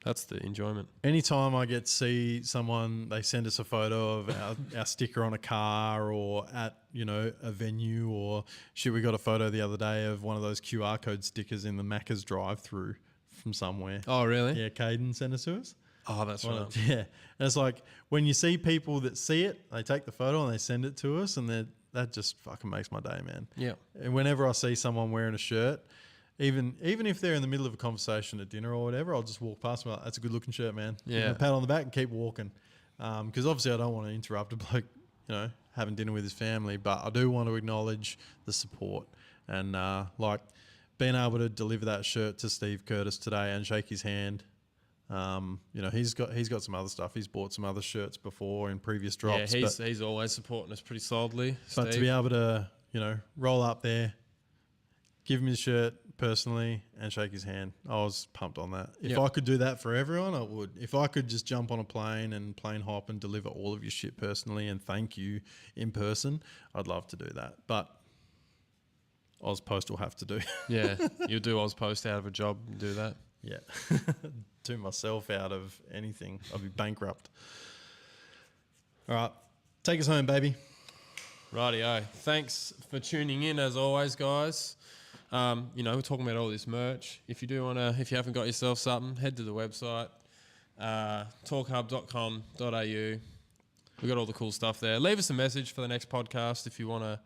that's the enjoyment. Anytime I get to see someone, they send us a photo of our sticker on a car or at, you know, a venue or shit. We got a photo the other day of one of those QR code stickers in the Macca's drive-through from somewhere. Oh, really? Yeah, Caden sent it to us. Oh, that's right. Yeah. And it's like when you see people that see it, they take the photo and they send it to us and that just fucking makes my day, man. Yeah. And whenever I see someone wearing a shirt, even if they're in the middle of a conversation at dinner or whatever, I'll just walk past them like, that's a good looking shirt, man. Give them a pat on the back and keep walking. Because obviously I don't want to interrupt a bloke, having dinner with his family, but I do want to acknowledge the support and being able to deliver that shirt to Steve Curtis today and shake his hand. He's got some other stuff. He's bought some other shirts before in previous drops. Yeah, he's always supporting us pretty solidly. But Steve. to be able to, roll up there, give him his shirt personally and shake his hand, I was pumped on that. If I could do that for everyone, I would. If I could just jump on a plane and plane hop and deliver all of your shit personally and thank you in person, I'd love to do that. But Ozpost will have to do. Yeah, you'll do Ozpost out of a job and do that. Yeah. Do myself out of anything. I'll be bankrupt. All right. Take us home, baby. Rightio. Thanks for tuning in as always, guys. We're talking about all this merch. If you haven't got yourself something, head to the website, torqhub.com.au. We've got all the cool stuff there. Leave us a message for the next podcast if you want to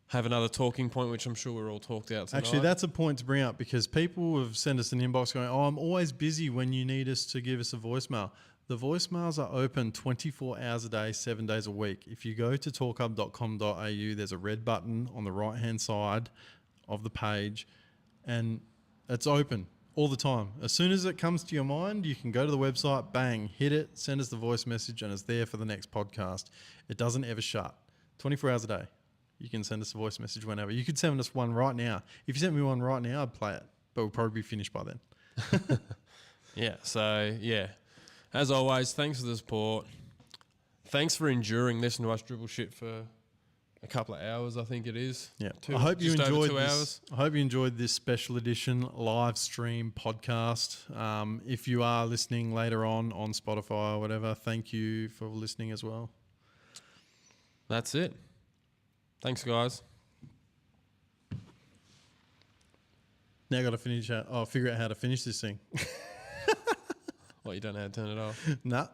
have another talking point, which I'm sure we're all talked out tonight. Actually, that's a point to bring up because people have sent us an inbox going, I'm always busy when you need us to give us a voicemail. The voicemails are open 24 hours a day, 7 days a week. If you go to torqhub.com.au, there's a red button on the right-hand side of the page, and it's open all the time. As soon as it comes to your mind, you can go to the website, bang, hit it, send us the voice message, and it's there for the next podcast. It doesn't ever shut. 24 hours a day. You can send us a voice message whenever. You could send us one right now. If you sent me one right now, I'd play it, but we'll probably be finished by then. Yeah, so, yeah. As always, thanks for the support. Thanks for enduring listening to us dribble shit for a couple of hours, I think it is. Yeah. I hope you enjoyed this. I hope you enjoyed this special edition live stream podcast. If you are listening later on Spotify or whatever, thank you for listening as well. That's it. Thanks, guys. Now I got to figure out how to finish this thing. What, you don't know how to turn it off? Nah.